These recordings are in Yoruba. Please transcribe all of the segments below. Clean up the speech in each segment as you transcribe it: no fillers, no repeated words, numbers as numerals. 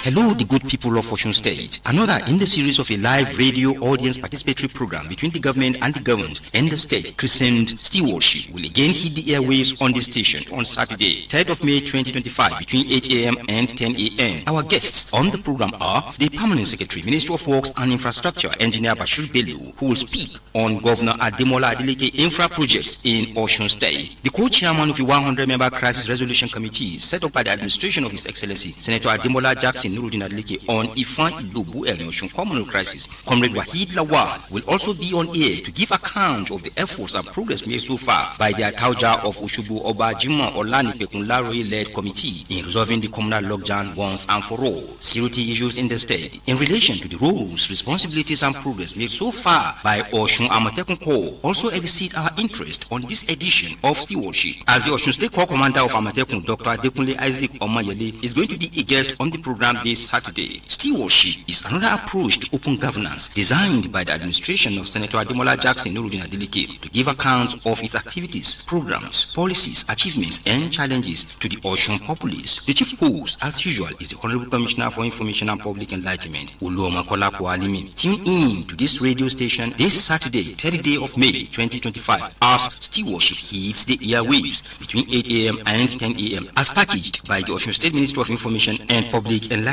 Hello, the good people of Osun State. Another in the series of a live radio audience participatory program between the government and the governed and the state, christened Stewardship, will again hit the airwaves on this station on Saturday, 3rd of May 2025, between 8 a.m. and 10 a.m. Our guests on the program are the Permanent Secretary, Ministry of Works and Infrastructure, Engineer Bashir Bello, who will speak on Governor Ademola Adeleke infra projects in Osun State. The co-chairman of the 100-member Crisis Resolution Committee set up by the administration of His Excellency, Senator Ademola NURUDEEN on Ifan Ilobu Eri Osun communal crisis, Comrade Wahid Lawal, will also be on air to give account of the efforts and progress made so far by the Akauja of Osogbo Oba Jimoh Olanipekun Laroye-led committee in resolving the communal lockdown once and for all. Security issues in the state in relation to the roles, responsibilities and progress made so far by Osun Amatekun Corps also elicit our interest on this edition of Stewardship. As the Osun State Corps Commander of Amatekun, Dr. Adekunle Isaac Omayele, is going to be a guest on the program this Saturday. Stewardship is another approach to open governance designed by the administration of Senator Ademola NURUDEEN Adeleke to give account of its activities, programs, policies, achievements, and challenges to the Osun populace. The chief host, as usual, is the Honorable Commissioner for Information and Public Enlightenment, Uloma Kolako Alimi. Tune in to this radio station this Saturday, 3rd day of May 2025, as Stewardship hits the airwaves between 8 a.m. and 10 a.m. as packaged by the Osun State Ministry of Information and Public Enlightenment.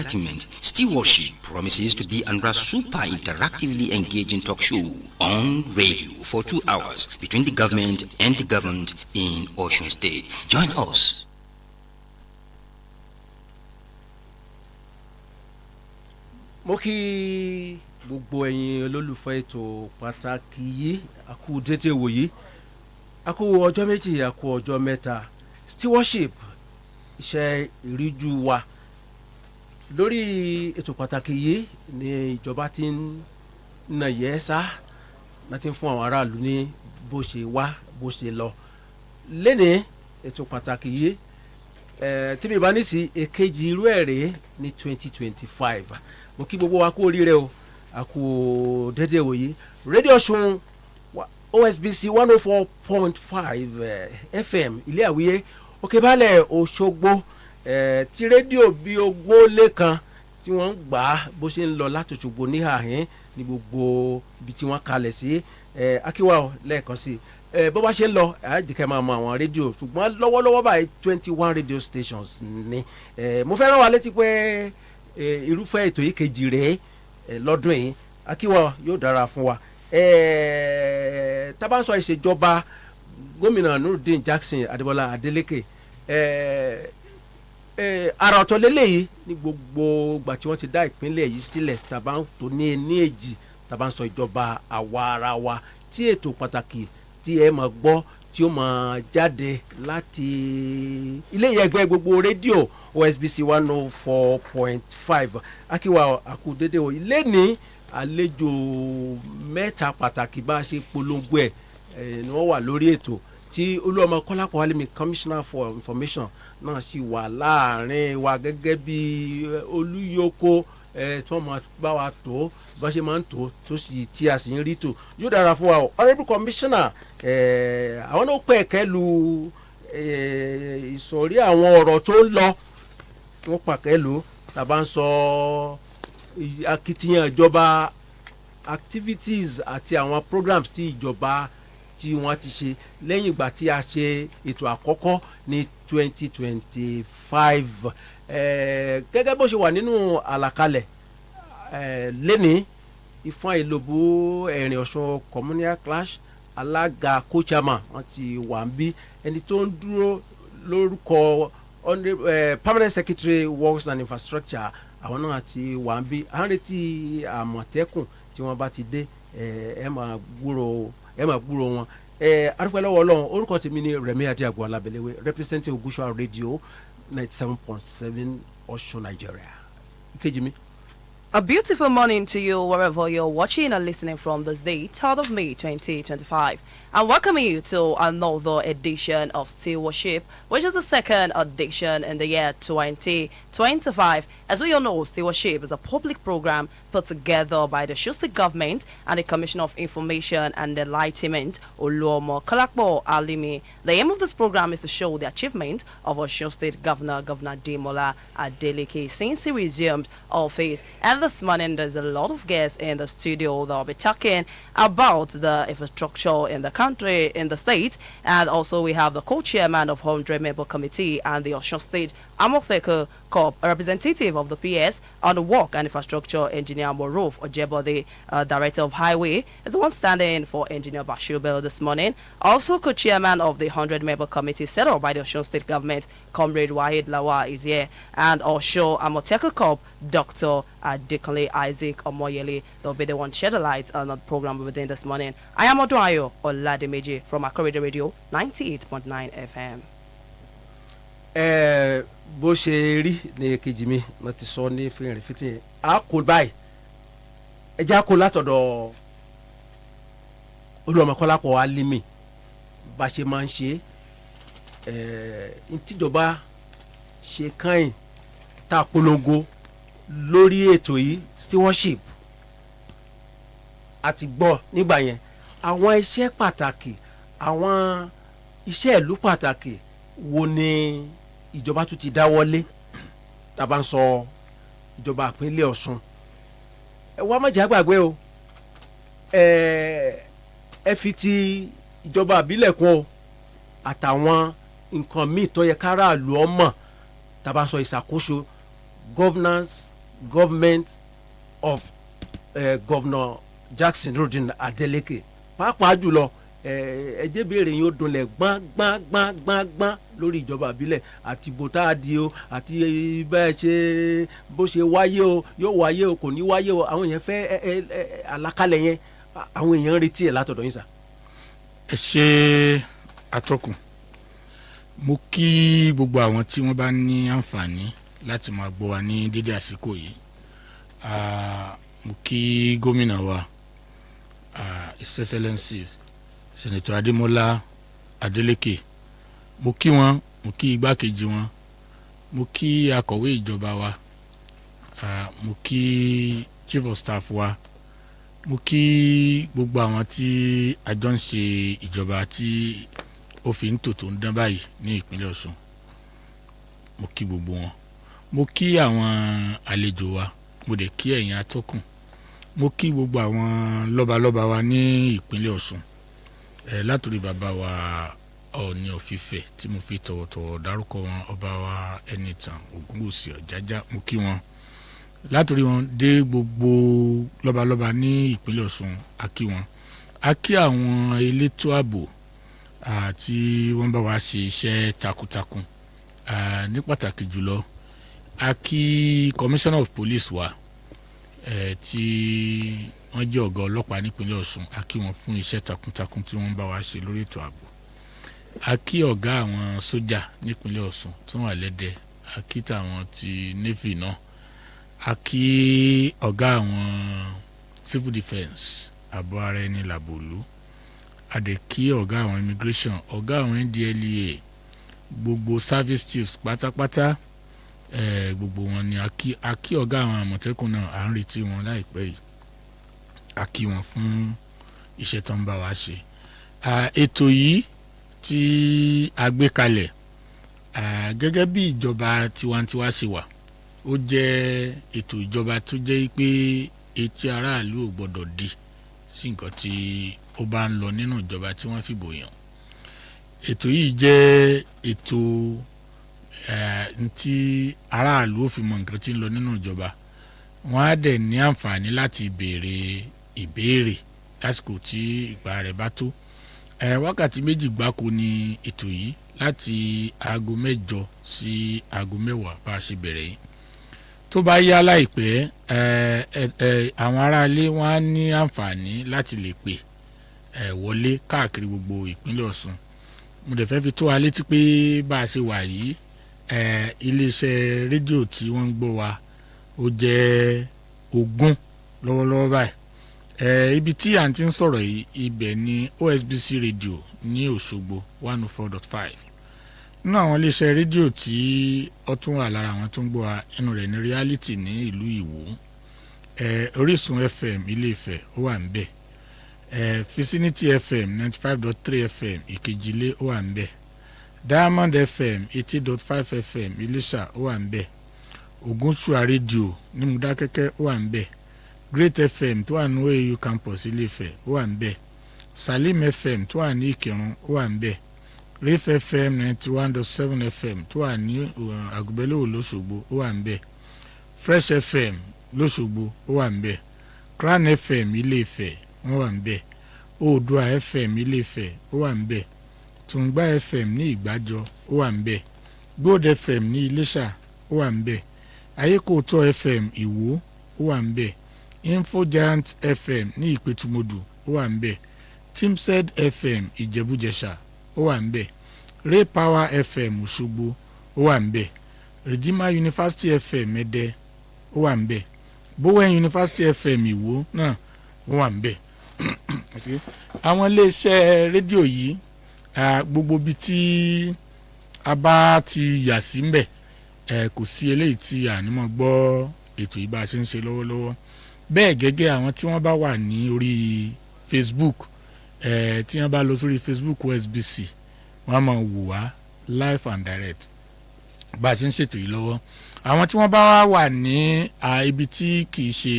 Stewardship promises to be another super interactively engaging talk show on radio for 2 hours between the government and the governed in Osun State. Join us. Mo kí gbogbo ẹ̀yin olólùfẹ́ ètò pàtàkì yìí, a kú dédé wòyí, a kú ọjọ́ méjì, a kú ọjọ́ mẹ́ta. Stewardship, Ise Iriju Wa. Lórí ètò pàtàkì yìí ni ìjọba ti ń nàyẹ́ sá láti fún àwọn aráàlú ní bó ṣe wá bó ṣe lọ. Lénìí ètò pàtàkì yìí tí mi bá ní sí èkejì irú ẹ̀ rèé ní 2025. Mo kí gbogbo wa kú oríire o, a kú dédé wòyí. Radio Osun OSBC 104.5 FM ilé àwíyé òkè balẹ̀ Òṣogbo, tí rédíò bí ogún lé kan tí wọ́n ń gbà bó ṣe ń lọ láti Òṣogbo ní àhín ní gbogbo ibi tí wọ́n kalẹ̀ sí. Akíwá lẹ́ẹ̀kan sí bó bá ṣe ń lọ àjẹkẹ́ máa mọ àwọn rédíò, ṣùgbọ́n lọ́wọ́lọ́wọ́ báyìí 21 radio stations ni. Mo fẹ́ rán wa létí pé irúfẹ́ ètò yìí kejì rèé lọ́dún yìí. Akíwá yóò dára fún wa. Tá bá ń sọ ìṣèjọba gómìnà NURUDEEN Ademola Adeleke, ara ọ̀tọ̀ lélẹ́yìí ní gbogbo ìgbà tí wọ́n ti dá ìpínlẹ̀ yìí sílẹ̀, tàbá ń tó ní èjì, tàbá ń sọ ìjọba àwa ara wa, tí ètò pàtàkì tí ẹ máa gbọ́ tí ó máa jáde láti ilé ẹgbẹ́ gbogbo rédíò OSBC 104.5. Akíwá àkú dédé o. Ilé ní àlejò mẹ́ta pàtàkì bá a ṣe polongo ẹ̀ ni wọ́n wà lórí ètò, tí Olúọmọ Kọ́lápọ̀ Alimi Commissioner for Information náà sì wà láàrin wa gẹ́gẹ́ bí olúyọkọ tí wọ́n máa bá wa tó bá ṣe máa ń tó sì tí a sì ń rí tò. Yóò dára fún wa o. Honorable Commissioner, àwọn náà pẹ̀ kẹ́lu ìsọ̀rí àwọn ọ̀rọ̀ tó ń lọ, wọ́n pàkẹ́lu tàbá ń sọ akitiyan ìjọba, activities àti àwọn programs tí ìjọba tí wọ́n ti ṣe lẹ́yìn ìgbà tí a ṣe ètò àkọ́kọ́ ní 2025. Gẹ́gẹ́ bó ṣe wà nínú àlàkalẹ̀ lẹ́ni Ifan Ilobu Ẹ̀rìn Ọ̀ṣun communal clash, alága co-chairman wọ́n ti wà ń bí, ẹni tó ń dúró lórúkọ Permanent Secretary Works and Infrastructure, àwọn náà ti wà ń bí. À ń retí Àmọ̀tẹ́kùn tí wọ́n bá ti dé, ẹ máa gbúrò wọn. Adúpẹ́ lọ́wọ́ Ọlọ́run. Orúkọ tèmi ni Rẹ̀mí Adéagbo Alábẹ́lẹ́wé, representing Ogusua Radio 97.7 Osun Nigeria. Ìkejì mi A beautiful morning to you wherever you're watching or listening from this day, 3rd of May 2025. And welcoming you to another edition of Stewardship, which is the second edition in the year 2025. As we all know, Stewardship is a public program put together by the Osun State Government and the Commission of Information and Enlightenment, Oluomo Kalakbo Alimi. The aim of this program is to show the achievement of Osun State Governor Ademola Adeleke since he resumed office. And this morning, there's a lot of guests in the studio that will be talking about the infrastructure in the country, in the state, and also we have the co-chairman of 100-member committee and the Osun State Amotheko Corp, a representative of the PS on the work and infrastructure, Engineer Moruf Ojebode, director of highway, is the one standing for Engineer Bashir Bello this morning. Also co-chairman of the 100-member committee set up by the Osun State government, Comrade Wahid Lawa is here, and also Amotheko Corp, Dr. Adeleke Isaac Omoyele. They'll be the one shed a light on the program within this morning. I am Oduayo Olademeji from Akorede Radio 98.9 FM. Bó ṣe rí ní kejì mi mo ti sọ ní fìrìn fìtì a kò báyìí ẹ jẹ́ kó látọ̀dọ̀ Olúọmọ Kọ́lápọ̀ Alimi bá ṣe máa ń ṣe tíjọba ṣe káyìn tá a polongo lórí ètò yìí stewardship àti gbọ́ nígbà yẹn àwọn iṣẹ́ pàtàkì àwọn iṣẹ́ ìlú pàtàkì wo ni ìjọba tún ti dáwọ́lé tá a bá ń sọ ìjọba ìpínlẹ̀ Ọ̀ṣun ẹ wá má jẹ́ àgbàgbé o ẹ fi ti ìjọba àbílẹ̀ kún o àtàwọn nǹkan míì tó yẹ káràlú ọmọ tá a bá ń sọ ìṣàkóso government of Governor Jackson NURUDEEN Adeleke pàápàá jùlọ ẹjẹ béèrè yín ó dunlẹ̀ gbọ́n lórí ìjọba àbílẹ̀ àti bòtá àdì o àti bẹ́ẹ̀ ṣe bó ṣe wáyé o yóò wáyé o kò ní wáyé o àwọn èèyàn fẹ́ àlàkalẹ̀ yẹn àwọn èèyàn ń retí ẹ̀ látọ̀dọ̀ yín sà. ẹ ṣe atọ́kùn mo kí gbogbo àwọn tí wọ́n bá ní àǹfààní láti máa gbọ́ wa ní dédé àsìkò yìí mo kí gómìnà wa His Excellencies Senator Ademola Adeleke mo kí wọn mo kí igbákejì wọn mo kí akọ̀wé ìjọba wa mo kí chief of staff wa mo kí gbogbo àwọn tí a jọ ń ṣe ìjọba tí ó fi ń tò tó ń dán báyìí ní ìpínlẹ̀ Ọ̀ṣun mo kí gbogbo wọn mo kí àwọn àlejò wa mo dẹ̀ kí ẹ̀yin atọ́kùn mo kí gbogbo àwọn lọ́balọ́ba wa ní ìpínlẹ̀ Ọ̀ṣun látòrí bàbá wa Ọọ̀ni of Ifẹ̀ tí mo fi tọ̀wọ̀tọ̀wọ̀ dárúkọ wọn ọba wa Ẹnìtàn Ògúnwùsì Ọ̀jájá mo kí wọn látòrí wọn dé gbogbo lọ́balọ́ba ní ìpínlẹ̀ Ọ̀ṣun a kí wọn a kí àwọn elétò ààbò tí wọ́n bá wa ṣe iṣẹ́ takuntakun ní pàtàkì jùlọ a kí Commissioner of Police wa tí wọ́n jẹ́ ọ̀gá ọlọ́pàá nípínlẹ̀ Ọ̀ṣun a kí wọn fún iṣẹ́ takuntakun tí wọ́n bá wa ṣe lórí ètò ààbò a kí ọ̀gá àwọn sójà nípínlẹ̀ Ọ̀ṣun tí wọ́n wà lẹ́dẹ̀ a kí tàwọn ti Navy náà a kí ọ̀gá àwọn Civil Defence ààbò ara ẹni làbòlú a dẹ̀ kí ọ̀gá àwọn Immigration ọ̀gá àwọn NDLEA gbogbo service chiefs pátápátá gbogbo wọn ni a kí ọ̀gá àwọn Àmọ̀tẹ́kùn náà à ń retí wọn láìpẹ́ yìí a kí wọn fún iṣẹ́ tó ń bá wa ṣe ètò yìí tí a gbé kalẹ̀ gẹ́gẹ́ bí ìjọba tiwantiwa ṣe wà ó jẹ́ ètò ìjọba tó jẹ́ pé etí aráàlú ò gbọ́dọ̀ di sí nǹkan tí ó bá ń lọ nínú ìjọba tí wọ́n fìbò yàn ètò yìí jẹ́ ètò tí aráàlú ò fi mọ nǹkan tí ń lọ nínú ìjọba wọ́n á dẹ̀ ní àǹfààní láti béèrè ìbéèrè lásìkò tí ìgbà rẹ̀ bá tó wákàtí méjì gbáko ni ètò yìí láti aago 8 sí aago 10 bá a ṣe bẹ̀rẹ̀ yìí tó bá yá láìpẹ́ àwọn aráalé wọn á ní àǹfààní láti lè pè wọlé káàkiri gbogbo ìpínlẹ̀ Ọ̀ṣun mo dẹ̀ fẹ́ fi tó wa létí pé bá a ṣe wà yìí iléeṣẹ́ rédíò tí wọ́n ń gbọ́ wa ó jẹ́ Ògùn lọ́wọ́lọ́wọ́ báyìí. Ibi tí à ń ti ń sọ̀rọ̀ yìí ibẹ̀ ni OSBC rédíò ní Òṣogbo 104.5. nínú àwọn iléeṣẹ́ rédíò tí ó tún wà lára àwọn tó ń gbọ́ wa ẹnu rẹ̀ ní reality ní ìlú Ìwó. Orísun FM Ilé-Ifẹ̀ ó wà ńbẹ̀. Vicinity FM 95.3 FM Ìkejìlé ó wà ńbẹ̀. Diamond FM 80.5 FM Iléṣà ó wà ńbẹ̀. Ògúnṣùà rédíò ní Mọdákẹ́kẹ́ ó wà ńbẹ̀. Great FM tó wà ní OAU campus Ilé-Ifẹ̀ ó wà ńbẹ̀. Salim FM tó wà ní Ìkìrun ó wà ńbẹ̀. Reef FM 91.7 FM tó wà ní Àgùbẹ́lẹ̀ l'Óṣogbo ó wà ńbẹ̀. Fresh FM l'Óṣogbo ó wà ńbẹ̀. Crown FM Ilé-Ifẹ̀ wọ́n wà ńbẹ̀. Oòduà FM Ilé-Ifẹ̀ ó wà ńbẹ̀. Tùngbà FM ní Ìgbàjọ ó wà ńbẹ̀. Gold FM ní Iléṣà ó wà ńbẹ̀. Ayékòótọ́ FM Ìwó ó wà ńbẹ̀. Infogiant FM ní Ìpẹ̀tùmọdù ó wà ńbẹ̀. Timsed FM Ìjẹ̀bú-Jẹ̀ṣà ó wà ńbẹ̀. Ray Power FM Òṣogbo ó wà ńbẹ̀. Redeemer University FM Ẹdẹ ó wà ńbẹ̀. Bowen University FM Ìwó náà ó wà ńbẹ̀. Àwọn iléeṣẹ́ rédíò yìí gbogbo bí tí a bá ti yà sí ńbẹ̀ kò sí eléyìí tí ànímọ̀ gbọ́ ètò yìí bá a ṣe ń ṣe lọ́wọ́lọ́wọ́. Bẹ́ẹ̀ gẹ́gẹ́ àwọn tí wọ́n bá wà ní orí Facebook tí wọ́n bá lọ sórí Facebook OSBC wọ́n á máa wò wá live and direct bá a ṣe ń ṣètò yìí lọ́wọ́. Àwọn tí wọ́n bá wà ní ibi tí kì í ṣe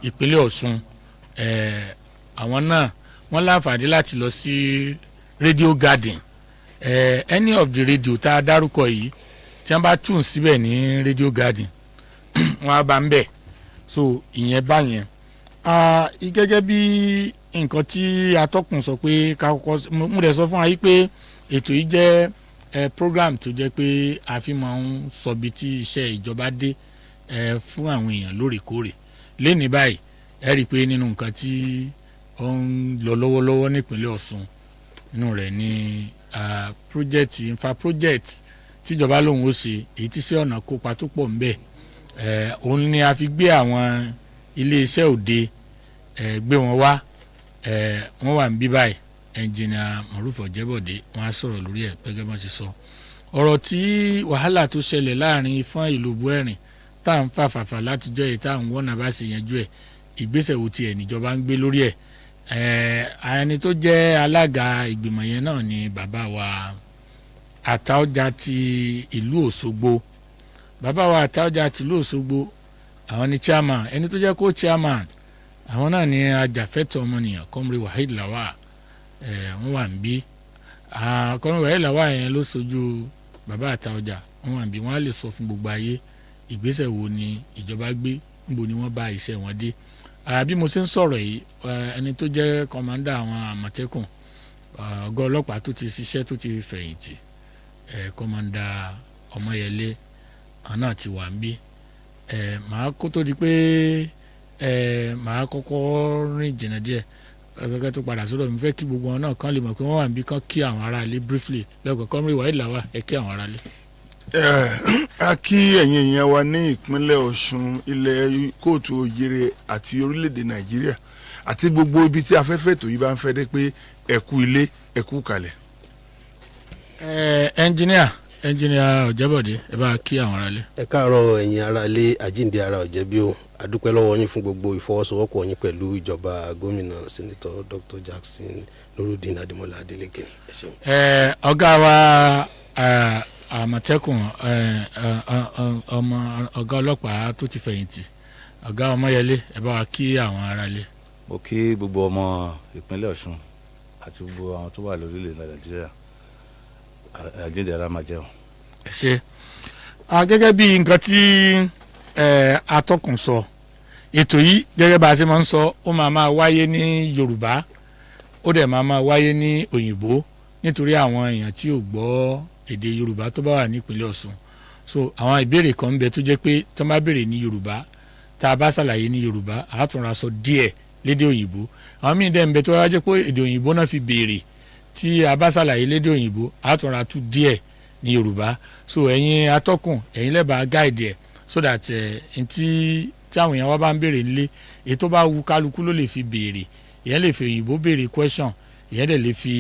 ìpínlẹ̀ Ọ̀ṣun àwọn náà wọ́n láǹfààní láti lọ sí Radio Garden any of the radio tá a dárúkọ yìí tí wọ́n bá tún síbẹ̀ ní Radio Garden wọ́n á bá ń bẹ̀. So ìyẹn báyẹn gẹ́gẹ́ bí nǹkan tí atọ́kùn sọ pé ká kọ́kọ́ mú dẹ̀ sọ fún wa yìí pé ètò yìí jẹ́ program tó jẹ́ pé a fi máa ń sọ bí tí iṣẹ́ ìjọba dé fún àwọn èèyàn lóòrèkóòrè. Lénìí báyìí ẹ rí i pé nínú nǹkan tí ó ń lọ lọ́wọ́lọ́wọ́ nípínlẹ̀ Ọ̀ṣun nínú rẹ̀ ni infra project tíjọba lòun ó ṣe èyí tí ṣe ọ̀nà kópa tó pọ̀ ńbẹ̀. Òun ni a fi gbé àwọn iléeṣẹ́ òde gbé wọn wá wọ́n wà níbí báyìí ẹnjìnìà Mọ̀rúfù Ọ̀jẹ́bọ̀dé wọ́n á sọ̀rọ̀ lórí ẹ̀ gẹ́gẹ́ bá ṣe sọ. Ọ̀rọ̀ tí wàhálà tó ṣẹlẹ̀ láàrin Ifọ̀n Ìlòbù Ẹ̀rìn tá à ń fàfàfà látijọ́ yìí tá à ń wọ́nà bá ṣe yanjú ẹ̀ ìgbésẹ̀ wo tiẹ̀ níjọba ń gbé lórí ẹ̀. Ẹni tó jẹ́ alága ìgbìmọ̀ yẹn náà ni bàbá wa Àtaọ́jà ti ìlú Òṣogbo. Bàbá wa Àtaọ́jà ti ìlú Òṣogbo àwọn ni chairman. Ẹni tó jẹ́ kó chairman àwọn náà ni ajàfẹ́tọ̀ọ́ ọmọnìyàn Comrade Waheed Lawal wọ́n wà níbí. Comrade Waheed Lawal yẹn ló sojú bàbá Àtaọ́jà wọ́n wà níbí. Wọ́n á lè sọ fún gbogbo ayé ìgbésẹ̀ wo ni ìjọba gbé níbo ni wọ́n bá iṣẹ́ wọn dé. Bí mo ṣe ń sọ̀rọ̀ yìí ẹni tó jẹ́ kọmándà àwọn Àmọ̀tẹ́kùn ọ̀gá ọlọ́pàá tó ti ṣiṣẹ́ tó ti fẹ̀yìntì kọmándà Ọmọyẹlé àwọn náà ti wà níbí. Màá kó tó di pé màá kọ́kọ́ rìn jìnnà díẹ̀ gẹ́gẹ́ tó padà sọ́dọ̀ mi fẹ́ kí gbogbo wọn náà kán lè mọ̀ pé wọ́n wà níbí kán kí àwọn aráalé briefly lẹ́kọ̀ọ́ Comrade Waheed Lawal ẹ kí àwọn aráalé. A kí ẹ̀yin èèyàn wa ní ìpínlẹ̀ Ọ̀ṣun ilẹ̀ kóòtù òjìrè àti orílẹ̀-èdè Nàìjíríà àti gbogbo ibi tí afẹ́fẹ́ tó yìí bá ń fẹ́ dé pé ẹ kú ilé ẹ kú kalẹ̀. ẹnjìníà Ọ̀jẹ́bọ̀dé ẹ bá kí àwọn aráalé. Ẹ káàárọ̀ ẹ̀yin aráalé àjíǹde ara ọ̀jẹ̀bí o adúpẹ́ lọ́wọ́ yín fún gbogbo ìfọwọ́sowọ́pọ̀ yín pẹ̀lú ìjọba gómìnà sẹ́nitọ́ Dr. Jackson NURUDEEN Ademola Adeleke. ọ̀gá wa Àmọ̀tẹ́kùn ọ̀gá ọlọ́pàá tó ti fẹ̀yìntì ọ̀gá Ọmọyẹlé ẹ bá wa kí àwọn aráalé. Mo kí gbogbo ọmọ ìpínlẹ̀ Ọ̀ṣun àti gbogbo àwọn tó wà lórílẹ̀ Nàìjíríà àjíǹde ara máa jẹun. Ẹ ṣé gẹ́gẹ́ bí nǹkan tí atọ́kùn sọ ètò yìí gẹ́gẹ́ bá a ṣe máa ń sọ ó máa wáyé ní Yorùbá ó dẹ̀ máa wáyé ní òyìnbó nítorí àwọn èèyàn tí ò gbọ́ èdè Yorùbá tó bá wà nípínlẹ̀ Ọ̀ṣun. So àwọn ìbéèrè kan ń bẹ tó jẹ́ pé tó bá béèrè ní Yorùbá tá a bá ṣàlàyé ní Yorùbá a tún ra sọ díẹ̀ lédè òyìnbó. Àwọn míì dẹ̀ ń bẹ tó wá jẹ́ pé èdè òyìnbó náà fi béèrè tí a bá ṣàlàyé lédè òyìnbó a tún ra tú díẹ̀ ní Yorùbá. So ẹ̀yin atọ́kùn ẹ̀yin lẹ́bàá gáìdì ẹ̀ so that ntí tí àwọn èèyàn wa bá ń béèrè nílé èyí tó bá wu kálukú ló lè fi béèrè ìyẹn lè fi òyìnbó béèrè question ìyẹn dẹ̀ lè fi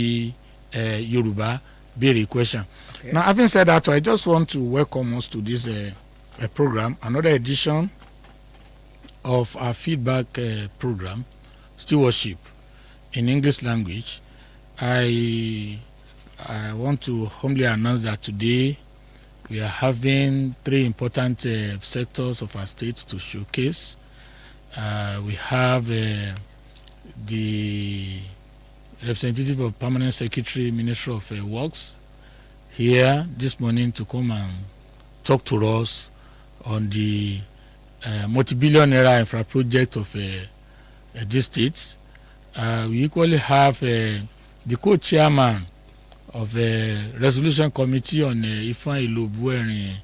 Yorùbá béèrè question. Okay. Now having said that, I just want to welcome us to this program, another edition of our feedback program, Stewardship in English language. I want to humbly announce that today we are having 3 important sectors of our state to showcase. We have the representative of Permanent Secretary, Ministry of Works, here this morning to come and talk to us on the multi-billion naira infra project of this state. We equally have the co-chairman of a resolution committee on Ifan Ilobuerin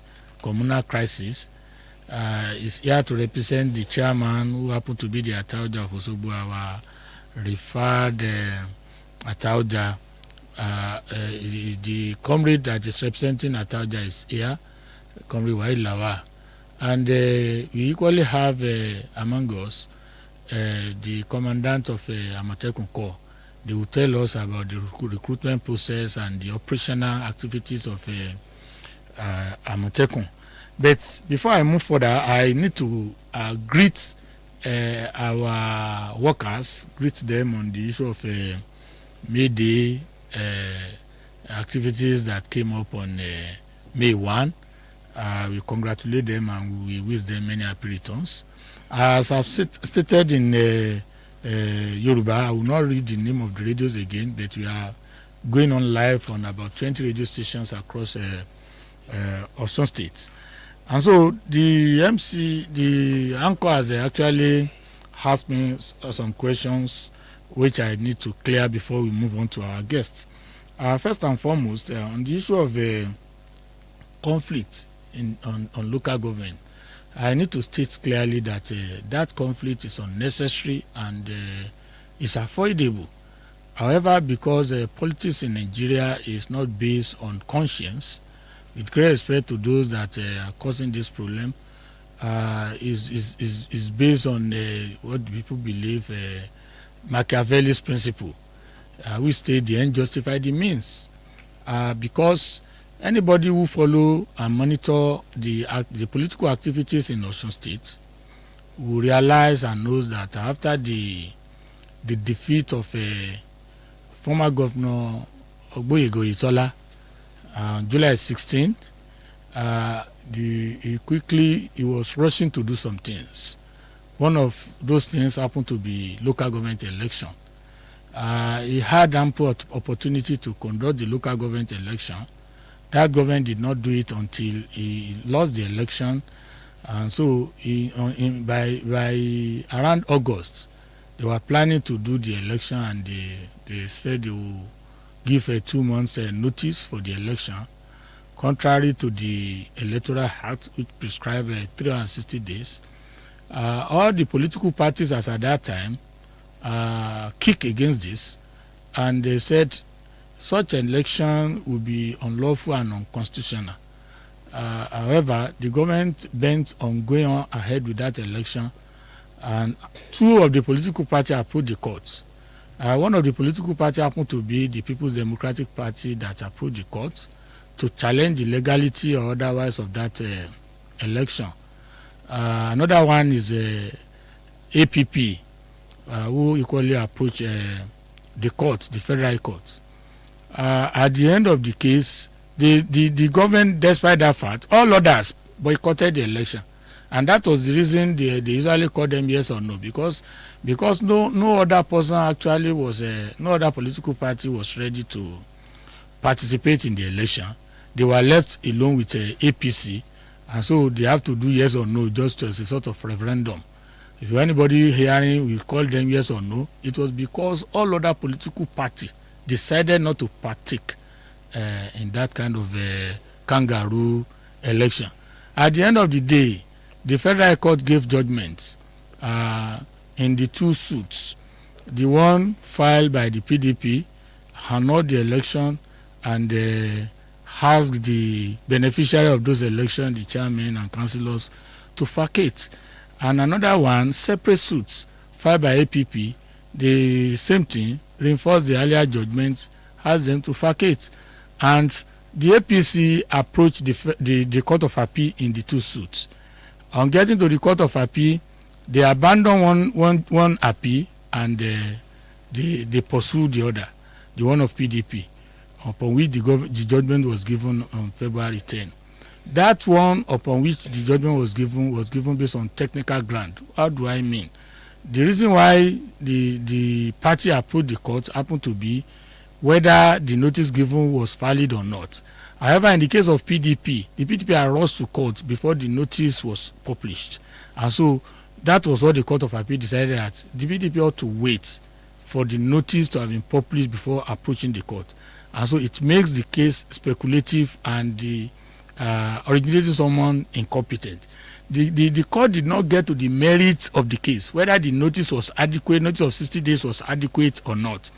communal crisis is here to represent the chairman, who happened to be the Ataoja of Osogbo, our referred Ataoja. The comrade that is representing Ataoja is here, Comrade Wailawa. And we equally have among us the commandant of Amatekun Corps. They will tell us about the recruitment process and the operational activities of Amatekun. But before I move further, I need to greet our workers, greet them on the issue of May Day activities that came up on May 1. We congratulate them and we wish them many happy returns. As I've stated in Yoruba, I will not read the name of the radios again, but we are going on live on about 20 radio stations across Osun State. And so the anchor has actually asked me some questions which I need to clear before we move on to our guests. First and foremost, on the issue of conflict on local government, I need to state clearly that that conflict is unnecessary and is avoidable. However, because politics in Nigeria is not based on conscience, with great respect to those that are causing this problem, is based on what people believe Machiavelli's principle, which state the end justify the means. Because anybody who follow and monitor the political activities in Osun State will realize and knows that after the defeat of former governor Ogboyego Itola on July 16th, he was rushing to do some things. One of those things happened to be local government election. He had ample opportunity to conduct the local government election. That government did not do it until he lost the election, and so by around August they were planning to do the election, and they said they will give a 2 months notice for the election, contrary to the Electoral Act, which prescribed 360 days. All the political parties as at that time kicked against this, and they said such an election would be unlawful and unconstitutional. However, the government bent on going on ahead with that election, and 2 of the political parties approached the courts. One of the political parties happened to be the People's Democratic Party that approached the courts to challenge the legality or otherwise of that election. Another one is APP, who equally approached the court, the federal court. At the end of the case, the government, despite that fact, all others boycotted the election, and that was the reason they usually call them yes or no, because no other person actually was no other political party was ready to participate in the election. They were left alone with APC, and so they have to do yes or no just as a sort of referendum. If anybody hearing will call them yes or no, it was because all other political party decided not to partake in that kind of kangaroo election. At the end of the day, the federal court gave judgments in the 2 suits. The one filed by the PDP annulled the election and asked the beneficiary of those elections, the chairman and councillors, to vacate. and another one separate suits filed by APP. The same thing, reinforce the earlier judgment, ask them to vacate, and the APC approached the Court of Appeal in the two suits. On getting to the Court of Appeal, they abandoned one appeal and they pursued the other, the one of PDP, upon which the judgment was given on February 10. That one upon which the judgment was given based on technical ground. How do I mean? The reason why the party approached the court happened to be whether the notice given was valid or not. However, in the case of PDP, the PDP had rushed to court before the notice was published, and so that was what the Court of Appeal decided, that the PDP ought to wait for the notice to have been published before approaching the court, and so it makes the case speculative and the originating someone incompetent. The court did not get to the merits of the case, whether the notice was adequate, notice of 60 days was adequate or not,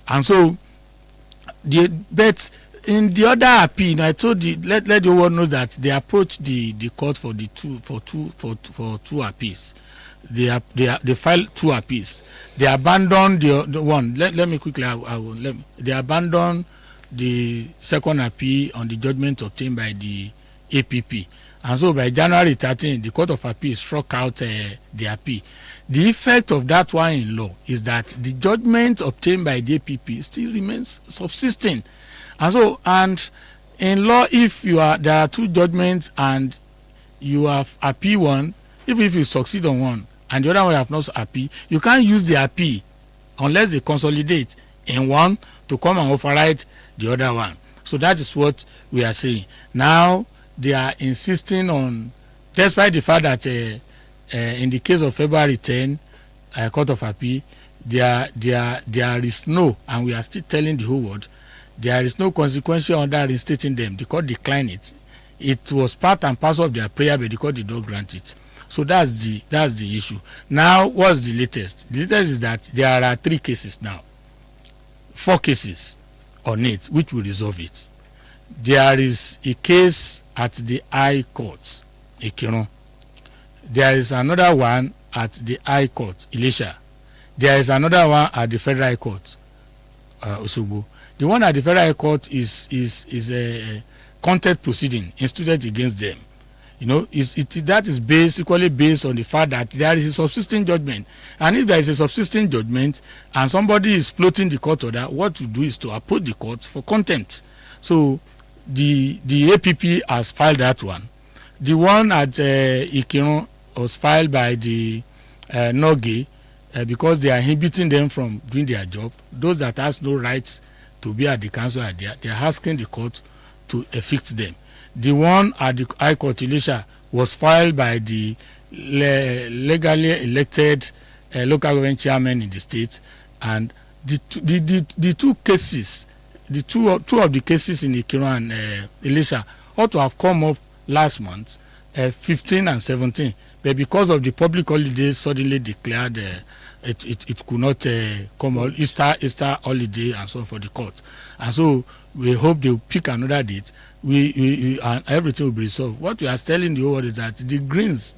and so but in the other appeal, I told let the world know that they approached the court for two appeals. They filed two appeals. They abandoned the one. Let me quickly. They abandoned the second appeal on the judgment obtained by the APP, and so by January 13, the Court of Appeal struck out the appeal. The effect of that one in law is that the judgment obtained by the APP still remains subsisting, and so in law, if there are two judgments and you have appeal one, even if you succeed on one and the other one have not appeal, you can't use the appeal unless they consolidate in one to come and override the other one. So that is what we are saying. Now they are insisting on, despite the fact that in the case of February 10 Court of Appeal, there is no, and we are still telling the whole world, there is no consequential order reinstating them. The court declined it. It was part and parcel of their prayer, but the court did not grant it. So that's the issue. Now, what's the latest? The latest is that there are 3 cases now, 4 cases on it, which will resolve it. There is a case at the High Court, Ekirun. There is another one at the High Court, Ilesha. There is another one at the Federal High Court, Osogbo. The one at the Federal High Court is a contempt proceeding instituted against them. You know, that is basically based on the fact that there is a subsisting judgment, and if there is a subsisting judgment and somebody is floating the court order, what to do is to approach the court for contempt. So the APP has filed that one. The one at Ikirun was filed by the Noge because they are inhibiting them from doing their job. Those that has no rights to be at the council are there. They are asking the court to evict them. The one at the High Court Ilesha was filed by the legally elected local government chairman in the state, and the two cases, two of the cases in Ikirun and Ilesha ought to have come up last month, 15 and 17, but because of the public holiday suddenly declared, it could not come out, Easter holiday and so on for the court, and so we hope they will pick another date. We and everything will be resolved. What we are telling the whole world is that the Greens,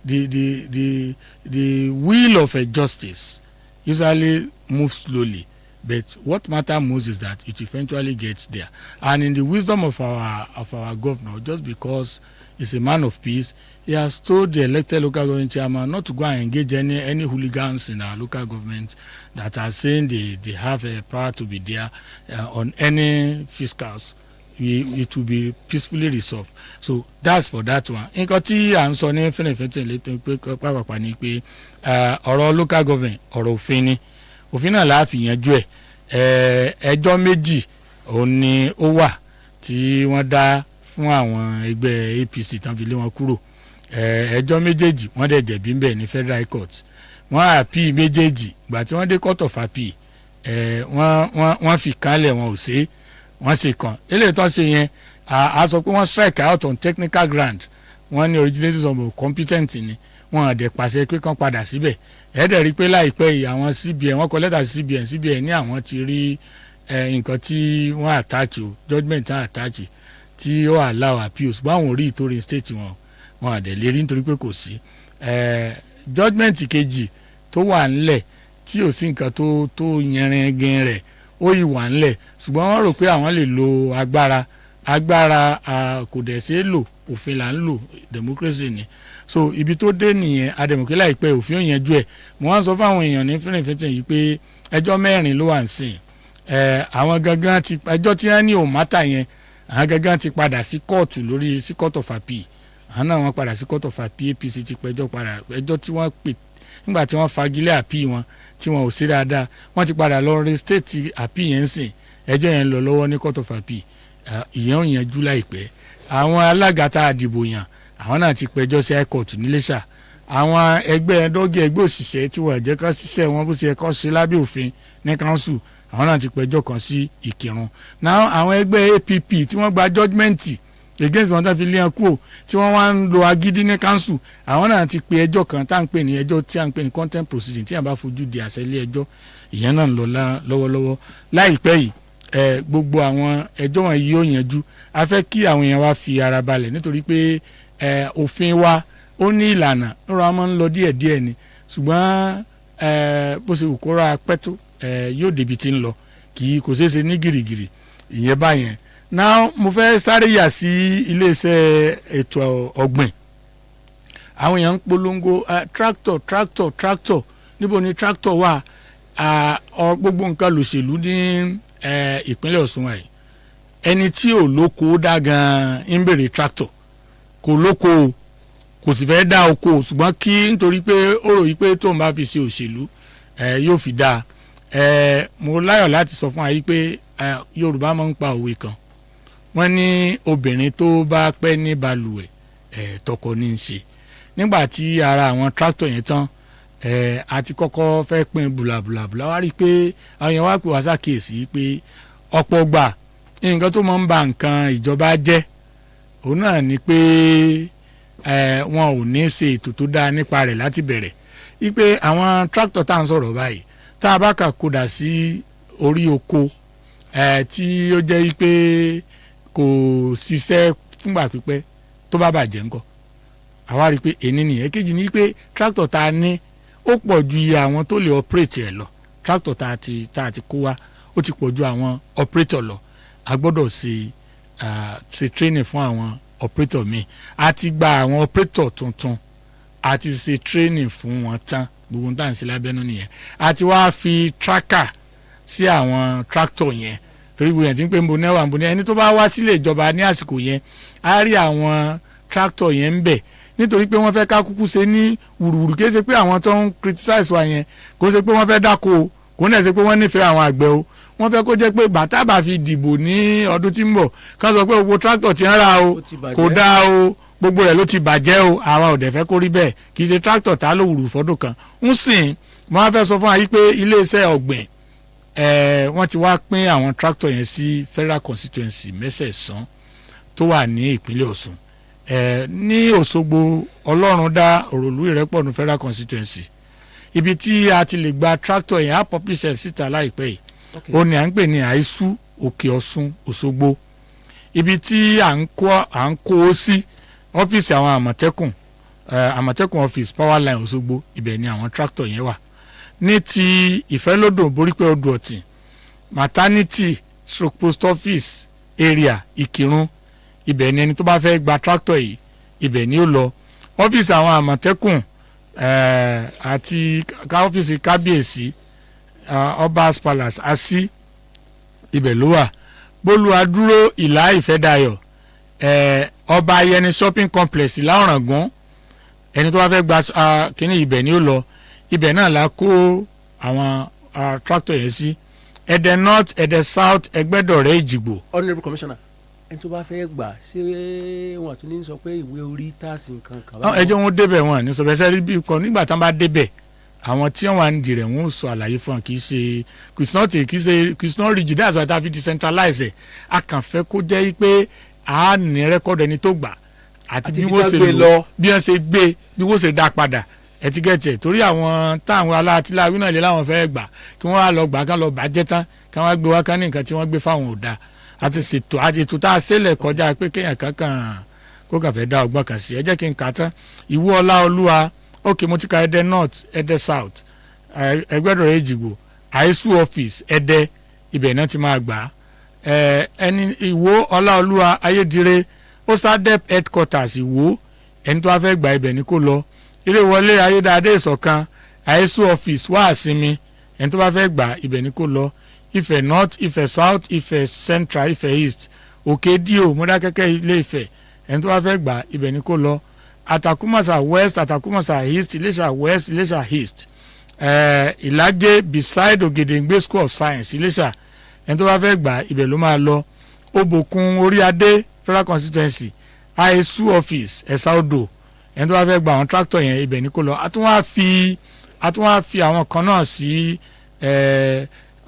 the wheel of justice usually moves slowly, but what matters most is that it eventually gets there. And in the wisdom of our governor, just because he's a man of peace, he has told the elected local government chairman not to go and engage any hooligans in our local government that are saying they have a power to be there on any fiscals. It will be peacefully resolved. So that's for that one. Nǹkan tí à ń sọ ní fẹ́nẹ̀fẹ́tẹ̀ létò pé pàápàá ni pé ọ̀rọ̀ local government ọ̀rọ̀ òfin ni òfin náà la fi yanjú ẹ̀ ẹjọ́ méjì òun ni ó wà tí wọ́n dá fún àwọn ẹgbẹ́ APC tán fi lé wọn kúrò ẹjọ́ méjèèjì wọ́n dẹ̀ jẹ̀bi ńbẹ̀ ní Federal High Court wọ́n àpì méjèèjì gbà tí wọ́n dé Court of Appeal wọ́n fi kánlẹ̀ wọn ò ṣe wọ́n ṣe kan eléyìí tó ṣe yẹn a sọ pé wọ́n strike out on technical ground wọ́n ní originators of competent ni wọ́n àdẹ̀ pàṣẹ pé kán padà síbẹ̀ ẹ̀ẹ́dẹ̀ rí pé láìpẹ́ yìí àwọn CBN wọ́n kọ lẹ́tà sí CBN ní àwọn ti rí nǹkan tí wọ́n attach o judgement tán attach tí ó allow appeals báwọn rí ìtòrí state wọn àdẹ̀ lè rí nítorí pé kò sí judgement kejì tó wà ńlẹ̀ tí ò sí nǹkan tó yẹrìngìn rẹ̀ ó yìí wà ńlẹ̀ ṣùgbọ́n wọ́n rò pé àwọn lè lo agbára kò dẹ̀ ṣe é lò òfin là ń lò democracy ni so ibi tó dé nìyẹn Ademoke láìpẹ́ òfin ò yanjú ẹ̀ mo wá ń sọ fáwọn èèyàn ní fínrìnfínrín yìí pé ẹjọ́ 4 ló wà ń sìn àwọn gangan ti ẹjọ́ tí wọ́n ní òmátà yẹn àwọn gangan ti padà sí kóòtù lórí sí court of appeal àwọn náà wọ́n padà sí court of appeal APC ti pẹjọ́ padà ẹjọ́ tí wọ́n pè nígbà tí wọ́n fagilé appeal wọn tí wọ́n ò sí dáadáa wọ́n ti padà lọ rí state appeal yẹn sìn ẹjọ́ yẹn lọ lọ́wọ́ ní court of appeal ìyẹn ò yanjú láìpẹ́ àwọn alága tá a dìbò yàn àwọn náà ti pẹjọ́ sí high court níléṣà àwọn ẹgbẹ́ ẹgbẹ́ òṣìṣẹ́ tí wọ́n jẹ́ ká ṣiṣẹ́ wọn bó ṣe yẹ kó ṣe lábẹ́ òfin ní council àwọn náà ti pẹjọ́ kan sí Ìkìrun náà àwọn ẹgbẹ́ APP tí wọ́n gba judgement against wọn tá fi lé wọn kúrò tí wọ́n wá ń lo agídí ní council àwọn náà ti pe ẹjọ́ kan tá à ń pè ní ẹjọ́ tí à ń pè ní contempt proceeding tí à ń bá fojú di àṣẹ ilé ẹjọ́ ìyẹn náà ń lọ lọ́wọ́lọ́wọ́ láìpẹ́ yìí gbogbo àwọn ẹjọ́ wọn yìí ó yanjú a fẹ́ kí àwọn èèyàn wá fi ara balẹ̀ nítorí pé òfin wa ó ní ìlànà ńlọrọ a máa ń lọ díẹ̀díẹ̀ ni ṣùgbọ́n bó ṣe kóra pẹ́ tó yóò débi tí ń lọ kò ṣeé ṣe ní gìrìgìrì ìyẹn báyẹn now mo fẹ́ sáré yà sí iléeṣẹ́ ètò ọ̀gbìn àwọn èèyàn ń polongo tractor níbo ni tractor wà gbogbo nǹkan lòṣèlú ní ìpínlẹ̀ Ọ̀ṣun ẹ̀ ẹni tí ò lóko dá gan ń béèrè tractor kò lóko kò sì fẹ́ dá oko ṣùgbọ́n kí nítorí pé ó ròyìn pé tóun bá fi ṣe òṣèlú yóò fi dáa mo láyọ̀ láti sọ fún wa yìí pé Yorùbá máa ń pa òwe kan wọ́n ní obìnrin tó bá pẹ́ ní balùwẹ̀ tọkọ ní í ṣe nígbà tí ara àwọn tractor yẹn tán àti kọ́kọ́ fẹ́ pín bùlàbùlàbùlà wá rí i pé àwọn yẹn wá pè wá ṣàkíyèsí pé ọ̀pọ̀ gbà nǹkan tó máa ń ba nǹkan ìjọba jẹ́ òun náà ni pé wọn ò ní ṣe ètò tó dáa nípa rẹ̀ láti bẹ̀rẹ̀ wípé àwọn tractor tá à ń sọ̀rọ̀ báyìí tá a bá kà kódà sí orí oko tí ó jẹ́ wípé kò ṣiṣẹ́ fúngbà pípẹ́ tó bá bàjẹ́ ńkọ́ àwa rí i pé èní nìyẹn kejì ní pé tractor tá a ní ó pọ̀ ju iye àwọn tó lè operate ẹ̀ lọ tractor tá a ti kó wa ó ti pọ̀ ju àwọn operator lọ a gbọ́dọ̀ ṣe training fún àwọn operator mi a ti gba àwọn operator tuntun a ti ṣe training fún wọn tán gbogbo n tá à ń ṣe lábẹ́nú nìyẹn a ti wá fi tracker sí àwọn tractor yẹn torí gbogbo yẹn ti ń pè ń bo nẹ́wà ń bo ní ẹni tó bá wá sílé ìjọba ní àsìkò yẹn á rí àwọn tractor yẹn ń bẹ̀ nítorí pé wọ́n fẹ́ ká kúkú ṣe ní wùrùwùrù kì í ṣe pé àwọn tó ń criticize wa yẹn kò ṣe pé wọ́n fẹ́ dáko o kò ní ẹ̀ ṣe pé wọ́n nífẹ̀ẹ́ àwọn àgbẹ̀ o wọ́n fẹ́ kó jẹ́ pé bàtà bá fi dìbò ní ọdún tí ń bọ̀ ká sọ pé gbogbo tractor ti ń ra o kò dáa o gbogbo rẹ̀ ló ti bàjẹ́ o àwa ò dẹ̀ fẹ́ kó rí bẹ́ẹ̀ kì í ṣe tractor tá ló wùrù fọ́dún kan ń sìn wọ́n á fẹ́ sọ fún wa yí pé iléeṣẹ́ ọ̀gbìn wọ́n ti wá pín àwọn tractor yẹn sí federal constituency mẹ́sẹ̀ẹ̀sán tó wà ní ìpínlẹ̀ Ọ̀ṣun ní Òṣogbo Ọlọ́run dá Òròlú Ìrẹ́pọ̀dùn federal constituency ibi tí a ti lè gba tractor yẹn á publish ẹ̀ síta láìpẹ́ yìí ó ní à ń pè ní àìsú Òkè Ọ̀ṣun Òṣogbo ibi tí à ń kó o sí ọ́fíìsì àwọn àmọ̀tẹ́kùn ọ́fíìsì Powerline Òṣogbo ibẹ̀ ni àwọn tractor yẹn wà ní ti ìfẹ́lódò borípẹ́ odò ọ̀tìn maternity stroke post office area Ìkìrun ibẹ̀ ni ẹni tó bá fẹ́ gba tractor yìí ibẹ̀ ni ó lọ ọ́fíìsì àwọn àmọ̀tẹ́kùn àti ọ́fíìsì kábíyèsí Ọba's Palace Así ibẹ̀ ló wà Bólúwadúró Ìlá Ìfẹ́dayọ̀ Ọba Ayẹni shopping complex Ìlá Ọ̀ràngún ẹni tó bá fẹ́ gba kínní ibẹ̀ ni ó lọ ibẹ̀ náà la kó àwọn tractor yẹn sí Ẹdẹ North Ẹdẹ South Ẹgbẹ́dọ̀rẹ́ Èjìgbò. Honourable Commissioner ẹni tó bá fẹ́ gbà ṣé wọn àtúndí ń sọ pé ìwé orí tààsì nǹkan kan. ẹ jẹ́ wọn débẹ̀ wọn ní sọ̀bẹ̀ sẹ́rí bí kan nígbà tán bá débẹ̀ àwọn tí wọ́n wà ń di rẹ̀ wọ́n sọ àlàyé fún wọn kì í ṣe rigid that's why ta fi decentralize ẹ̀ a kàn fẹ́ kó jẹ́ pé a ní rẹ́kọ̀dù ẹni tó gbà àti bí wọ́n ṣe lọ bí wọ́n ṣe gbé bí wọ́n ṣe dá padà ẹtíkẹ́tì torí àwọn táwọn aláàtìláwí náà lé láwọn fẹ́ gbà kí wọ́n á lọ gbà kán lọ bàjẹ́ tán kí wọ́n á gbé wá kán ní nǹkan tí wọ́n gbé fáwọn ò dáa àti ṣètò àdètò tá a ṣẹlẹ̀ kọjá pé kéèyàn kankan kó kàn fẹ́ dá ọgbọ́n kan sí ẹ jẹ́ kí n kà tán Ìwó Ọláolúwa ok mo ti ka Ẹdẹ north Ẹdẹ south Ẹgbẹ́dọ̀rẹ́ Èjìgbò àìsù office Ẹdẹ ibẹ̀ náà ti máa gbà ẹni Ìwó Ọláolúwa Ayédire osadep headquarters Ìwó ẹni tó wá fẹ́ gba ibẹ̀ ni kó lọ Ìrèwọlé Ayédáadé Ìṣọ̀kan àìsù office Wàásìmí ẹni tó bá fẹ́ gbà ibẹ̀ ni kó lọ Ifẹ̀ north Ifẹ̀ south Ifẹ̀ central Ifẹ̀ east Òkèdíò Mọdákẹ́kẹ́ Ilé Ifẹ̀ ẹni tó bá fẹ́ gbà ibẹ̀ ni kó lọ Àtàkùmọ̀sà west Àtàkùmọ̀sà east Iléṣà west Iléṣà east Ìlàjẹ beside Ògèdèǹgbé school of science Iléṣà ẹni tó bá fẹ́ gbà ibẹ̀ ló máa lọ Òbòkun Oríadé federal constituency àìsù office Ẹ̀sà Odò ẹni tó bá fẹ́ gbà àwọn tractor yẹn ibẹ̀ ni kó lọ a tún wá fi àwọn kan náà sí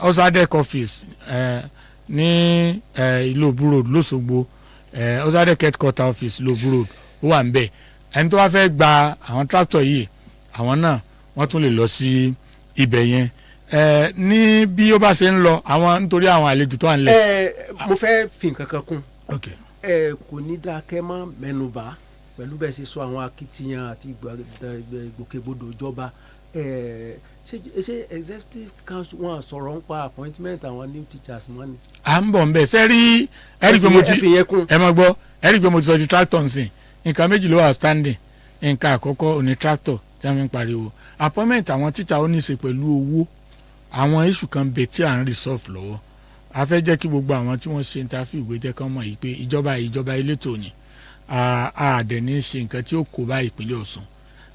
osadec office ní Ìlòbù road l'Óṣogbo osadec headquarter office Ìlòbù road ó wà níbẹ̀ ẹni tó bá fẹ́ gba àwọn tractor yìí àwọn náà wọ́n tún lè lọ sí ibẹ̀ yẹn ní bí ó bá ṣe ń lọ àwọn nítorí àwọn àlejò tó wà nílẹ̀. mo fẹ́ fi nǹkan kan kún okay. kò ní dákẹ́ mọ́ mẹ́nubà pẹ̀lú bẹ́ẹ̀ ṣe sọ àwọn akitiyan àti ìgbòkègbodò ìjọba ṣe executive council wọn sọ̀rọ̀ ń pa appointment àwọn new teachers mọ́ ni. à ń bọ̀ ń bẹ̀ sẹ́rí ẹ̀rí pé mo ti ẹ mọ̀ gbọ́ ẹ̀rí pé mo ti sọ ti tractor nsìn nǹkan méjì ló wà standing nǹkan àkọ́kọ́ òní tractor tí wọ́n fi ń pariwo appointment àwọn teacher ó ní í ṣe pẹ̀lú owó àwọn issue kan bẹ̀ tí à ń resolve lọ́wọ́ a fẹ́ jẹ́ kí gbogbo àwọn tí wọ́n ṣe interview ìwé jẹ́ kán mọ̀ yìí pé ìjọba elétò ni àdẹ̀ní ṣe nǹkan tí ó kó bá ìpínlẹ̀ Ọ̀ṣun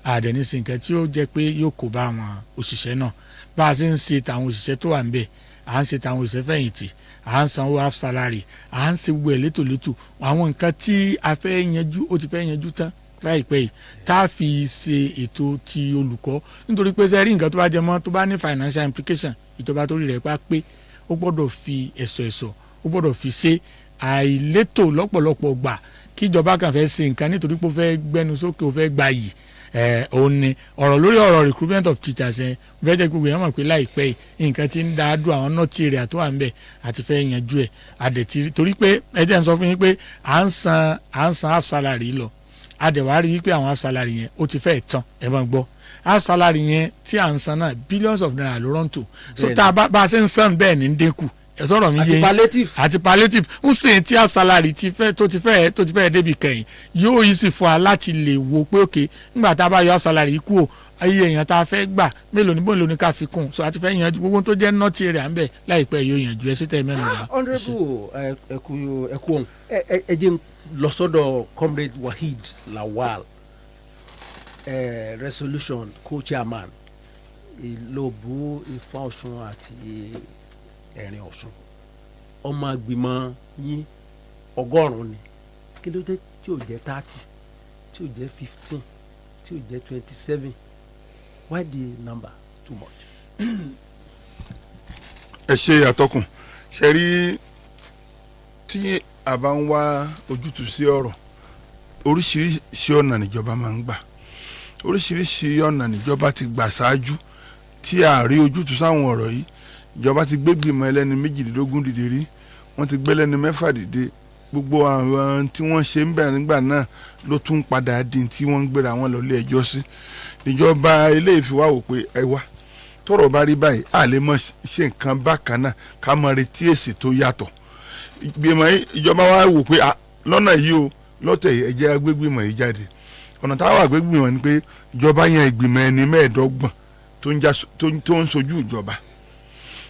àdẹ̀ní ṣe nǹkan tí ó jẹ́ pé yóò kó bá àwọn òṣìṣẹ́ náà bá a ṣe ń ṣe tàwọn òṣìṣẹ́ tó wà níbẹ̀ à ń ṣe tàwọn òṣìṣẹ́ fẹ̀yìntì à ń sanwó half salary à ń ṣe gbogbo ẹ̀ létòlétò àwọn nǹkan tí a fẹ́ yanjú ó ti fẹ́ yanjú tán láìpẹ́ yìí tá a fi ṣe ètò ti olùkọ́ nítorí pé sẹ́rí nǹkan tó bá jẹ mọ́ tó bá ní financial implication ìjọba tó rí rẹ̀ pa pé ó gbọ́dọ̀ fi ẹ̀sọ̀ ó gbọ́dọ̀ fi ṣe àìlétò lọ́pọ̀lọpọ̀ gbà kíjọba kan fẹ́ ṣe nǹkan nítorí pé ó fẹ́ gbẹnu sókè ó fẹ́ gba yìí òun ni ọ̀rọ̀ lórí ọ̀rọ̀ recruitment of teachers fẹ́ jẹ́ gbogbo yẹn mọ̀ pé láìpẹ́ yìí nǹkan ti ń da dùn àwọn nọ́ọ̀tì rẹ̀ àtọ́wà ń bẹ̀ àti fẹ́ yanjú ẹ̀ àdẹ̀tì torí pé ẹ jẹ́ n sọ fún yín pé à ń san half salary lọ àdẹ̀wà rí i pé àwọn half salary yẹn ó ti fẹ́ tán ẹ máa gbọ́ half salary yẹn tí à ń san náà billions of naira ló rọ́ǹtò so tá a bá a ṣe ń san bẹ́ẹ̀ ní dínkù ẹ sọ̀rọ̀ mi yé àti palliative ń sìn tí half salary tó ti fẹ́ débi kẹ́yìn yóò yí sí fún wa láti lè wo pé òkè nígbà tá a bá yọ half salary kú o iye èèyàn tá a fẹ́ gbà mélòó ní ká fi kún so àti fẹ́ yanjú gbogbo tó jẹ́ nọ́ọ̀tì rẹ̀ à ń bẹ̀ láìpẹ́ yóò yanjú ẹ sí tẹ́ mẹ́rin wa. honourable ẹkú ọ̀hún ẹ jẹ́ lọ sọ́dọ̀ comrade Waheed Lawal resolution co-chairman Ìlòbù Ifá Ọ̀ṣun àti Ẹ̀rìn Ọ̀ṣun ọmọ àgbìmọ̀ yín 100 ni kí ló dé tí ò jẹ́ 30 tí ò jẹ́ 15 tí ò jẹ́ 27 why the number too much. ẹ ṣe àtọkùn ṣe rí tí a bá ń wá ojútùú sí ọ̀rọ̀ oríṣiríṣi ọ̀nà níjọba máa ń gbà oríṣiríṣi ọ̀nà níjọba ti gbà ṣáájú tí a rí ojútùú sáwọn ọ̀rọ̀ yìí ìjọba ti gbé gbìmọ̀ ẹlẹ́ni 22 dìde rí wọ́n ti gbé ẹlẹ́ni 6 dìde gbogbo àwọn tí wọ́n ṣe ń bẹ̀rẹ̀ nígbà náà ló tún padà dín tí wọ́n ń gbéra wọn lọ ilé ẹjọ́ sí níjọba ilé ìfiwá wò pé ẹ wá tọ́rọ̀ bá rí báyìí a lè mọ ṣe nǹkan bákan náà ká mọ retí èsì tó yàtọ̀ ìjọba wa wò pé lọ́nà yìí o lọ́tẹ̀ yìí ẹ jẹ́ agbégbìmọ̀ yìí jáde ọ̀nà táwọn agbégbìmọ̀ ni pé ìjọba yan ìgbìmọ̀ ẹni 25 tó ń sojú ìjọba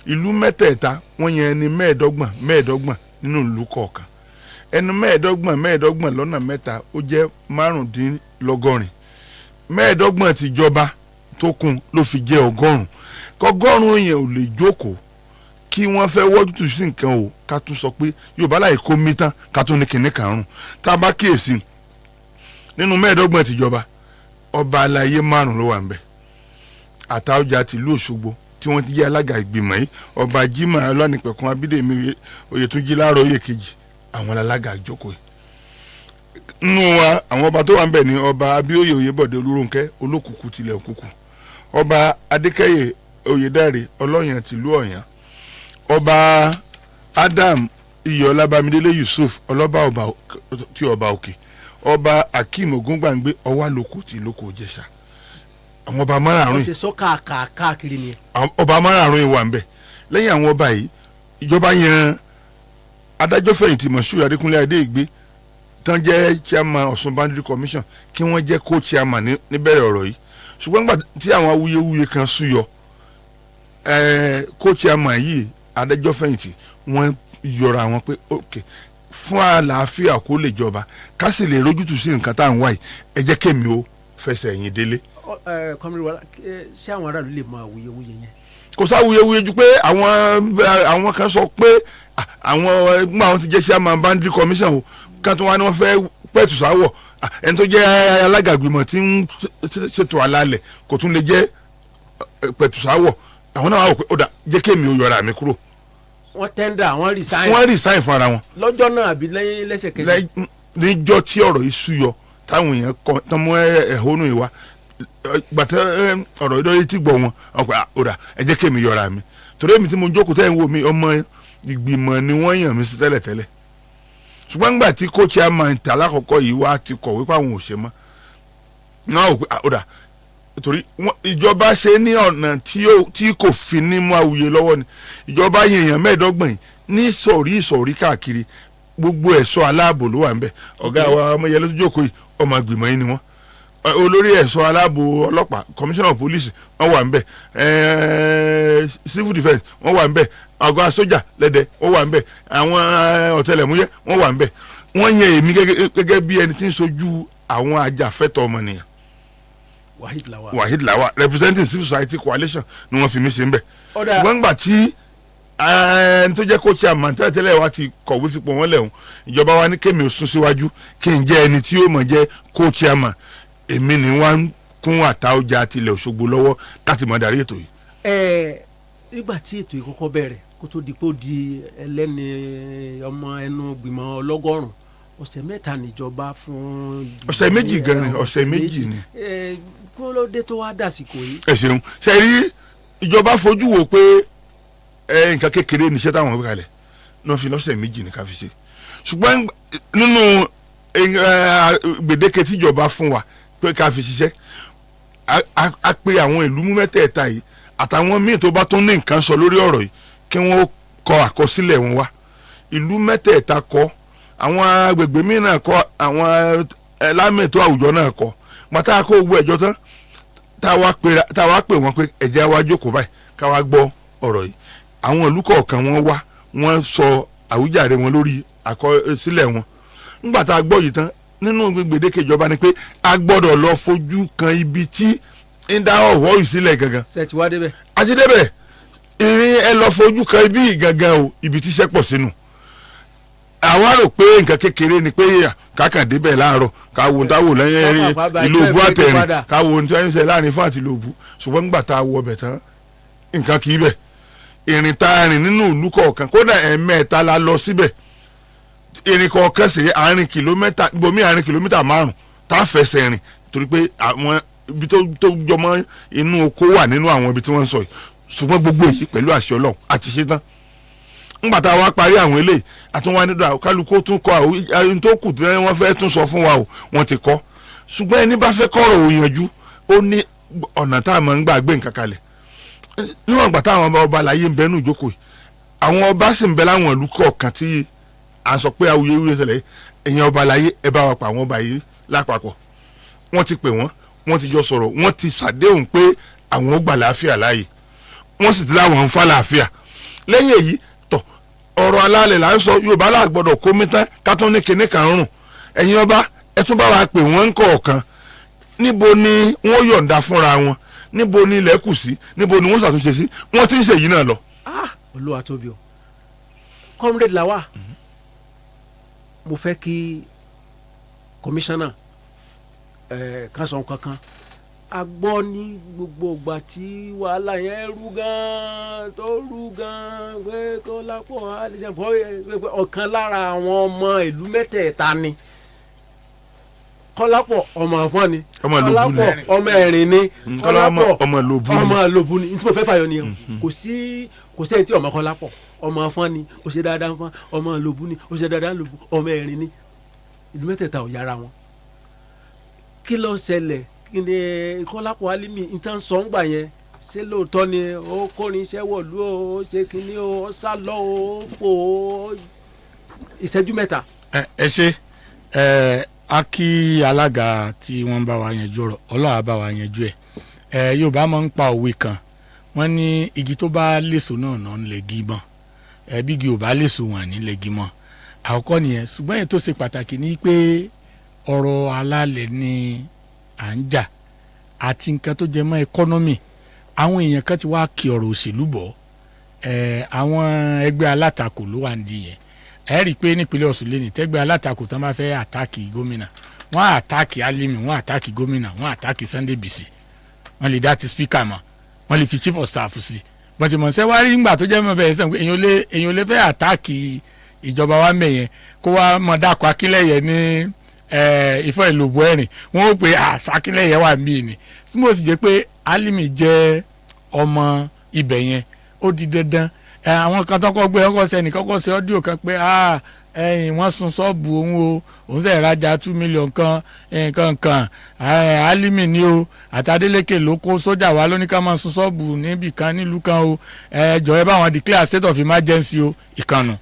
ìlú mẹ́tẹ̀ẹ̀ta wọ́n yan ẹni 25 nínú ìlú kọ̀ọ̀kan ẹni 25 lọ́nà mẹ́ta ó jẹ́ 75 25 tìjọba tó kún ló fi jẹ́ 100 kọ́gọ́rùn yẹn ò lè jókòó kí wọ́n fẹ́ wọ́jútùú sí nǹkan o ká tún sọ pé Yorùbá láì kó mi tán ká tún ní kìnní karùn-ún tá a bá kíyèsí nínú 25 tìjọba ọba aláyé 5 ló wà ń bẹ̀ Àtaọ́jà tìlú Òṣogbo tí wọ́n ti jẹ́ alága ìgbìmọ̀ yìí ọba Jimoh Ọlánìpẹ̀kun Abídèmí Oyètúnjí Láàrọ̀ Oyèkejì àwọn alága ìjókòó yìí nínú wa àwọn ọba tó wà ń bẹ̀ ní ọba Abíóyè Oyèbọ̀dé Olúrónkẹ́ Olókùkù tilẹ̀ Òkùkù ọba Adékẹ́yè Oyèdáre Ọlọ́yàn tìlú Ọ̀yàn ọba Adam Iyọ̀lá Bámidélé Yusuf ọlọ́ba ọba tí ọba Òkè ọba Akeem Ògúngbàngbé Ọwálòkù tí Lóko Ìjẹ̀ṣà àwọn ọba márààrún wọ́n ṣe sọ káàkiri ni. ọba márààrún yìí wà ń bẹ̀ lẹ́yìn àwọn ọba yìí ìjọba yan adájọ́ fẹ̀yìntì Moshood Adékúnlé Adéìgbé tán jẹ́ chairman Ọ̀ṣun Boundary Commission kí wọ́n jẹ́ co-chairman níbẹ̀rẹ̀ ọ̀rọ̀ yìí ṣùgbọ́n nígbà tí àwọn awuyewuye kan súyọ co-chairman yìí adájọ́ fẹ̀yìntì wọ́n yọra wọn pé ok fún àlàáfíà kó lè jọba ká sì lè rójútùú sí nǹkan tá à ń wá yìí ẹ jẹ́ kémi ó fẹsẹ̀ yín délé. kọ́mírí wa ṣé àwọn aráàlú lè mọ awuyewuye yẹn. kò sáwuyewuye ju pé àwọn kan sọ pé àwọn ẹgbẹ́ àwọn ti jẹ́ chairman Boundary Commission o kan tó wá ní wọ́n fẹ́ pẹ̀tù sáwọ̀ ẹni tó jẹ́ alága ìgbìmọ̀ tí ń ṣètò àlàálẹ̀ kò tún lè jẹ́ pẹ̀tù sáwọ̀ àwọn náà wà wò pé ó dà jẹ́ kémi ó yọra mi kúrò. wọ́n tẹ́ndà wọ́n resign fún ara wọn. lọ́jọ́ náà àbí lẹ́sẹ̀kẹsẹ̀. níjọ́ tí ọ̀rọ̀ yìí súyọ táwọn èèyàn kọ tán mú ẹ̀hónú yìí wá gbàtẹ́ ọ̀rọ̀ ìdọ́yẹ tí gbọ́ wọn ọ̀pẹ ọ̀dà ẹ jẹ́ kémi yọra mi torí èmi tí mo jókòó tẹ́ ń wo mi ọmọ ìgbìmọ̀ ni wọ́n yàn mí sí tẹ́lẹ̀tẹ́lẹ̀ ṣùgbọ́n nígbà tí co-chairman alákọ̀ọ́kọ́ yìí wá ti kọ̀wé pé àwọn ò ṣe mọ́ náà ọ̀pẹ ọ̀dà torí ìjọba ṣe ní ọ̀nà tí kò fi ní mú awuye lọ́wọ́ ni ìjọba yẹn èèyàn mẹ́ẹ̀ẹ́dọ́gbọ̀n ní ìsọ̀rí káàkiri gbogbo ẹ̀ṣọ́ aláàbò ló wà ń bẹ̀ ọ̀gá wa ọmọyẹlẹ tó jókòó yìí ọmọ ìgbìmọ̀ yìí ni wọ́n olórí ẹ̀ṣọ́ aláàbò ọlọ́pàá commissioner of police wọ́n wà ń bẹ̀ civil defence wọ́n wà ń bẹ̀ ọ̀gá sójà lẹ́dẹ̀ wọ́n wà ń bẹ̀ àwọn ọ̀tẹlẹ̀múyẹ́ wọ́n wà ń bẹ̀ wọ́n yẹn èmi gẹ́gẹ́ bí ẹni tí ń sojú àwọn ajàfẹ́tọ̀ ọmọnìyàn Wahid Lawa representing civil society coalition ni wọ́n fi mí ṣe ń bẹ̀ ṣùgbọ́n gbà tí ẹni tó jẹ́ co-chairman tẹ́lẹ̀tẹ́lẹ̀ wa ti kọ̀wé fipò wọn lẹ́hùn ìjọba wa ní kémi ò sún síwájú kí n jẹ́ ẹni tí yóò mọ̀ jẹ́ co-chairman èmi ni wọ́n ń kún àta ọjà tilẹ̀ Òṣogbo lọ́wọ́ láti mọ̀ darí ètò yìí. nígbà tí ètò yìí kọ́kọ́ bẹ̀rẹ̀ kó tó di pé ó di ẹlẹ́ni ọmọ ẹnu gbìmọ̀ ọlọ́gọ́rùn-ún ọ̀sẹ̀ mẹ́ta níjọba fún. ọ̀sẹ̀ méjì gan ni ọ̀sẹ̀ méjì ni. kí ló dé tó wá dàsìkò yìí. ẹ ṣeun ṣe rí ìjọba fojú wo pé nǹkan kékeré níṣẹ́ táwọn gbé kalẹ̀ náà fi lọ́sẹ̀ méjì ní ká fi ṣe ṣùgbọ́n nínú gbèdéke tíjọba fún wa pé ká fi ṣiṣẹ́ a pe àwọn ìlú mú mẹ́tẹ̀ẹ̀ta yìí àtàwọn míì tó bá tún ní nǹkan sọ lórí ọ̀rọ̀ yìí kí wọ́n kọ àkọsílẹ̀ wọn wá ìlú mẹ́tẹ̀ẹ̀ta kọ àwọn agbègbè míì náà kọ àwọn lámẹ̀tọ́ àwùjọ náà kọ pátá kó gbogbo ẹ̀jọ́ tán tá a wá pè wọ́n pé ẹ̀jẹ̀ wa jókòó báyìí ká wá gbọ́ ọ̀rọ̀ yìí àwọn ìlú kọ̀ọ̀kan wọn wá wọ́n sọ àwíjàre wọn lórí àkọsílẹ̀ wọn nígbà tá a gbọ́ yìí tán nínú gbèdéke ìjọba ni pé a gbọ́dọ̀ lọ fojú kan ibi tí ń dá ọ̀wọ́ yìí sílẹ̀ gangan. sẹ́ẹ̀tì wá débẹ̀. àti débẹ̀ ìrìn ẹ lọ fojú kan ibi yìí gangan o ibi tí iṣẹ́ pọ̀ sínú. àwa rò pé nǹkan kékeré ni pé káàkà débẹ̀ láàárọ̀ káwo táwo lẹ́yìn ìlú òbú àtẹ̀rìn káwo ní tí wọ́n ń ṣe láàrin fún àti ìlú òbú ṣùgbọ́n nígbà tá a wọ ọbẹ̀ tán nǹkan kì í bẹ̀ ìrìn tá a rìn nínú ìlú kọ̀ọ̀kan kódà ẹ̀ẹ̀mẹ́ta la lọ síbẹ̀ ìrìn kọ̀ọ̀kan sì àárín kìlómítà ibòmí àárín kìlómítà 5 tá a fẹsẹ̀ rìn torí pé àwọn ibi tó jọmọ́ inú oko wà nínú àwọn ibi tí wọ́n ń sọ yìí ṣùgbọ́n gbogbo èyí pẹ̀lú àṣẹ Ọlọ́run àti ṣetán ńgbà tá a wá parí àwọn eléyìí àtúnwá nídò kálukú tún kọ àwọn tó kù tí wọ́n fẹ́ tún sọ fún wa o wọ́n ti kọ́ ṣùgbọ́n ẹni bá fẹ́ kọ́rọ̀ òyìnjú ó ní ọ̀nà tá a máa ń gbà gbé nǹkan kalẹ̀ níwọ̀n ìgbà táwọn ọba láyé ń bẹ nù ìjókòó yìí àwọn ọba sì ń bẹ láwọn ìlú kọ̀ọ̀kan tí à ń sọ pé awuyewuye ṣẹlẹ̀ ẹ̀yin ọba láyé ẹ bá wa pa àwọn ọba yìí lápapọ̀ wọ́n ti pè wọ́n ti jọ sọ̀rọ̀ wọ́n ti ṣàdéhùn pé àwọn ó gbà láàfíà láàyè wọ́n sì ti láwọn ń fa láàfíà lẹ́yìn èyí tọ̀ ọ̀rọ̀ alálẹ̀ là ń sọ Yorùbá là gbọ́dọ̀ kó mi tán ká tún ní kinní kan rùn ẹ̀yin ọba ẹ tún bá wa pè wọ́n ń kọ̀ọ̀kan níbo ni wọ́n yọ̀ǹda fúnra wọn níbo ni ilẹ̀ kù sí níbo ni wọ́n ṣàtúnṣe sí wọ́n ti ń ṣe yìí náà lọ. Olúwa tóbi o comrade Lawa mo fẹ́ kí kọmíṣánná kan sọ kankan a gbọ́ ní gbogbo ìgbà tí wàhálà yẹn rú gan pé kó lápò àdìsẹ́pọ̀ ọ̀kan lára àwọn ọmọ ìlú mẹ́tẹ̀ẹ̀ta ni kọ́lápọ̀ ọmọ àfọ́n ni kọ́lápọ̀ ọmọ ẹ̀rìn ni kọ́lápọ̀ ọmọ lòbù ni tí mo fẹ́ fàyọ nìyẹn kò sẹ́yìn tí ọmọ kọ́lápọ̀ ọmọ àfọ́n ni ó ṣe dáadáa fún ọmọ lòbù ni ó ṣe dáadáa lòbù ọmọ ẹ̀rìn ni ìlú mẹ́tẹ̀ẹ̀ta ò yára wọn kí ló ṣẹlẹ̀ kí ni Kọ́lápọ̀ Álímì nǹkan sọ ń gbà yẹn ṣé lóòótọ́ ni ó kórin iṣẹ́ wọ̀lú ó ṣe kínní ó sá lọ ó fò ó ìṣẹ́jú mẹ́ta. ẹ ṣe a kí alága tí wọ́n bá wa yanjú ọ̀rọ̀ ọlọ́run bá wa yanjú ẹ̀ Yorùbá máa ń pa òwe kan wọ́n ní igi tó bá léso náà ń lẹ́gí mọ́ bí igi ò bá léso wọn ní lẹ́gí mọ́ àkọ́kọ́ nìyẹn ṣùgbọ́n èyí tó ṣe pàtàkì ni pé ọ̀rọ̀ alálẹ̀ ni à ń jà àti nǹkan tó jẹ mọ́ ẹkọ́nọ́mì àwọn èèyàn kan ti wá kí ọ̀rọ̀ òṣèlú bọ̀ àwọn ẹgbẹ́ alátakò ló wà ń di yẹn ẹ rí i pé nípínlẹ̀ Ọ̀ṣun lẹ́nìí tẹ́gbẹ́ alátakò tán bá fẹ́ àtáàkì gómìnà wọ́n àtáàkì Álímì wọ́n àtáàkì gómìnà wọ́n àtáàkì Sunday Bisi wọ́n lè dá ti spíkà mọ́ wọ́n lè fi chief of staff sí bọ́tí mọ̀ ṣẹ́ wá rí nígbà tó jẹ́ mọ́ bẹ́ẹ̀ sẹ́n pé èèyàn lè fẹ́ àtáàkì ìjọba wa mẹ́yẹn kó wá mọ̀ dákọ̀ Akínlẹ̀yẹ ní Ifọ̀ Ìlòbù Ẹ̀rìn wọ́n ó pe Akínlẹ̀yẹ wà mí ni tí mo sì jẹ́ pé Álímì jẹ́ ọmọ ibẹ̀ yẹn ó di dandan àwọn kan tó kọ́ gbé ọkọ̀ sẹ́ni kọ́kọ́ ṣe ọ́díò kan pé wọ́n sun ṣọ́ọ̀bù òun o òun sì rajà 2 million kan nǹkan Álímì ni o àti Adeleke ló kó sójà wá lóní ká máa sun ṣọ́ọ̀bù níbì kan nílùú kan o jọ̀ọ́ ẹ bá wọn declare state of emergency o ìkànnù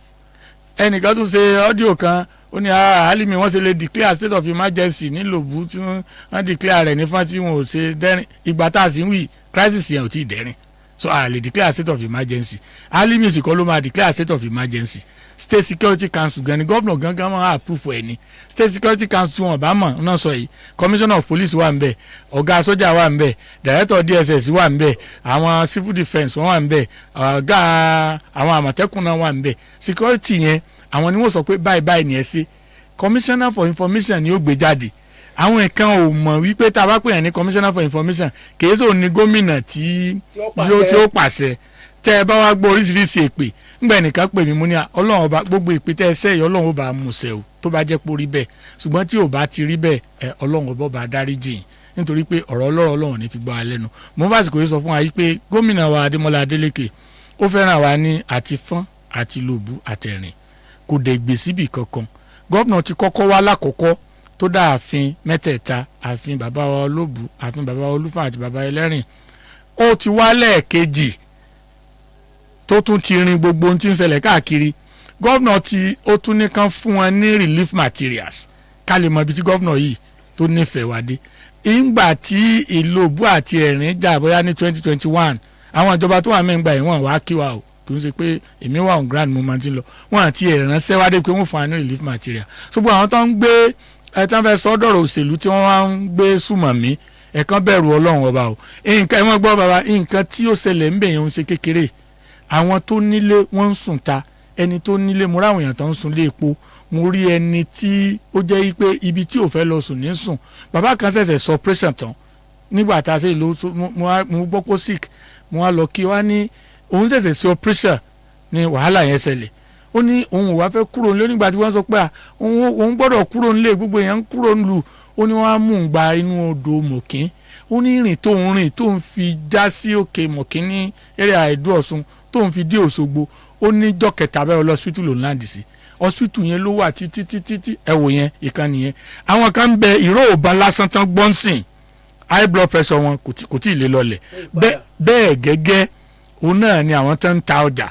ẹnìkan tún ṣe ọ́díò kan ó ní Álímì wọ́n ṣe lè declare state of emergency nílòbù tí wọ́n declare rẹ̀ nífà tí wọn ò ṣe dẹ́rìn ìgbà tá a sì ń wí crisis yẹn ò tí ì dẹ́rìn so a lè declare state of emergency Álímì sì kọ́ ló máa declare state of emergency state security council gan ni gómìnà gangan máa approve ẹ̀ ní state security council wọn bá mọ̀ náà sọ yìí commissioner of police wà ń bẹ̀ ọ̀gá sójà wà ń bẹ̀ director DSS wà ń bẹ̀ àwọn civil defence wọ́n wà ń bẹ̀ ọ̀gá àwọn àmọ̀tẹ́kùn náà wà ń bẹ̀ security yẹn àwọn ni wọ́n sọ pé báyìí ni ẹ ṣe commissioner for information ni ó gbé jáde àwọn nǹkan ò mọ̀ wípé tá a bá pè yàn ní commissioner for information kì í sọ ní gómìnà tí ó pàṣẹ tẹ́ ẹ bá wá gbọ́ oríṣiríṣi èpè ńgbà nìkan pè mí mú ní ọlọ́run ọba gbogbo èpè tẹ́ ẹ sẹ́yìn ọlọ́run ọba mùsẹ̀ o tó bá jẹ́ pé ó rí bẹ́ẹ̀ ṣùgbọ́n tí ò bá ti rí bẹ́ẹ̀ ọlọ́run ọba bá dáríjì yín nítorí pé ọ̀rọ̀ ọlọ́run ní fi gbọ́ alẹ́ nu mo bá sì kò yẹ sọ fún wa yìí pé gómìnà wa Ademola Adeleke ó fẹ́ràn wa ní àti fọ́n àti lòbú àtẹ̀rìn kò dẹ̀ gbé síbì kankan gómìnà ti kọ́kọ́ wá lákọ̀ọ́kọ́ tó dá ààfin mẹ́tẹ̀ẹ̀ta ààfin bàbá wa Olóbù ààfin bàbá wa Olúfà àti bàbá Ẹlẹ́rìn ó ti wá lẹ́ẹ̀kejì tó tún ti rin gbogbo ohun tí ń ṣẹlẹ̀ káàkiri gọ́vnà tí ó tún ní kán fún wọn ní relief materials ká lè mọ ibi tí gọ́vnà yìí tó nífẹ̀ẹ́ wá dé ìgbà tí Ìlòbù àti Ẹ̀rìn jà bóyá ní 2021 àwọn ìjọba tó wà mẹ́ngbà yìí wọ́n wá kí wa o kì í ṣe pé èmi wà on grand moment lọ wọ́n àti ẹ̀ránṣẹ́ wá dé pé wọ́n fún wa ní relief material ṣùgbọ́n àwọn tó ń gbé ẹ̀tàn fẹ́ sọ́dọ̀rọ̀ òṣèlú tí wọ́n wá ń gbé sùmọ̀mí ẹ̀kan bẹ̀rù Ọlọ́run ọba o nǹkan ẹ̀wọ̀n gbọ́ bàbá nǹkan tí ó ṣẹlẹ̀ ń bẹ̀ yẹn ń ṣe kékeré àwọn tó nílé wọ́n ń sùn ta ẹni tó nílé mo ráwọn èèyàn tó ń sùn lé epo mo rí ẹni tí ó jẹ́ pé ibi tí ò fẹ́ lọ sùn ní sùn bàbá kan ṣẹ̀ṣẹ̀ sọ operation tán nígbà tá a ṣe ìlú mo gbọ́ pé sick mo wá lọ kí wá ní òun ṣẹ̀ṣẹ̀ ṣe operation ní wàhálà yẹn ṣẹlẹ̀ ó ní òun ò wá fẹ́ kúrò nílé nígbà tí wọ́n sọ pé òun gbọ́dọ̀ kúrò nílé gbogbo èèyàn ń kúrò nílùú ó ní wọ́n á mú un gba inú odò mọ̀kín ó ní rìn tóun fi já sí òkè mọ̀kín ní eré àìdú Ọ̀ṣun tóun fi dé Òṣogbo ó ní jọ́ kẹta bẹ́ẹ̀ lọ hospital ló ń láǹdì sí hospital yẹn ló wà títí ẹ wò yẹn ìkànnì yẹn àwọn kan ń bẹ ìró òbá lásán tán gbọ́nsìn high blood pressure wọn kò tí ì lè lọlẹ̀ bẹ́ẹ̀ gẹ́gẹ́ òun náà ni àwọn tó ń ta ọjà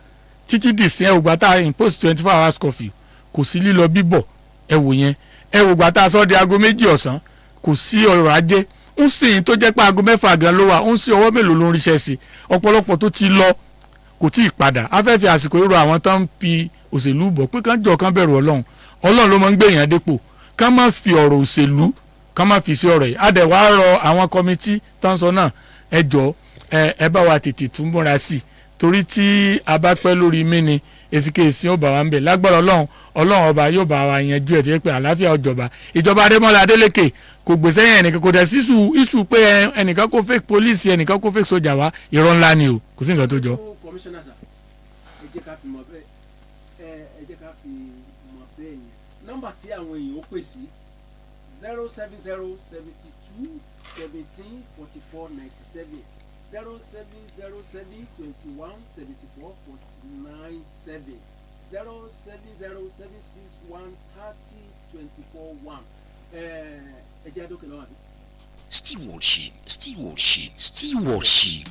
títí dì sí ẹwùgbà tá a impose 24 hours curfew kò sí lílọ bíbọ̀ ẹ wò yẹn ẹwùgbà tá a sọ di aago 2 ọ̀sán kò sí ọrọ̀ ajé ń sìn tó jẹ́ pé aago 6 gan ló wà ń sìn ọwọ́ mélòó ló ń ríṣẹ́ sí ọ̀pọ̀lọpọ̀ tó ti lọ kò tí ì padà afẹ́fẹ́ àsìkò ìrò àwọn tó ń fi òṣèlú bọ̀ pé kán jọ kán bẹ̀rù Ọlọ́run ló máa ń gbé èèyàn dépò kán má fi ọ̀rọ̀ òṣèlú kán má fi sí ọ̀rọ̀ yìí adẹ̀wà rọ àwọn kọmitì tó ń sọ náà ẹ jọ ẹ bá wa tètè tún múra sí i torí tí a bá pẹ́ lórí mí èsìkèsì ó bá wa ń bẹ̀ lágbára Ọlọ́run ọba yóò bá wa yanjú ẹ̀ tó yẹ pé àlàáfíà ọjọba ìjọba Adémọ́lá Adélékè kò gbèsè yẹn ẹnìkan kò dẹ̀ sí iṣu pé ẹnìkan kó fake police ẹnìkan kó fake sójà wá irọ́ ńlá ni o kò sí nǹkan tó jọ. Commissioner sir ẹ jẹ́ ká fi mọ̀ bẹ́ẹ̀ yẹn nọ́mbà tí àwọn èèyàn ó pè sí 07072174497 07072174497 07076130241 ẹ jẹ́ àdókè lọ́wọ́ àbí. Stewardship, stewardship, stewardship.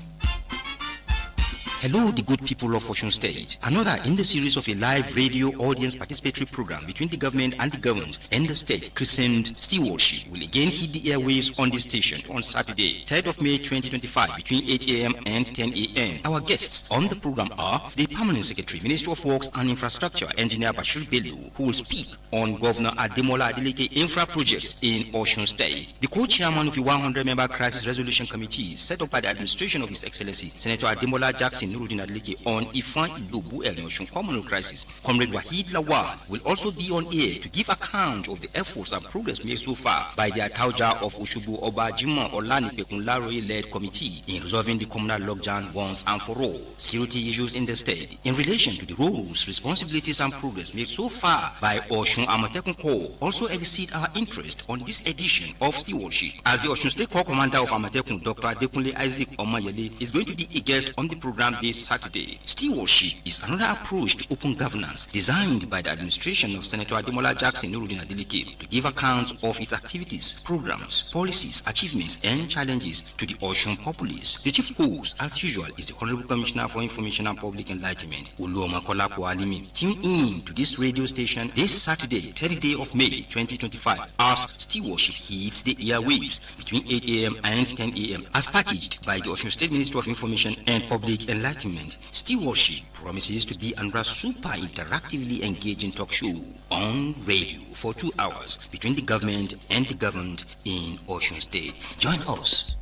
Hello, the good people of Osun State. Another in the series of a live radio audience participatory program between the government and the governed in the state, christened Stewardship, will again hit the airwaves on this station on Saturday, 3rd of May 2025, between 8 a.m. and 10 a.m. Our guests on the program are the Permanent Secretary, Ministry of Works and Infrastructure, Engineer Bashir Bello, who will speak on Governor Ademola Adeleke infra projects in Osun State. The co-chairman of the 100-member Crisis Resolution Committee set up by the administration of His Excellency, Senator Ademola Jackson NURUDEEN Adeleke on Ifan Ilobu Erin Osun Communal Crisis, Comrade Wahid Lawal, will also be on air to give account of the efforts and progress made so far by the Atauja of Osogbo Oba Jimoh Olanipekun Laroye-led committee in resolving the communal lockdown once and for all. Security issues in the state in relation to the roles, responsibilities and progress made so far by Osun Amatekun Corps also elicit our interest on this edition of Stewardship, as the Osun State Corps Commander of Amatekun, Dr. Adekunle Isaac Omayele, is going to be a guest on the program this Saturday. Stewardship is another approach to open governance designed by the administration of Senator Ademola Jackson NURUDEEN Adeleke to give account of its activities, programs, policies, achievements and challenges to the Osun populace. The chief host, as usual, is the Honorable Commissioner for Information and Public Enlightenment, Uluoma Kolapo Alimi. Tune in to this radio station this Saturday, 30th day of May 2025, as Stewardship hits the airwaves between 8 a.m. and 10 a.m. as packaged by the Osun State Ministry of Information and Public Enlightenment. Stewardship promises to be another super interactively engaging talk show on radio for 2 hours between the government and the governed in Osun State. Join us.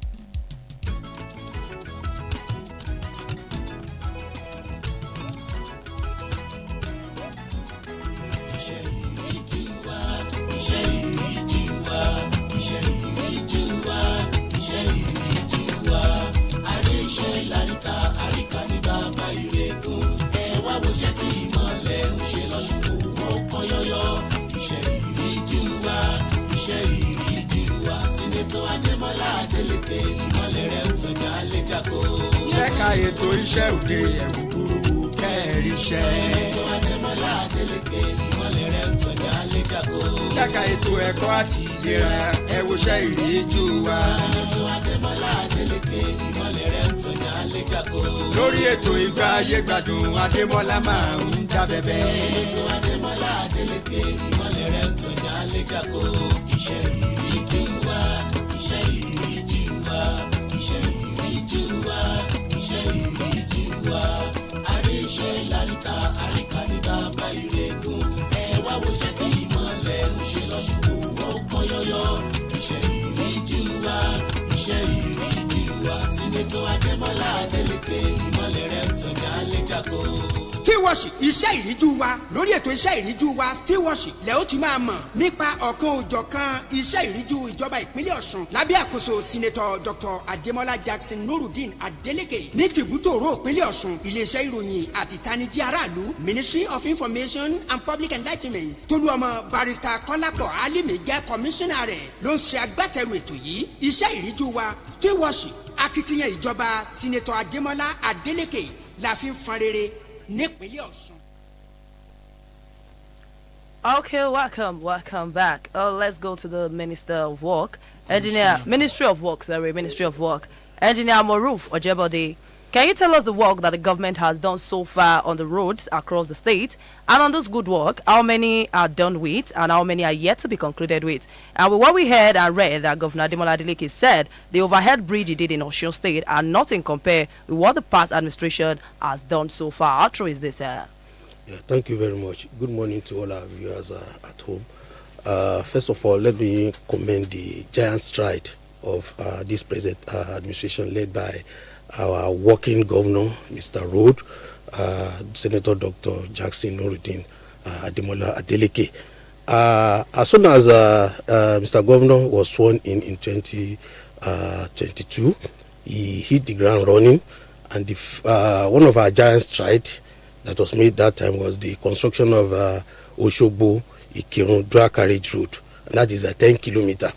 Lẹ́ka ètò iṣẹ́ òde ẹ̀wù gbúrúgbú kẹ́ẹ̀rí iṣẹ́. Sẹ́nitọ́ Ademola Adeleke ìmọ̀lẹ̀ rẹ̀ ń tọ́jà lẹ́jàgó. Lẹ́ka ètò ẹ̀kọ́ àti ìlera ẹ̀wòṣẹ́ ìríjú wa. Sẹ́nitọ́ Ademola Adeleke ìmọ̀lẹ̀ rẹ̀ ń tọ́jà lẹ́jàgó. Lórí ètò ìgbà ayé gbádùn Ademola máa ń jábẹ́bẹ́. Sẹ́nitọ́ Ademola Adeleke ìmọ̀lẹ̀ rẹ̀ ń tọ́jà lẹ́jàgó. Iṣẹ́ ìríjú wa, iṣẹ́ ìríjú wa, iṣẹ́ ìríjú wa, iṣẹ́ ìríjú wa. Àríṣẹ́ láríkà àríkà ní bàbá ìrẹ́gùn. Ẹ wá wòṣẹ́ tí ìmọ̀lẹ̀ ń ṣe lọ́ṣùkú ó kọ́ yọ́yọ́. Iṣẹ́ ìríjú wa, iṣẹ́ ìríjú wa. Sẹ́nitọ́ Ademola Adeleke ìmọ̀lẹ̀ rẹ̀ ń tàn jálẹ̀ jákò. Stewardship iṣẹ́ ìríjú wa lórí ètò iṣẹ́ ìríjú wa Stewardship lẹ́ ó ti máa mọ̀ nípa ọ̀kan òjọ̀kan iṣẹ́ ìríjú ìjọba ìpínlẹ̀ Ọ̀ṣun lábẹ́ àkóso Senator Dr. Ademola Jackson NURUDEEN Adeleke ní tìbútòrò ìpínlẹ̀ Ọ̀ṣun iléeṣẹ́ ìròyìn àti ìtanijí aráàlú Ministry of Information and Public Enlightenment tolúọmọ Barrister Kọ́lápọ̀ Alimi jẹ́ kọmíṣánná rẹ̀ ló ń ṣe agbátẹrù ètò yìí iṣẹ́ ìríjú wa Stewardship akitiyan ìjọba Senator Ademola Adeleke la fi ń fọn rere. Okay, welcome back. Let's go to the Minister of Work, Ministry of Work, Engineer Moruf Ojebode. Can you tell us the work that the government has done so far on the roads across the state? And on this good work, how many are done with and how many are yet to be concluded with? And with what we heard and read that Governor Ademola Adeleke said, the overhead bridge he did in Osun State are nothing compared with what the past administration has done so far. How true is this? Yeah, thank you very much. Good morning to all our viewers at home. First of all, let me commend the giant stride of this present administration led by our working governor, Mr. Road, Senator Dr. Jackson NURUDEEN Ademola Adeleke. As soon as Mr. Governor was sworn in 2022, he hit the ground running, and one of our giant strides that was made that time was the construction of Osogbo Ikirun dual carriage road, and that is a 10 kilometer.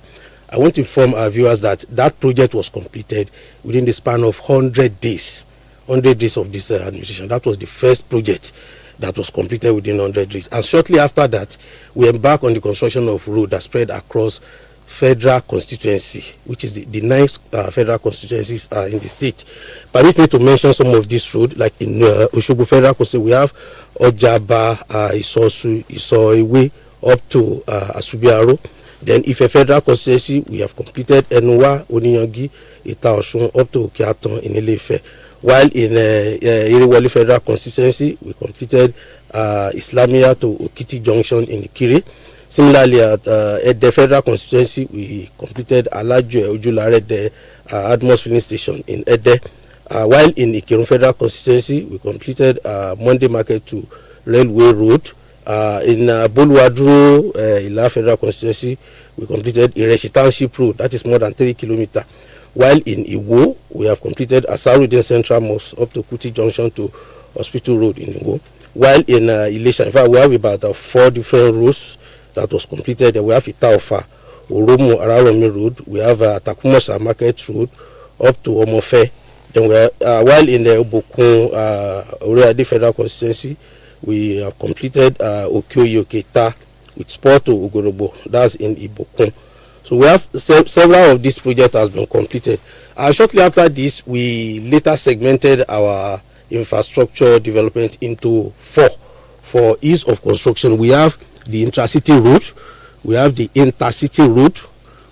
I want to inform our viewers that that project was completed within the span of 100 days. 100 days of this administration. That was the first project that was completed within 100 days. And shortly after that, we embarked on the construction of road that spread across federal constituency, which is the 9 federal constituencies in the state. Permit me to mention some of these roads, like in Osogbo Federal Constituency, we have Ojaba, Isosu, Isoewe, up to Asubiaro. Then Ife Federal Constituency, we have completed Enuwa, Oniyangi, Ita Osun, up to Okeaton in Ile-Ife. While in Irewole Federal Constituency, we completed Islamia to Okiti Junction in Ikire. Similarly, at the Federal Constituency, we completed Alajo Ojulare, the Admos filling station in Ede. While in Ikirun Federal Constituency, we completed Monday Market to Railway Road. In Boluwaduro, Ila Federal Constituency, we completed Ireshi Township Road, that is more than 3 kilometers. While in Iwo, we have completed Asarudin Central Mosque up to Kuti Junction to Hospital Road in Iwo. While in Ilesha, in fact, we have about 4 different roads that was completed. We have Itaofa, Oromo, Araromi Road. We have Takumosa Market Road up to Omofe. Then we while in the Obokun, Oreade Federal Constituency, we have completed Okioyo Keta with Sport to Ogorobo. That's in Ibokun. So we have several of these projects has been completed. Shortly after this, we later segmented our infrastructure development into 4 for ease of construction. We have the intracity road, we have the intercity road,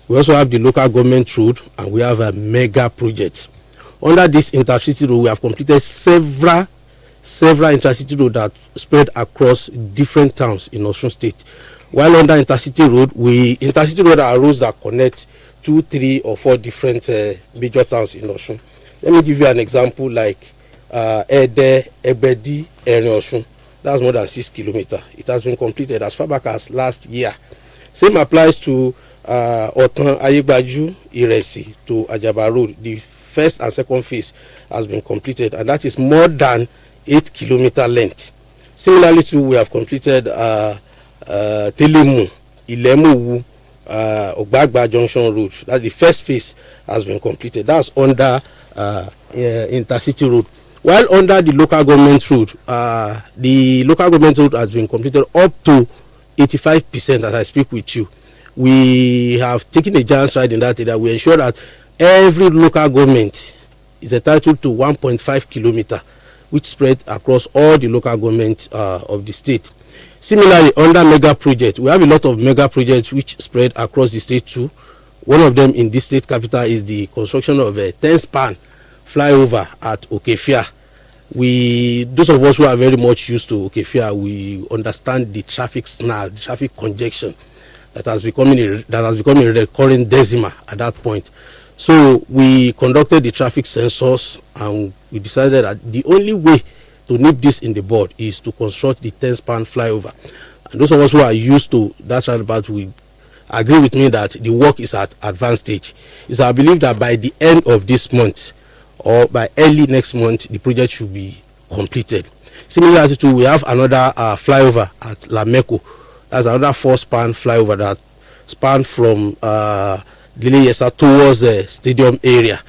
we also have the local government road, and we have a mega project. Under this intercity road, we have completed several intercity roads that spread across different towns in Osun State. While under intercity road are roads that connect 2, 3, or 4 different major towns in Osun. Let me give you an example like Ede, Ebedi, Erin Osun. That's more than 6 kilometers. It has been completed as far back as last year. Same applies to Otan, Ayegbaju, Iresi to Ajaba Road. The first and second phase has been completed, and that is more than 8 kilometer length. Similarly, too, we have completed Telemu, Ilemu, Ogbagba Junction Road. That's the first phase has been completed. That's under intercity road. While under the local government road has been completed up to 85% as I speak with you. We have taken a giant stride in that area. We ensure that every local government is entitled to 1.5 kilometer, which spread across all the local government of the state. Similarly, under mega projects, we have a lot of mega projects which spread across the state too. One of them in this state capital is the construction of a 10-span flyover at Okefia. Those of us who are very much used to Okefia, we understand the traffic snarl, the traffic congestion that has become a recurring decimal at that point. So we conducted the traffic sensors, and we decided that the only way to nip this in the bud is to construct the 10-span flyover. And those of us who are used to that roundabout will agree with me that the work is at advanced stage. It's our belief that by the end of this month or by early next month, the project should be completed. Similarly to, we have another flyover at Lameko. That's another 4-span flyover that span from Dileyesa towards the stadium area.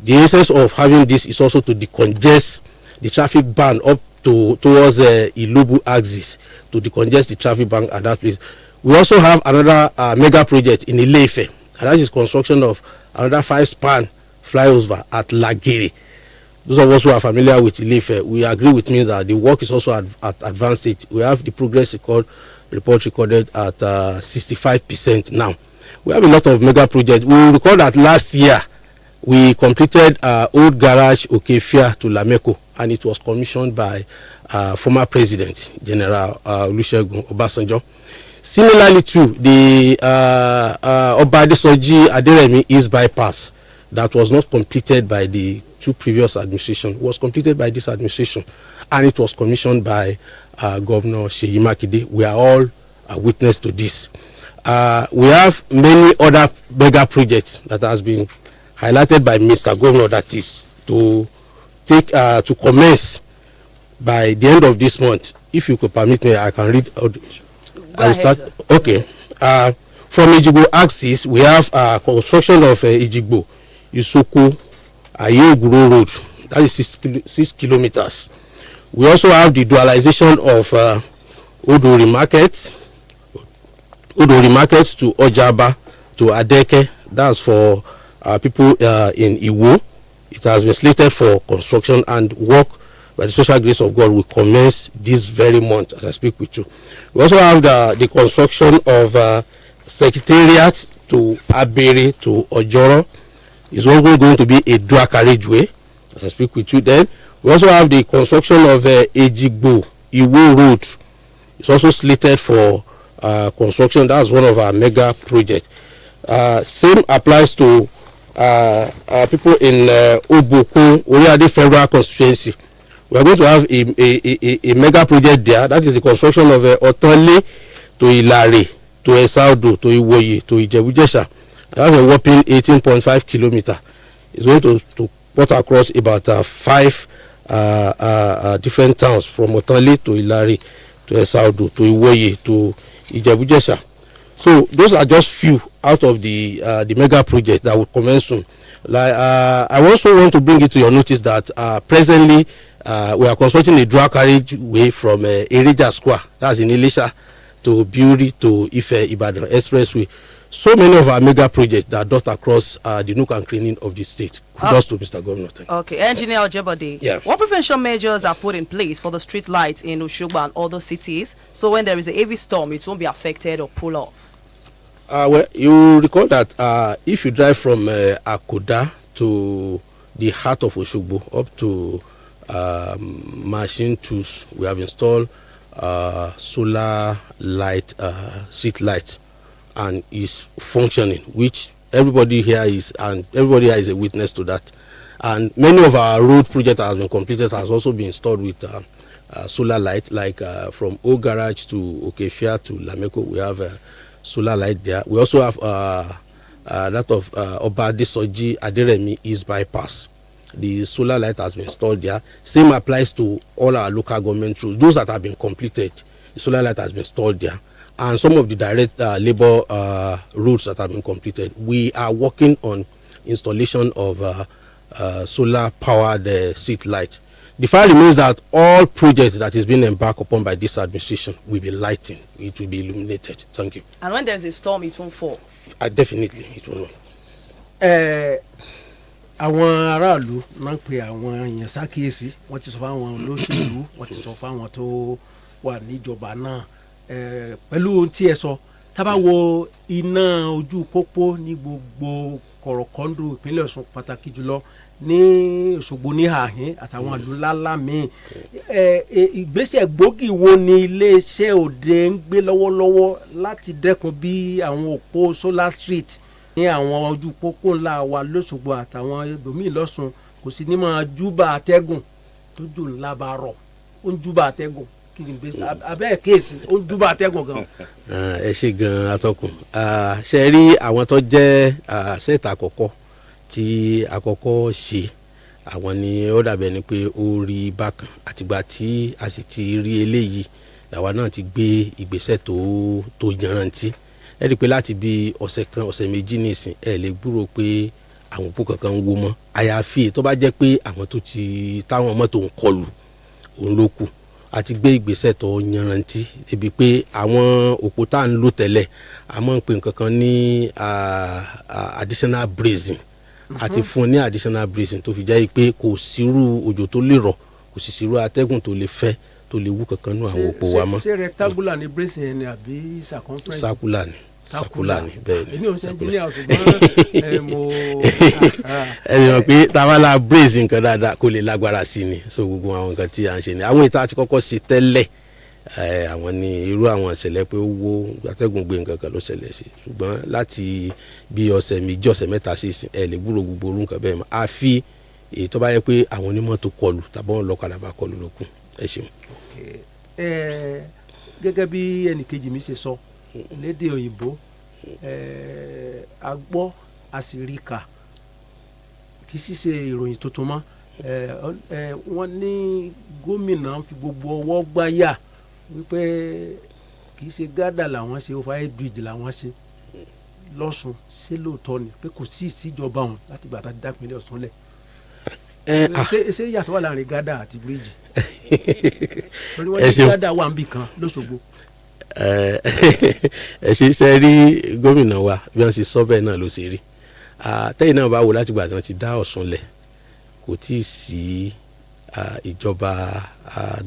The essence of having this is also to decongest the traffic band up towards the Ilubu axis, to decongest the traffic band at that place. We also have another mega project in Ile-Ife, and that is construction of another 5-span flyover at Lagere. Those of us who are familiar with Ile-Ife, we agree with me that the work is also at advanced stage. We have the progress report recorded at 65% now. We have a lot of mega projects. We recall that last year we completed Old Garage Okefia to Lameko, and it was commissioned by former President General Olusegun Obasanjo. Similarly to the Obadesoji Aderemi East Bypass that was not completed by the 2 previous administrations, was completed by this administration, and it was commissioned by Governor Seyi Makinde. We are all a witness to this. We have many other mega projects that has been highlighted by Mr. Governor that is to commence by the end of this month. If you could permit me, I can read. I will start. Okay. From Ejigbo axis, we have construction of Ejigbo, Isoko, Ayeguro Road. That is 6 kilometers. We also have the dualization of Odori Market to Ojaba to Adeleke. That's for people in Iwo. It has been slated for construction, and work by the special grace of God will commence this very month as I speak with you. We also have the construction of Secretariat to Abere to Ojoro. It's also going to be a dual carriageway as I speak with you. Then we also have the construction of Ejigbo Iwo Road. It's also slated for construction. That's one of our mega projects. Same applies to people in Obokun, Oriade Federal Constituency. We are going to have a mega project there. That is the construction of Otanle to Ilare, to Esaudo, to Iwoye, to Ijebu-Jesha. That's a whopping 18.5 kilometers. It's going to put across about 5 different towns, from Otanle to Ilare, to Esaudo, to Iwoye, to Ijebu-Jesha. So those are just few out of the mega project that will commence soon. Like I also want to bring it to your notice that presently we are constructing a dual carriageway from Erija Square, that's in Ilesha, to Biuri to Ife Ibadan Expressway. So many of our mega projects that dot across the nook and cranny of the state. Kudos to Mr. Governor. Okay, Engineer Ojebode. Yeah. What prevention measures are put in place for the street lights in Osogbo and other cities, so when there is a heavy storm, it won't be affected or pull off? Well, you recall that if you drive from Akoda to the heart of Osogbo up to Machine Tools, we have installed solar light, street light, and is functioning, which everybody here is a witness to that. And many of our road projects that have been completed has also been installed with solar light, like from O Garage to Okefia to Lameko, we have solar light there. We also have that of Obade Soji Aderemi East Bypass. The solar light has been installed there. Same applies to all our local government roads. Those that have been completed, the solar light has been installed there. And some of the direct labor routes that have been completed, we are working on installation of solar powered street light. The fact remains that all projects that is being embarked upon by this administration will be lighting. It will be illuminated. Thank you. And when there is a storm, it won't fall? Definitely, it will not. Àwọn aráàlú máa ń pe àwọn èèyàn ṣàkíyèsí, wọ́n ti sọ fáwọn olóṣèlú, wọ́n ti sọ fáwọn tó wà níjọba náà. Pẹ̀lú ohun tí ẹ sọ, tá bá wo iná ojú pópó ní gbogbo kọ̀rọ̀kọ́ndù ìpínlẹ̀ Ọ̀ṣun, pàtàkì jùlọ ní Òṣogbo ní àhín àtàwọn ìlú ńláńlá míì, ìgbésẹ̀ gbòógì wo ni iléeṣẹ́ òde ń gbé lọ́wọ́lọ́wọ́ láti dẹ́kun bí àwọn òpó solar street ní àwọn ojú pópó ńlá wa l'Óṣogbo àtàwọn ibòmíì l'Ọ́ṣun kò sí ní máa júbà atẹ́gùn tó jò ńlá bá rọ̀, ó ń júbà atẹ́gùn kí ni gbèsè abẹ́ kéèsì ó ń júbà atẹ́gùn gan. Ẹ ṣe gan atọ́kùn, ṣe rí àwọn tó jẹ́ sẹ́ẹ̀tì àkọ́kọ́ tí àkọ́kọ́ ṣe, àwọn ni ó dàbẹ̀ ni pé ó rí bákan, àtìgbà tí a sì ti rí eléyìí làwa náà ti gbé ìgbésẹ̀ tó yanrantí. Ẹ rí i pé láti bí ọ̀sẹ̀ kan ọ̀sẹ̀ méjì nìsín ẹ lè gbúrò pé àwọn òpó kankan ń wó mọ́, àyàfi tó bá jẹ́ pé àwọn tó ti táwọn mọ́tò ń kọlù òun ló kù. A ti gbé ìgbésẹ̀ tó yanrantí débi pé àwọn òpó tá à ń lò tẹ́lẹ̀ a máa ń pè nǹkan kan ní additional bracing, àti fún ní additional bracing tó fi jẹ́ pé kò sírú òjò tó lè rọ̀, kò sì sírú atẹ́gùn tó lè fẹ́ tó lè wú kankan nú àwọn òpó wa mọ́. ṣé rectangular ni bracing yẹn ni àbí circumference? Circular ni bẹ́ẹ̀ ni. èmi ò ṣe engineer ṣùgbọ́n mo. ẹni mọ̀ pé tábàlà bracing nǹkan dáadáa kó lè lágbára sí ni, so gbogbo àwọn nǹkan tí à ń ṣe ni àwọn ìta àti kọ́kọ́ ṣe tẹ́lẹ̀, àwọn ni irú àwọn ìṣẹ̀lẹ̀ pé ó wó atẹ́gùn gbé nǹkan kan ló ṣẹlẹ̀ sí, ṣùgbọ́n láti bí ọ̀sẹ̀ méjì ọ̀sẹ̀ mẹ́ta sí ìsìn ẹ lè gbúrò gbogbo orú nǹkan bẹ́ẹ̀ mọ́, àfi èyí tó bá yẹ pé àwọn onímọ́tò kọlù tàbí wọn lọ́kadà bá kọlù lókun. Ẹ ṣeun. Gẹ́gẹ́ bí ẹnìkejì mi ṣe sọ lédè òyìnbó, a gbọ́ a sì rí kà, kì í sì ṣe ìròyìn tuntun mọ́. Wọ́n ní gómìnà fi gbogbo ọwọ́ gbáyà wípé kì í ṣe gádà làwọn ṣe, overhead bridge làwọn ṣe l'Ọ́ṣun. Ṣé lóòótọ́ ni pé kò sí ìsíjọba wọn láti gbà tá a dá ìpínlẹ̀ Ọ̀ṣun lẹ̀? Ṣé yàtọ̀ wà láàrin gádà àti bíríìjì? Torí wọ́n ní gádà wà níbì kan l'Óṣogbo. ẹ ṣe rí gómìnà wa bí wọ́n ṣe sọ bẹ́ẹ̀ náà ló ṣe rí tẹ́yìn náà bá wò láti gbà tí wọ́n ti dá Ọ̀ṣun lẹ̀ kò tí ì sí ìjọba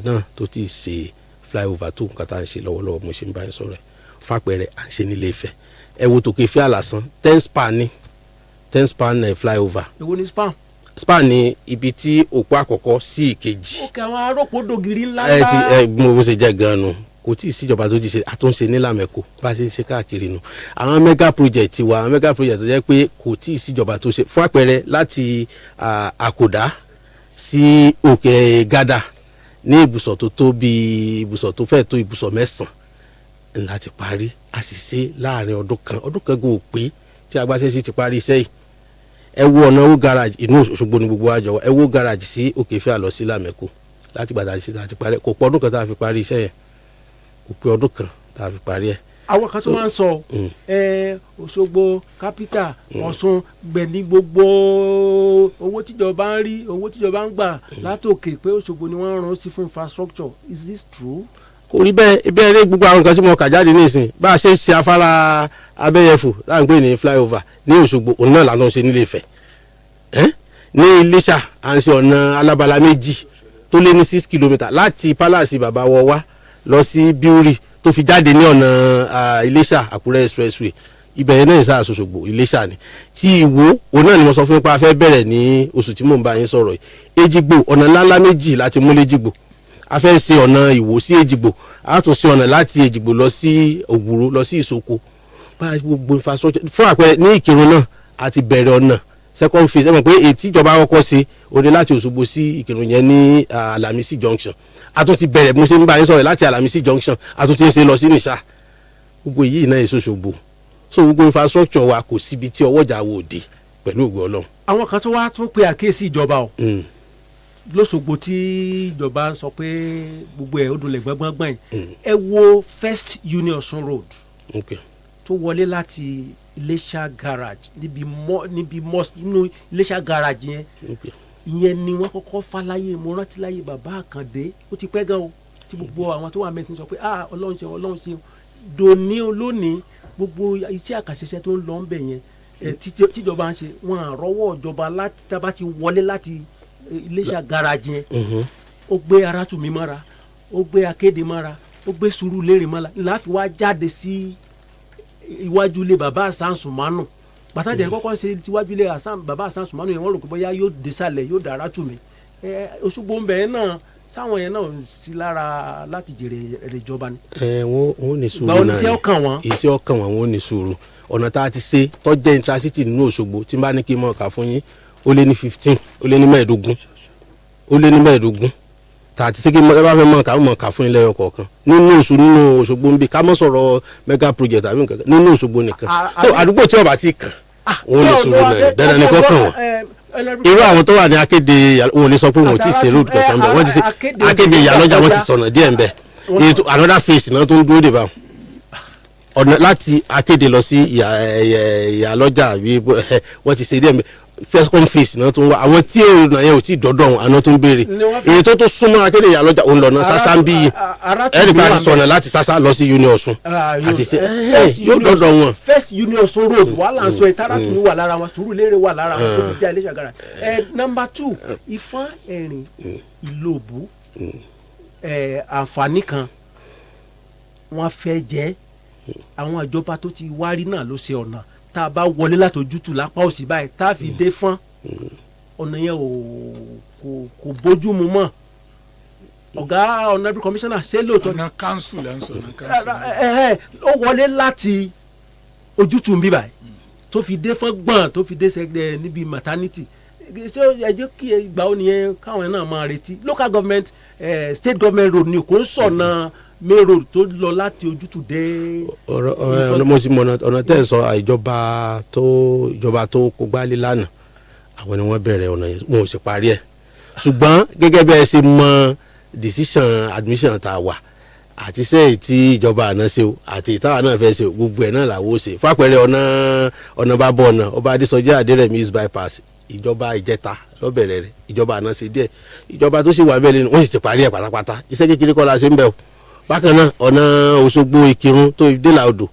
náà tó ti ṣe flyover tó nǹkan tá à ń ṣe lọ́wọ́lọ́wọ́ mo ṣe ń bá yín sọ̀rọ̀ ẹ̀ fàpẹẹrẹ à ń ṣe nílé Ifẹ̀ ẹ wo tòkè fẹ́ àlàsán 10 span flyover. èwo ni span. span ni ibi tí òpó àkọ́kọ́ sí ìkejì. ó kẹ àwọn arọ́pò dògiri ńlá ńlá. ẹ mo ṣe jẹ́ gan-an nù kò tí ì síjọba tó ti ṣe àtúnṣe nílàmẹ́kọ bá a ṣe ń ṣe káàkiri nù àwọn mega project wa àwọn mega project tó jẹ́ pé kò tí ì síjọba tó ṣe fún àpẹẹrẹ láti àkòdá sí òkè gádà ní ibùsọ̀ tó tó bí ibùsọ̀ tó fẹ́ tó ibùsọ̀ 9 láti parí a sì ṣe láàrin ọdún kan kò pé tí agbáṣẹ́sí ti parí iṣẹ́ yìí ẹ wo ọ̀nà owó garage inú Òṣogbo ní gbogbo àjọ ẹ wo garage sí òkè ìfẹ́ àlọ́ sí làmẹ́kọ láti gbàdá ṣe láti parí kò pọ̀ ọdún kan tá a fi parí iṣẹ́ yẹn kò pé ọdún kan tá a fi parí ẹ̀. àwọn kan tó máa ń sọ Òṣogbo capital Ọ̀ṣun gbẹ̀ní gbogbo owó tíjọba ń rí owó tíjọba ń gbà látòkè pé Òṣogbo ni wọ́n rán sí fún infrastructure is this true? kò rí bẹ́ẹ̀ ibẹ̀ rẹ̀ gbogbo àwọn nǹkan tí mo kà jáde nísìn bá a ṣe ń ṣe afárá abẹ́yẹfò láà ń pè ní flyover ní Òṣogbo òun náà làwọn ṣe nílé Ifẹ̀ ní Iléṣà à ń ṣe ọ̀nà alábala méjì tó lé ní 6 kìlómítà láti palace bàbá wọ wá lọ sí Biuri tó fi jáde ní ọ̀nà Iléṣà Àkúrẹ́ expressway ibẹ̀ yẹn náà ní sáà Òṣogbo Iléṣà ni tí Ìwó òun náà ni mo sọ fún yín pé a fẹ́ bẹ̀rẹ̀ ní oṣù tí mò ń bá yín sọ̀rọ̀ yìí Èjìgbò ọ̀nà ńláńlá méjì láti múlé Èjìgbò a fẹ́ ṣe ọ̀nà Ìwó sí Èjìgbò a tún ṣe ọ̀nà láti Èjìgbò lọ sí Ògbúrò lọ sí Ìsoko bá gbogbo infrastructure fún àpẹẹrẹ ní Ìkìrun náà a ti bẹ̀rẹ̀ ọ̀nà second phase ẹ mọ̀ pé ètí ìjọba kọ́kọ́ ṣe òde láti Òṣogbo sí Ìkìrun yẹn ní Alamisi junction a tún ti bẹ̀rẹ̀ mo ṣe ń bá yín sọ̀rọ̀ láti Alamisi junction a tún ti ń ṣe lọ sí Nìṣà gbogbo èyí náà èso Òṣogbo so gbogbo infrastructure wa kò síbi tí ọwọ́jà wo òde pẹ̀lú ògo Ọlọ́run. àwọn kan tó wá tún pe àkíyèsí ìjọba o lọ́sọ̀gbọ̀ tí ìjọba sọ pé gbogbo ẹ̀ ó dunlẹ̀ gbọ́ngbọ́n yìí ẹ wo First Union Osun Road tó wọlé láti Iléṣà garage níbi mosque nínú Iléṣà garage yẹn ìyẹn ni wọ́n kọ́kọ́ fàlàyé mo rántí láyé bàbá Àkàndé ó ti pẹ́ gan o tí gbogbo àwọn tó wà mẹ́sìn sọ pé Ọlọ́run ṣe dòní olónìí gbogbo iṣẹ́ àkàṣeṣẹ́ tó ń lọ ń bẹ̀ yẹn tíjọba ń ṣe wọn àrọ́wọ́ ìjọba láti tá a bá ti wọlé láti Iléṣà garage yẹn ó gbé Arátùmí mọ́ra ó gbé Akéde mọ́ra ó gbé Sùúrùlérè mọ́ra láfi wá jáde sí iwájú ilé bàbá Àsánṣùmánù pàtàkì kọ́kọ́ ṣe tiwájú ilé bàbá Àsánṣùmánù yẹn wọ́n rò pé bóyá yóò désàlẹ̀ yóò dá Arátùmí Òṣogbo ń bẹ̀ yẹn náà sáwọn yẹn náà sí lára láti jèrè ìjọba ni. wọ́n ní sùúrù náà ni iṣẹ́ ọkàn wọn wọ́n ní sùúrù ọ̀nà tá a ti ṣe tọ́jẹ́ intracity nínú Òṣogbo tí n bá ní kí n mọ̀ ká fún yín ó lé ní 15 ó lé ní 15 tá a ti ṣe kí ẹ bá fẹ́ mọ̀ ká fún yín lẹ́yọ kọ̀ọ̀kan nínú Òṣogbo ń bí ká mọ̀ sọ̀rọ̀ mega project àbí nǹkan nínú Òṣogbo nìkan so àdúgbò tí ọba ti kàn wọ́n ní sùúrù náà dandan ní kọ́kàn wọn irú àwọn tó wà ní Akéde wọn ò lè sọ pé wọn ò tí ì ṣe road kankan bẹ́ẹ̀ wọ́n ti ṣe Akéde Ìyálọ́jà wọ́n ti sọ̀nà díẹ̀ ń bẹ̀ another phase náà tó ń dúró dè báwọn ọ̀nà láti Akéde lọ sí Ìyálọ́jà wọ́n ti ṣe díẹ̀ ń bẹ̀ first come face náà tó ń wá àwọn tí èrò yẹn ò tí ì dọ́dọ̀ wọn àná tó ń béèrè èyí tó súnmọ́ Akéde Ìyálọ́jà òun lọ́nà sásá ń bí yìí ẹ̀rí bá ti sọ̀nà láti sásá lọ sí Union Ọ̀ṣun àti ṣe yóò dọ́dọ̀ wọn. First Union Ọ̀ṣun road wàhálà ń sọ Arátùmí wà lára wọn Sùúrùlérè wà lára wọn tó fi já Iléṣà garage. Number 2 Ifá Ẹ̀rìn Ìlòbù àǹfààní kan wọ́n fẹ́ jẹ́ àwọn ìjọba tó ti wárí náà ló ṣe ọ̀nà tá a bá wọlé láti ojútùú lápá òsì báyìí tá a fi dé fọ́n ọ̀nà yẹn kò bójú mu mọ́ ọ̀gá honorable commissioner ṣé lóòótọ́ ọ̀nà council ẹ̀ ń sọ ọ̀nà council. ó wọlé láti ojútùú bí báyìí tó fi dé fọ́n gbọ̀n tó fi dé sẹ́gbẹ́ níbi maternity ṣé ẹ jẹ́ kí ìgbà ó nìyẹn káwọn náà máa retí local government state government road ni kò ń sọ̀nà main road tó lọ láti ojútùú dé. ọ̀rọ̀ mo ti mọ ọ̀nà tẹ́ ẹ̀ sọ ìjọba tó kó gbálẹ̀ lánàá àwọn ni wọ́n bẹ̀rẹ̀ ọ̀nà yẹn wọn ò sì parí ẹ̀ ṣùgbọ́n gẹ́gẹ́ bí ẹ ṣe mọ decision admission tá a wà àti sẹ́yìn tí ìjọba àná ṣe o àti ìtawà náà fẹ́ ṣe o gbogbo ẹ̀ náà làwọn ò ṣe fàpẹẹrẹ ọ̀nà bá bọ̀ ọ̀nà ọba Adésọjí Adérẹ̀mí east bypass ìjọba ìjẹta lọ́bẹ̀rẹ̀ rẹ̀ ìjọba àná ṣe díẹ̀ ìjọba tó ṣì wà bẹ́ẹ̀ lẹ́nu wọ́n sì ti parí ẹ̀ pátápátá iṣẹ́ kékeré kọ́ la ṣe ń bẹ̀ o bákan náà ọ̀nà Òṣogbo Ìkírun tó délà odò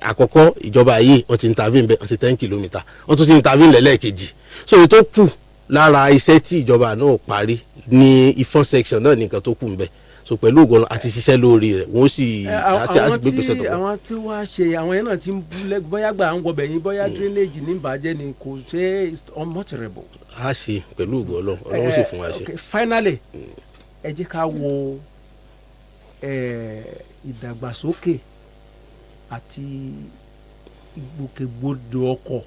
àkọ́kọ́ ìjọba yìí wọ́n ti intervene bẹ́ẹ̀ wọ́n ti 10 kìlómítà wọ́n tún ti intervene lẹ́lẹ́kejì so èyí tó kù lára iṣẹ́ tí ìjọba náà parí ní Ifọ̀n section náà nìkan tó kù ń bẹ so pẹ̀lú ògbọ́n àti ṣiṣẹ́ lórí rẹ̀ wọ́n sì gbé gbèsè tó kù. àwọn tí wàá ṣe àwọn yẹn náà ti ń bú bóyá gbà ń wọbẹ̀ yín bóyá drainage ní ìbàjẹ́ ni kò ṣe unmutterable. a ṣe pẹ̀lú ògbọ́n Ọlọ́run sì fún wa ṣe. Finally ẹ jẹ́ ká wo ìdàgbàsókè àti ìgbòkègbodò ọkọ̀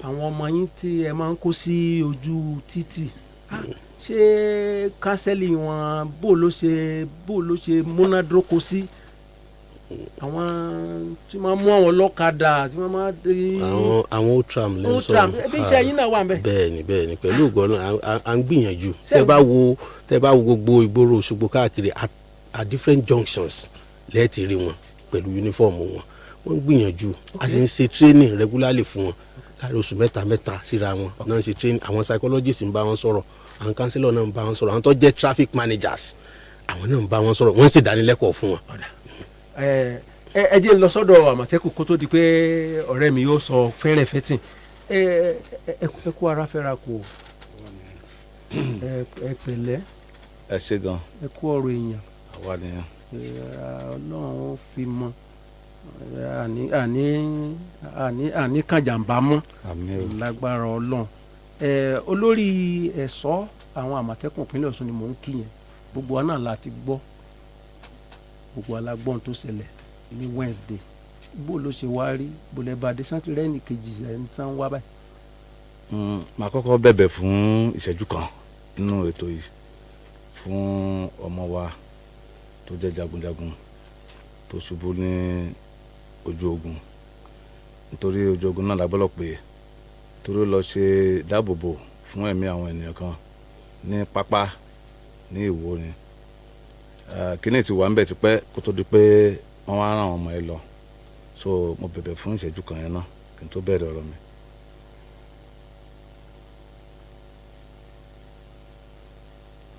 àwọn ọmọ yín tí ẹ máa ń kó sí ojú títì ṣé kánsẹ́lì wọn bó ló ṣe múnádóko sí àwọn tí wọ́n mú àwọn ọlọ́kadà tí wọ́n máa dé. àwọn otram lẹ́nu sọ ẹbí iṣẹ́ yín náà wà ń bẹ̀. bẹ́ẹ̀ni pẹ̀lú ògbọ́n à ń gbìyànjú tẹ́ bá wo gbogbo ìgboro Òṣogbo káàkiri at different junctions lẹ́ẹ̀tì rí wọn pẹ̀lú yunifọ́ọ̀mù wọn wọ́n ń gbìyànjú a sì ń ṣe training regularly fún wọn káàrí oṣù mẹ́ta síra wọn náà ń ṣe training àwọn psychologists ń bá wọn sọ̀rọ̀ àwọn councillor náà ń bá wọn sọ̀rọ̀ àwọn tó jẹ́ traffic managers àwọn náà ń bá wọn sọ̀rọ̀ wọ́n sì dánilẹ́kọ̀ọ́ fún wọn. ẹ jẹ́ ń lọ sọ́dọ̀ Àmọ̀tẹ́kùn kó tó di pé ọ̀rẹ́ mi yóò sọ fẹ́rẹ̀ fẹ́tìn ẹ kú ara fẹ́ra kù ẹ pẹ̀lẹ́ ẹ ṣe gan ẹ kú ọ̀rọ̀ èèyàn àwa nìyẹn Ọlọ́run fi mọ àní kàjàmbá mọ́ lágbára Ọlọ́run olórí ẹ̀ṣọ́ àwọn Àmọ̀tẹ́kùn ìpínlẹ̀ Ọ̀ṣun ni mò ń kí yẹn gbogbo wa náà láti gbọ́ gbogbo alágbọ́n tó ṣẹlẹ̀ ní Wednesday bó ló ṣe wá rí bólẹ̀ bá dé santi rẹ́ẹ̀nì kejì ẹni tí wọ́n wá báyìí. màá kọ́kọ́ bẹ̀bẹ̀ fún ìṣẹ́jú kan nínú ètò yìí fún ọmọ wa tó jẹ́ jagunjagun tó ṣubú ní ojú ogun nítorí ojú ogun náà lágbọ́dọ̀ pé torí ó lọ ṣe dáàbòbò fún ẹ̀mí àwọn ènìyàn kan ní pápá ní Ìwó ni kíní ti wà ń bẹ̀ tipẹ́ kó tó di pé wọ́n wá ràn àwọn ọmọ ẹ lọ so mo bẹ̀bẹ̀ fún ìṣẹ́jú kan yẹn náà kí n tó bẹ̀rẹ̀ ọ̀rọ̀ mi.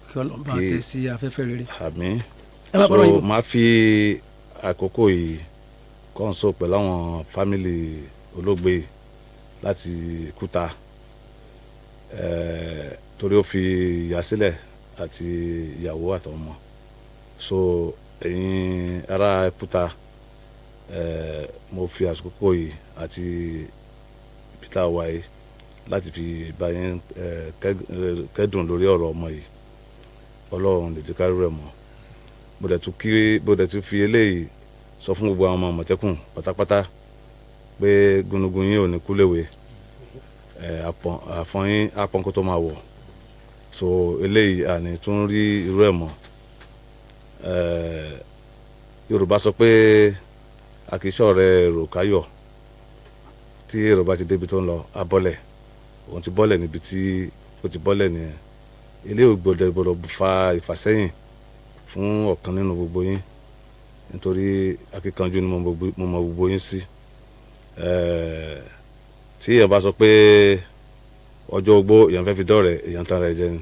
kí Ọlọ́run bá tẹ̀ sí afẹ́fẹ́ rere. àmín so máa fi àkókò yìí kọ́ńsó pẹ̀lú àwọn fámìlì olóògbé láti Kúta torí ó fi ìyá sílẹ̀ àti ìyàwó àtọmọ so ẹ̀yin ará Kúta mo fi àkókò yìí àti Peter wáyé láti fi bá yín kẹ́dùn lórí ọ̀rọ̀ ọmọ yìí Ọlọ́run lè jẹ́ ká rí rẹ̀ mọ́ mo dẹ̀ tún fi eléyìí sọ fún gbogbo àwọn ọmọ Àmọ̀tẹ́kùn pátápátá pé gúnugún yín ò ní kúléwé àfọ̀n yín àpọ̀n kó tó máa wọ̀ so eléyìí àní tún rí irú ẹ̀ mọ́ Yorùbá sọ pé àkìsọ̀ rẹ̀ èrò káyọ̀ tí èrò bá ti débi tó ń lọ abọ́lẹ̀ òun ti bọ́lẹ̀ níbi tí ó ti bọ́lẹ̀ nìyẹn eléyìí gbọ́dọ̀ fa ìfàsẹ́yìn fún ọ̀kan nínú gbogbo yín nítorí akíkanjú ni mo mọ gbogbo yín sí tí èèyàn bá sọ pé ọjọ́ ogbó èèyàn fẹ́ fi dọ́rẹ̀ èèyàn tán rẹ̀ jẹ ni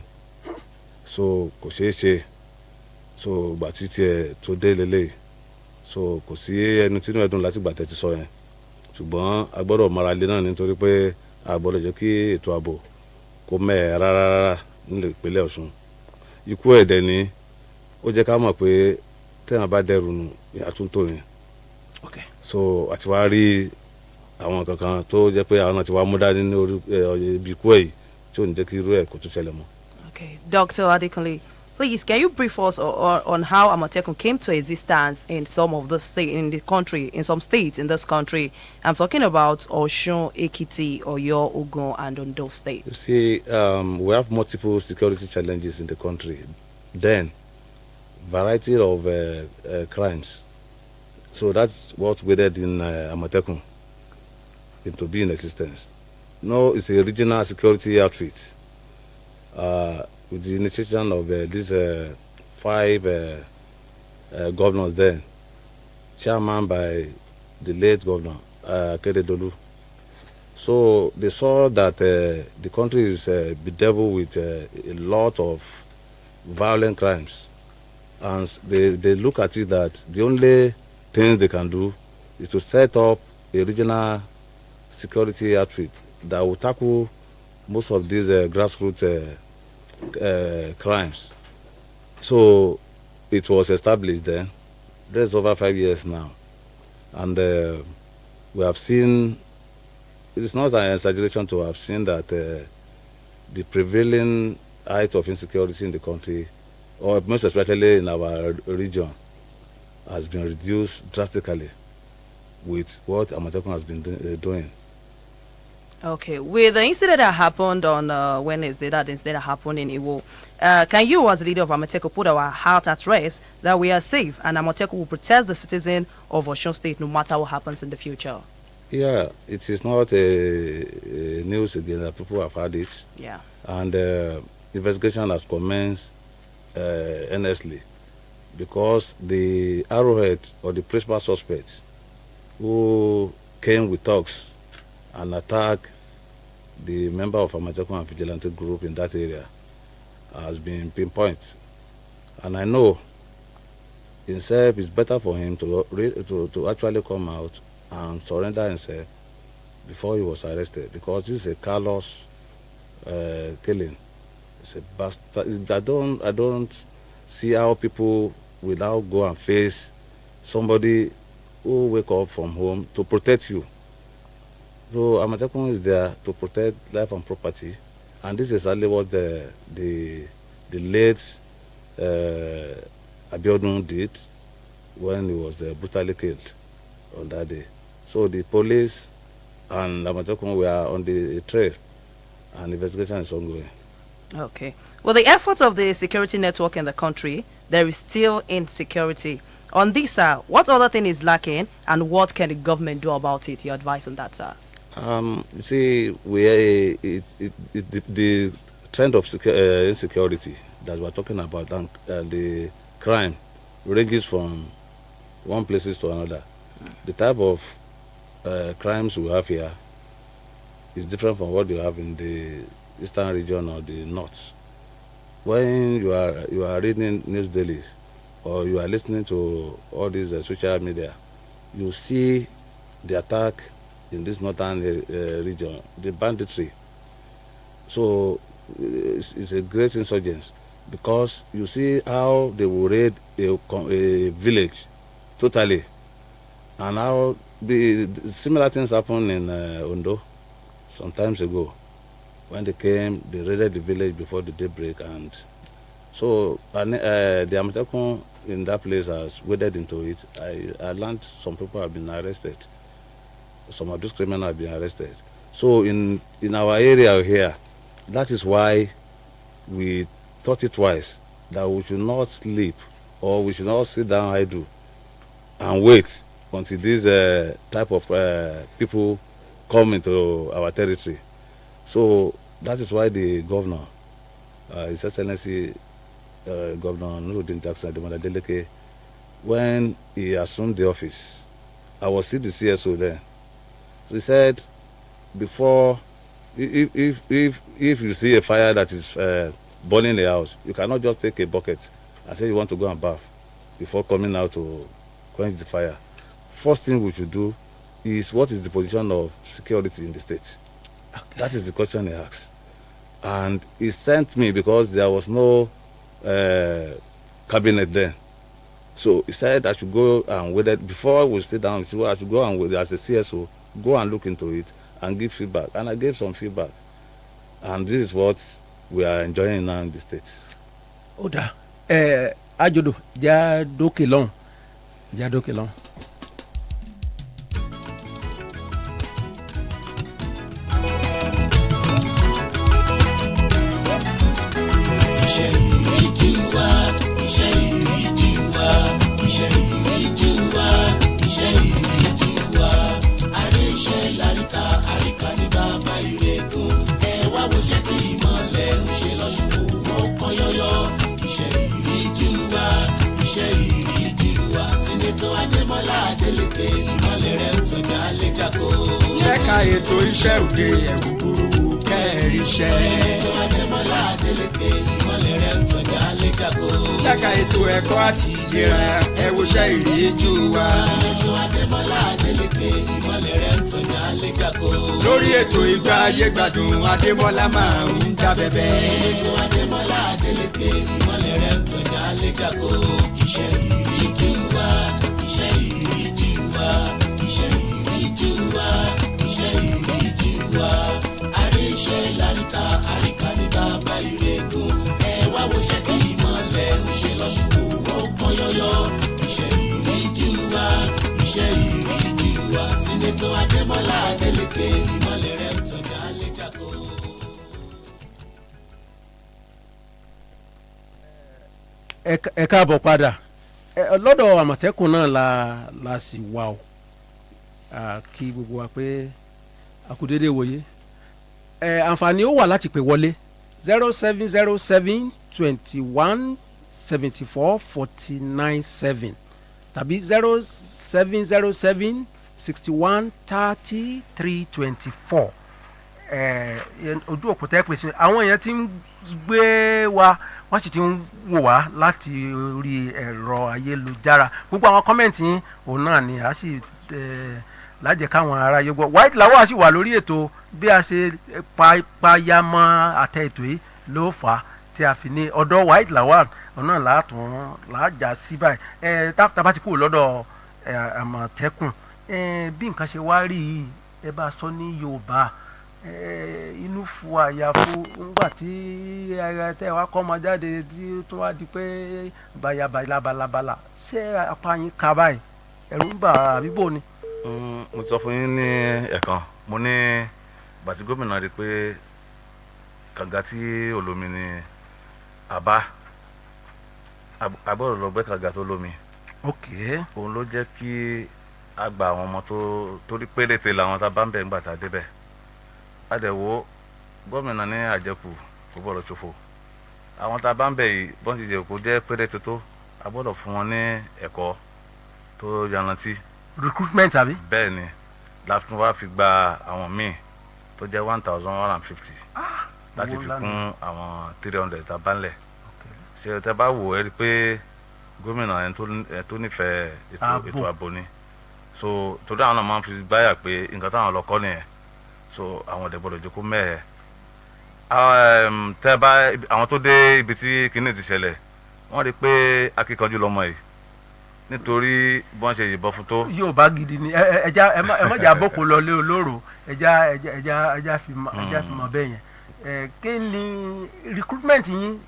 so kò ṣeé ṣe so gbà tí tiẹ̀ tó dé lélẹ̀ so kò sí ẹnu tínú ẹ̀dùn láti gbà tẹ́tí sọ yẹn ṣùgbọ́n a gbọ́dọ̀ mara lé náà nítorí pé a gbọ́dọ̀ jẹ́ kí ètò ààbò kó mẹ́ẹ̀ rárá nílẹ̀ ìpínlẹ̀ Ọ̀ṣun ikú ẹ̀dẹ̀ ni ó jẹ́ ká mọ̀ pé tẹ́yàn bá dẹrù nù àtúntò yẹn so àti wá rí àwọn kankan tó jẹ́ pé àwọn náà ti wá mú dání ní orí ibi ikú ẹ̀ yìí tí ò ní jẹ́ kí irú ẹ̀ kó tún ṣẹlẹ̀ mọ́. Okay, Dr. Adekunle, please can you brief us on how Amotekun came to existence in some of the in some states in this country? I'm talking about Osun, Ekiti, Oyo, Ogun, and Ondo State. You see, we have multiple security challenges in the country. Then, variety of crimes. So that's what we did in Amotekun into being in existence. No, it's a regional security outfit. With the initiation of these 5 governors then, chairman by the late governor, Akeredolu. So they saw that the country is bedeviled with a lot of violent crimes. and they look at it that the only thing they can do is to set up a regional security outfit that will tackle most of these grassroots crimes. So it was established then. That's over 5 years now, and we have seen. It's not an exaggeration to have seen that the prevailing height of insecurity in the country, or most especially in our region, has been reduced drastically with what Amatekun has been doing. Okay, with the incident that happened on Wednesday, that incident that happened in Iwo, can you, as leader of Amateku, put our heart at rest that we are safe and Amateku will protect the citizen of Osun State no matter what happens in the future? Yeah, it is not a news again that people have had it. Yeah. And investigation has commenced earnestly, because the arrowhead or the principal suspects who came with thugs and attacked the member of Amatekun and vigilante group in that area has been pinpointed. And I know himself it's better for him to actually come out and surrender himself before he was arrested, because this is a callous killing. It's a bastard. I don't see how people will now go and face somebody who wake up from home to protect you. So Amatekun is there to protect life and property, and this is exactly what the late Abiodun did when he was brutally killed on that day. So the police and Amatekun were on the trail, and investigation is ongoing. Okay. Well, the efforts of the security network in the country, there is still insecurity. On this, sir, what other thing is lacking, and what can the government do about it? Your advice on that, sir? You see, the trend of insecurity that we're talking about, and the crime ranges from one places to another. The type of crimes we have here is different from what you have in the eastern region or the north. When you are reading news dailies or you are listening to all these social media, you see the attack in this northern region, the banditry. So it's a great insurgence, because you see how they will raid a village totally, and how similar things happened in Ondo some times ago. When they came, they raided the village before the daybreak, and so the Amatekun in that place has waded into it. I learned some people have been arrested. Some of those criminals have been arrested. So in our area here, that is why we thought it twice that we should not sleep, or we should not sit down idle and wait until these type of people come into our territory. So that is why the governor, His Excellency Governor NURUDEEN Adeleke, when he assumed the office, I was still the CSO then. So he said, before, if you see a fire that is burning the house, you cannot just take a bucket and say you want to go and bath before coming out to quench the fire. First thing we should do is, what is the position of security in the state? Okay. That is the question he asked. And he sent me, because there was no cabinet then. So he said I should go and wait. Before we sit down, I should go and wait as a CSO, go and look into it and give feedback. And I gave some feedback. And this is what we are enjoying now in the States. Oda, Ajodo, ja doke long. Ademola Adeleke ìmọ̀lẹ̀ rẹ̀ ń tàn jálé jákó. Lẹ́ka ètò iṣẹ́ òde ẹ̀wù burúkú kẹ́ẹ̀rí iṣẹ́. Ademola Adeleke ìmọ̀lẹ̀ rẹ̀ ń tàn jálé jákó. lẹ́ka ètò ẹ̀kọ́ àti ìlera ẹ wòṣẹ́ ìríjú wa. Sinetọ̀ Ademola Adeleke ìmọ̀lẹ̀ rẹ̀ ń tàn jálẹ̀ jákó. Lórí ètò ìgbà ayé gbádùn Ademola máa ń jábẹ́bẹ́. Sinetọ̀ Ademola Adeleke ìmọ̀lẹ̀ rẹ̀ ń tàn jálẹ̀ jákó. Iṣẹ́ ìríjú wa, iṣẹ́ ìríjú wa, iṣẹ́ ìríjú wa, iṣẹ́ ìríjú wa. Àríṣẹ́ láríkà àríkà ní bàbá ìrẹ́gùn. Ẹ wá wòṣẹ́ tí ìmọ̀lẹ̀ ń ṣe lọ́sùkú ó pọ́n yọ́yọ́. Iṣẹ́ ìríjú wa, iṣẹ́ ìríjú wa. Sinetọ̀ Ademola Adeleke ìmọ̀lẹ̀ rẹ̀ ń tàn jálẹ̀ jákó. ẹ káàbọ̀ padà lọ́dọ̀ àmọ̀tẹ́kùn náà la sì wà o kí gbogbo wa pé àkùdédé wòye àǹfààní ó wà láti pè wọlé 0707-21-74-49-7 tàbí 0707-61-30-324 ojú òpó tẹ́ pèsè àwọn èèyàn ti ń gbé wa wọ́n sì ti ń wò wá láti orí ẹ̀rọ ayélujára gbogbo àwọn kọ́mẹ̀ntì yín òun náà ni a sì lájẹ̀ káwọn ará yóò gbọ́ White Lawal sì wà lórí ètò bí a ṣe payamọ́ àtẹ ètò yìí ló fà á tí a fi ní ọ̀dọ̀ White Lawal òun náà làájà sí báyìí tá bá ti kúrò lọ́dọ̀ àmọ̀tẹ́kùn bí nǹkan ṣe wá rí yìí ẹ bá sọ ní Yorùbá inú fu àyàfo ńgbà tí tẹ wá kọ́ ọmọ jáde tí tó wá di pé balabala ṣé apá yín ka báyìí ẹ̀rù ń bà àbíbò ni. mo sọ fún yín ní ẹ̀kan mo ní bàtí gómìnà rí i pé kànga tí olómi ni àbá agbọ́dọ̀ lọ gbẹ́ kànga tó lómi. ok òun ló jẹ́ kí a gba àwọn ọmọ tó torí péréte làwọn tá a bá ń bẹ̀ ń gbà tá a débẹ̀ adẹ̀wò gómìnà ní àjẹkù kò gbọ́dọ̀ ṣòfò àwọn tá a bá ń bẹ̀ yìí bọ́n ti jẹ́ kó jẹ́ péréte tó a gbọ́dọ̀ fún wọn ní ẹ̀kọ́ tó yanrantí. recruitment àbí. bẹ́ẹ̀ ni láti wá fi gba àwọn míì tó jẹ́ 1,150 láti fi kún àwọn 300 tá a bá ń lẹ̀ ṣe tẹ́ bá wò ẹ́ rí i pé gómìnà ẹni tó nífẹ̀ẹ́ ètò ààbò ni so torí àwọn náà máa ń fi gbáyà pé nǹkan táwọn lọ kọ́ nìyẹn so àwọn ọ̀dẹ̀ gbọ́dọ̀ jókòó mẹ́ẹ̀ tẹ́ bá àwọn tó dé ibi tí kinní ti ṣẹlẹ̀ wọ́n rí i pé akíkanjú lọ́mọ yìí nítorí bí wọ́n ṣe yìnbọn fún tó. Yorùbá gidi ni ẹ má jà boko lọ lé olóró ẹja fi mọ bẹ́ẹ̀ yẹn kí ni recruitment yín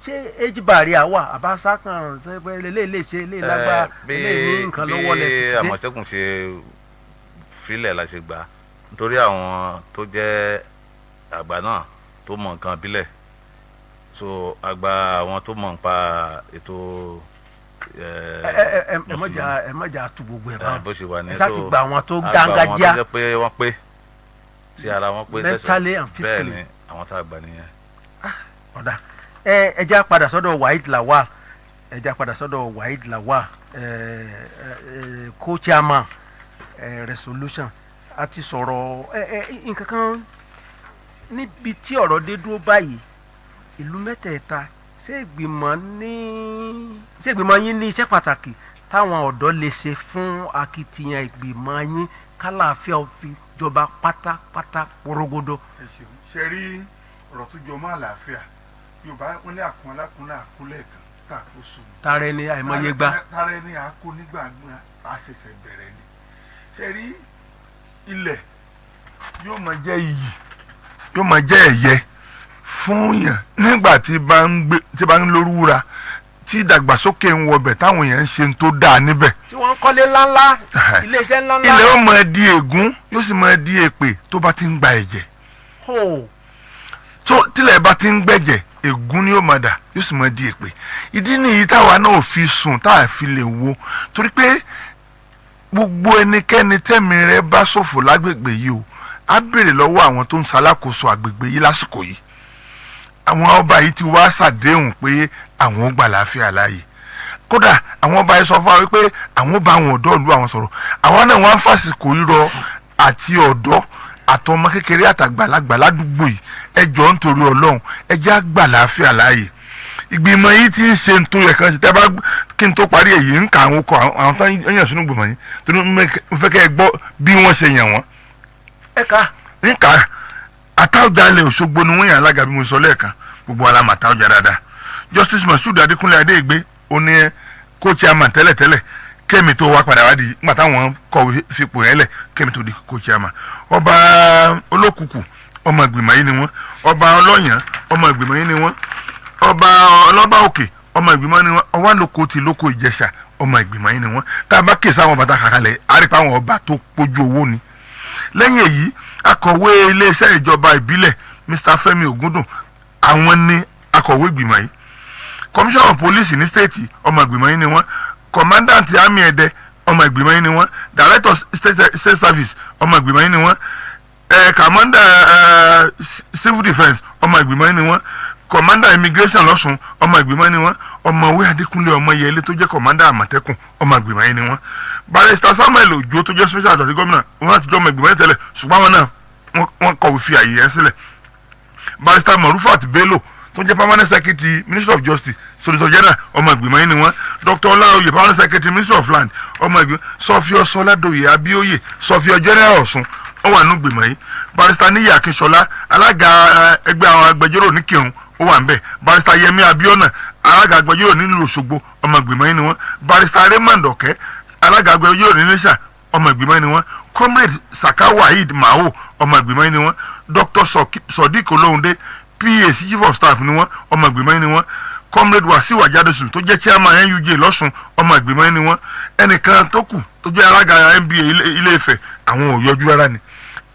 ṣé age barrier wà àbáṣá kan ṣe pé lè ṣe lè lágbá lè ní nǹkan lọ́wọ́ lẹ́sìn bí àmọ̀tẹ́kùn ṣe filẹ̀ la ṣe gbà nítorí àwọn tó jẹ́ àgbà náà tó mọ̀ nǹkan bílẹ̀ so àgbà àwọn tó mọ̀ nípa ètò ẹ mọ̀jà tu gbogbo ẹ̀ báwọn bó ṣe wà ní ẹ sá ti gba àwọn tó dángájá àgbà àwọn tó jẹ́ pé wọ́n pé tí ara wọn pé mentally and physically bẹ́ẹ̀ ni àwọn tá a gbà nìyẹn. ọ̀dà ẹ já padà sọ́dọ̀ White Lawal White Lawal co-chairman resolution a ti sọ̀rọ̀ nǹkan kan níbi tí ọ̀rọ̀ dé dúró báyìí ìlú mẹ́tẹ̀ẹ̀ta ṣé ìgbìmọ̀ yín ní iṣẹ́ pàtàkì táwọn ọ̀dọ́ lè ṣe fún akitiyan ìgbìmọ̀ yín kálàáfíà òfin jọba pátápátá porogodo. ẹ ṣeun ṣe rí ọ̀rọ̀ tó jọ mọ́ àlàáfíà Yorùbá wọn ní àkún alákùnrin àkúnlẹ̀ kan káàkó sùn. tààrẹ ni àìmọye gbà. tààrẹ ni àkó nígbàgbọ́n àṣẹ̀ṣẹ̀ bẹ̀rẹ̀ ni ṣe rí ilẹ̀ yóò máa jẹ́ iyì yóò máa jẹ́ ẹ̀yẹ fún yàn nígbà tí bá ń lórúra tí ìdàgbàsókè ń wọbẹ̀ táwọn èèyàn ń ṣe tó dáa níbẹ̀. tí wọ́n ń kọ́lé ńláńlá iléeṣẹ́ ńláńlá. ilẹ̀ ó máa di ègún yóò sì máa di èpè tó bá ti ń gba ẹ̀jẹ̀. tó tílẹ̀ bá ti ń gbẹ̀jẹ̀ ègún ni yóò máa dà yóò sì máa di èpè. ìdí nìyí táwa náà fi sùn tá a fi lè wo torí pé gbogbo ẹnikẹ́ni tẹ́mi rẹ̀ bá ṣòfò lágbègbè yìí o á béèrè lọ́wọ́ àwọn tó ń ṣalákòóso àgbègbè yìí lásìkò yìí àwọn ọba yìí ti wá ṣàdéhùn pé àwọn ó gbà láàfíà láàyè kódà àwọn ọba yìí sọ fún wa wípé àwọn bá àwọn ọ̀dọ́ ìlú àwọn sọ̀rọ̀ àwọn náà wọ́n á fàsìkò rírọ àti ọ̀dọ́ àtọmọ kékeré àtàgbàlagbà ládùúgbò yìí ẹ jọ̀ọ́ nítorí Ọlọ́run ẹ jẹ́ á gbà láàfíà láàyè ìgbìmọ̀ yìí ti ń ṣe tó yẹ kan ṣe tẹ́ bá kí n tó parí èyí ń ka àwọn ọkọ̀ àwọn tó ń yàn sínú ìgbìmọ̀ yìí tó ní fẹ́ kẹ́ ẹ gbọ́ bí wọ́n ṣe yàn wọ́n. ń ka Àtaọ̀jalẹ̀ Òṣogbo ni wọ́n yàn alága bí mo sọ lẹ́ẹ̀kan gbogbo ala mà Àtaọ̀jà dáadáa Justice Mashood Adékúnlé Adéìgbé ó ní co-chairman tẹ́lẹ̀tẹ́lẹ̀ kẹ́mi tó wá padà wá di nígbà táwọn kọ̀wé fipò yẹn lẹ̀ kẹ́mi tó di co-chairman. Ọba Olókùkù ọmọ ìgbìmọ̀ yìí ni wọ́n, ọba Ọlọ́yàn ọmọ ìgbìmọ̀ yìí ni wọ́n, ọba Ọlọ́ba Òkè ọmọ ìgbìmọ̀ ni wọ́n, Ọwálókò ti Lóko Ìjẹ̀ṣà ọmọ ìgbìmọ̀ yìí ni wọ́n. Tá a bá kèsì àwọn bàtà kàkàlẹ̀ àrípa àwọn ọba tó pójú owó ni. Lẹ́yìn èyí akọ̀wé iléeṣẹ́ ìjọba ìbílẹ̀ Mr. Fẹ́mi Ògúndùn àwọn ni akọ̀wé ìgbìmọ̀ yìí. Commissioner of Police ní state ọmọ ìgbìmọ̀ yìí ni wọ́n, Commandant Army Ẹdẹ ọmọ ìgbìmọ̀ yìí ni wọ́n, Director State Service ọmọ ìgbìmọ̀ yìí ni wọ́n, Commander Civil Defence ọmọ ìgbìmọ̀ yìí ni wọ́n, Commander Immigration lọ́sùn ọmọ ìgbìmọ̀ yìí ni wọ́n, Ọ̀mọ̀wé Adékúnlé Ọmọyẹlé tó jẹ́ Commander Àmọ̀tẹ́kùn ọmọ ìgbìmọ̀ yìí ni wọ́n, Barrister Samuel Ojo tó jẹ́ Special Adviser Gómìnà wọn ti jẹ́ ọmọ ìgbìmọ̀ yìí tẹ́lẹ̀ ṣùgbọ́n wọn náà wọ́n kọ̀wé fi àyè yẹn sílẹ̀. Barrister Marufat Bello tó jẹ́ Permanent Secretary Ministry of Justice Solicitor General ọmọ ìgbìmọ̀ yìí ni wọ́n, Dr. Olaoye Permanent Secretary Ministry of Land ọmọ ìgbìmọ̀, Sọfíọ Sọládòye Abíóyè Sọfíọ General Ọ̀ṣun ó wà nínú ìgbìmọ̀ yìí, Barrister Níyì Akínṣọlá alága ẹgbẹ́ àwọn agbẹjọ́rò ní Kírun ó wà ńbẹ̀, Barrister Yẹmí Abíọ́nà alága agbẹjọ́rò nílùú Òṣogbo ọmọ ìgbìmọ̀ yìí ni wọ́n, Barrister Raymond Ọ̀kẹ́ alága agbẹjọ́rò ní Iléṣà ọmọ ìgbìmọ̀ yìí ni wọ́n, Comrade Saka Waheed Mao ọmọ ìgbìmọ̀ yìí ni wọ́n, Dr. Sodiq Olóhùndé PA Chief of Staff ni wọ́n ọmọ ìgbìmọ̀ yìí ni wọ́n, Comrade Wasiu Ajadosu tó jẹ́ Chairman NUJ lọ́sùn ọmọ ìgbìmọ̀ yìí ni wọ́n, ẹnìkan tó kù tó jẹ́ alága NBA Ilé Ifẹ̀ àwọn ò yọjú rárá ni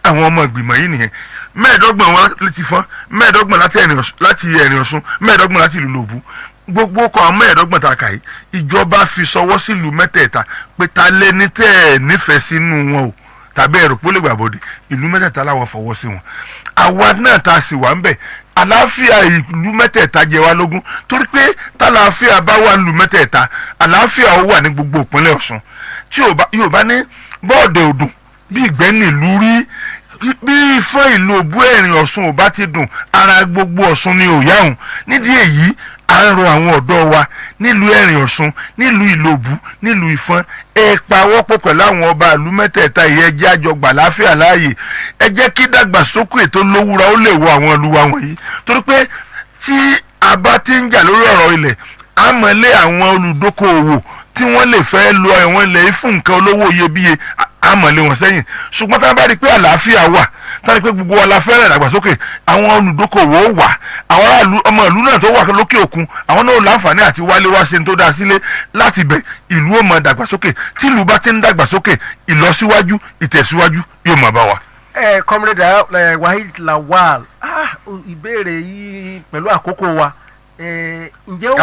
àwọn ọmọ ìgbìmọ̀ yìí nìyẹn. 15 wọn ti fọ́n 15 láti Ẹ̀rìn Ọ̀ṣun 15 láti ìlú Lòbú gbogbo ọkọ̀ àwọn 15 tá a kà yìí ìjọba fi sọwọ́ sílùú mẹ́tẹ̀ẹ̀ta pé ta lẹni tẹ́ ẹ̀ nífẹ̀ẹ́ sínú wọn o tàbí ẹ̀rọ pólè gbàbọ̀dé ìlú mẹ́tẹ̀ẹ̀ta làwọn fọwọ́ sí wọn. àwa náà tá a sì wà ń bẹ̀ àlàáfíà ìlú mẹ́tẹ̀ẹ̀ta jẹ wá lógún torí pé tàlàáfíà bá wà nílùú mẹ́tẹ̀ẹ̀ta àlàáfíà ó wà ní gbogbo ìpínlẹ̀ Ọ̀ṣun tí Yorùbá ní bọ́ọ̀dẹ̀ òdùn bí ìgbẹ́ nílùú rí bí ifọ̀ ìlú Òbú Ẹ̀rìn Ọ̀ṣun ò bá ti dùn ara gbogbo Ọ̀ṣun ni ò yáhùn. Nídìí èyí à ń rọ àwọn ọ̀dọ́ wa nílùú Ẹ̀rìn Ọ̀ṣun nílùú Ìlòbú nílùú Ìfọ̀n ẹ pawọ́pọ̀ pẹ̀lú àwọn ọba ìlú mẹ́tẹ̀ẹ̀ta yìí ẹ jẹ́ àjọgbà láfíà láàyè ẹ jẹ́ kí dàgbàsókè tó lówúra ó lè wọ àwọn ìlú wa wọ̀nyí torí pé tí a bá ti ń jà lórí ọ̀rọ̀ ilẹ̀ á mọ̀lé àwọn olùdókòwò tí wọ́n lè fẹ́ lo àwọn ilẹ̀ yìí fún nǹkan olówó iyebíye àmọ̀lé wọn sẹ́yìn ṣùgbọ́n tá a bá rí i pé àlàáfíà wà tá a rí i pé gbogbo wa la fẹ́rẹ̀ ìdàgbàsókè àwọn olùdókòwò wà àwọn aráàlú ọmọ ìlú náà tó wà lókè òkun àwọn náà láǹfààní àti wálé wá ṣe tó dáa sílé láti bẹ̀ ìlú ó máa dàgbàsókè tí ìlú bá ti ń dàgbàsókè ìlọsíwájú ìtẹ̀síwájú yóò máa bá wa. Comrade Waheed Lawal ìbéèrè yìí pẹ̀lú àkókò wa ǹjẹ́ ó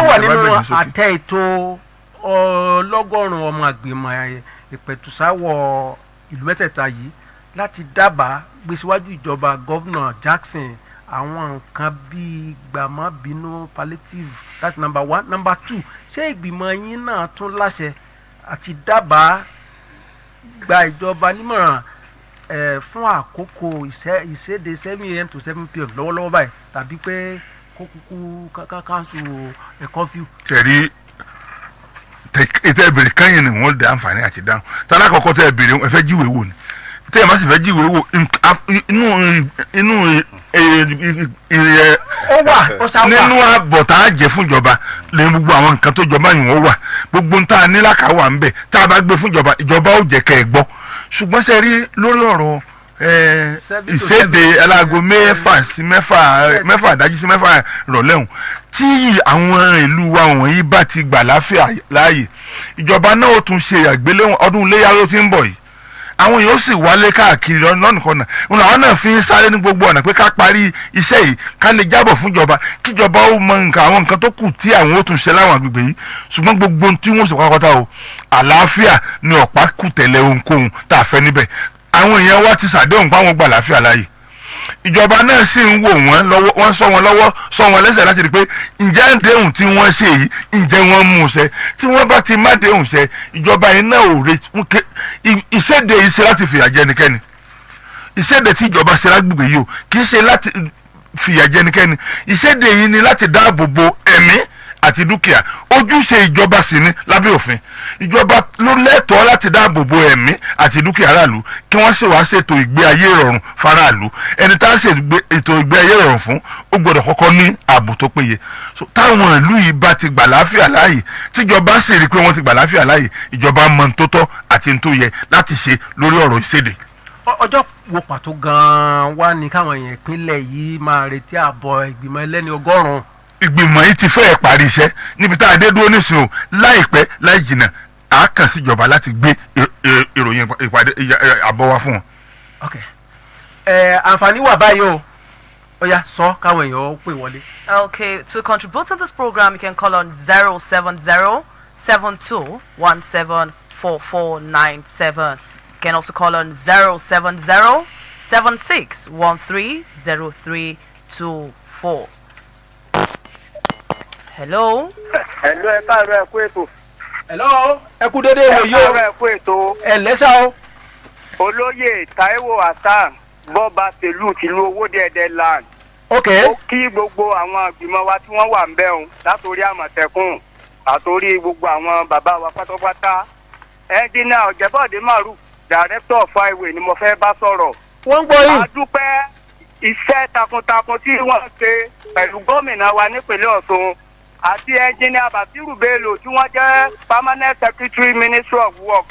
wà nínú àtẹ ètò ọlọ́gọ́rùn-ún ọmọ àgbìmọ̀ ìpẹ̀tùsáwọ̀ ìlú mẹ́tẹ̀ẹ̀ta yìí láti dábàá gbèsèwájú ìjọba gọ́vnà Jackson àwọn nǹkan bíi gbàmọ́bínú palliative that's number 1. Number 2 ṣé ìgbìmọ̀ yín náà tún láṣẹ àti dábàá gba ìjọba nímọ̀ràn fún àkókò ìséde 7 a.m. to 7 p.m. lọ́wọ́lọ́wọ́ báyìí tàbí pé kó kúkú káńsù curfew. tẹ̀rí ètò ìbèrè kányìn ni wọ́n dá àǹfààní àti dáhùn tàbí àkọ́kọ́ tẹ́ ìbèrè ẹ fẹ́ jíwèé wò ni tẹ́ ẹ má sì fẹ́ jíwèé wò inú nínú àbọ̀ tá a jẹ fún ìjọba lẹ́yìn gbogbo àwọn nǹkan tó jọba yìí wọ́n wà gbogbo ń tá a ní lákàá ń bẹ̀ tá a bá gbé fún ìjọba ó jẹ́ kẹ́ ẹ gbọ́ ṣùgbọ́n ṣe rí lórí ọ̀rọ̀ ìséde aláago 6 sí 6 àdájí sí 6 ìrọ̀lẹ́hùn tí àwọn ìlú wa wọ̀nyí bá ti gbà láàyè ìjọba náà ó tún ṣe àgbéléwọ̀n ọdún iléyà ló ti ń bọ̀ yìí àwọn yóò sì wálé káàkiri lọ́nìkọ̀nà òun làwọn náà fi ń sáré ní gbogbo ọ̀nà pé ká parí iṣẹ́ yìí ká lè jábọ̀ fún ìjọba kíjọba ó mọ àwọn nǹkan tó kù tí àwọn ó tún ṣe láwọn agbègbè yìí ṣùgbọ́n gbogbo tí wọ́n sì pátápátá o àlàáfíà ni ọ̀pá kù tẹ̀lé ohunkóhun tá a fẹ́ níbẹ̀ àwọn èèyàn wa ti ṣàdéhùn pé àwọn gbà láàfíà láàyè ìjọba náà sì ń wò wọ́n lọ́wọ́ wọ́n sọ wọn lọ́wọ́ sọ wọn lẹ́sẹ̀ láti rí i pé ǹjẹ́ àdéhùn tí wọ́n ṣe yìí ǹjẹ́ wọ́n mú un ṣẹ tí wọ́n bá ti má déhùn ṣẹ ìjọba yìí náà ò retí ìṣèdè yìí ṣe láti fìyà jẹ ẹnikẹ́ni ìṣèdè tí ìjọba ṣe lágbègbè yìí o kì í ṣe láti fìyà jẹ ẹnikẹ́ni ìṣèdè yìí ni láti dáàbò bo ẹ̀mí àti dúkìá ojúṣe ìjọba sì ni lábẹ́ òfin ìjọba ló lẹ́tọ̀ọ́ láti dáàbò bo ẹ̀mí àti dúkìá aráàlú kí wọ́n sì wá ṣètò ìgbé ayé ìrọ̀rùn faraàlú ẹni tá a ṣe ètò ìgbé ayé ìrọ̀rùn fún ó gbọ́dọ̀ kọ́kọ́ ní ààbò tó péye táwọn ìlú yìí bá ti gbà láàfíà láàyè tíjọba sì rí i pé wọ́n ti gbà láàfíà láàyè ìjọba mọ ní tó tọ́ àti ní tó yẹ láti ṣe lórí ọ̀rọ̀ ìṣèdè. ọjọ́ wo pàtó gan-an wá ní káwọn èèyàn ìpínlẹ̀ yìí máa retí àbọ̀ ìgbìmọ̀ ẹlẹ́ni 100. ìgbìmọ̀ yìí ti fẹ́ẹ̀ parí iṣẹ́ níbi tá a dé dúró nísìnyí o láìpẹ́ láì jìnnà a kàn síjọba láti gbé ìròyìn ìpàdé àbọ̀ wa fún wọn. ok àǹfààní wà báyìí o ó yá sọ káwọn èèyàn ó pè wọlé. Okay, to contribute to this program, you can call on 070-7217-4497. You can also call on 070-7613-0324. Hello. Hello, ẹ káàárọ̀ ẹ kú ètò. hello ẹ kú dédé ìwò Ẹ káàárọ̀ ẹ kú ètò. ẹ lẹ́sà o. Olóyè Táíwò Hasan bọ́ba tèlú tìlú Owódé-Ẹdẹ land. ok Ó kí gbogbo àwọn ìgbìmọ̀ wa tí wọ́n wà ń bẹ̀ òun látòrí Àmọ̀tẹ́kùn àtòrí gbogbo àwọn bàbá wa pátápátá. Ẹnjìnà Ọ̀jẹ̀bọ̀dé Màrú director of highway ni mo fẹ́ bá sọ̀rọ̀. wọ́n ń gbọ́ yín. A dúpẹ́ iṣẹ́ takuntakun tí wọ́n ṣe pẹ̀lú gómìnà wa nípínlẹ̀ Ọ̀ṣun àti ẹnjìnìà Basiru Bello tí wọ́n jẹ́ permanent secretary ministry of work.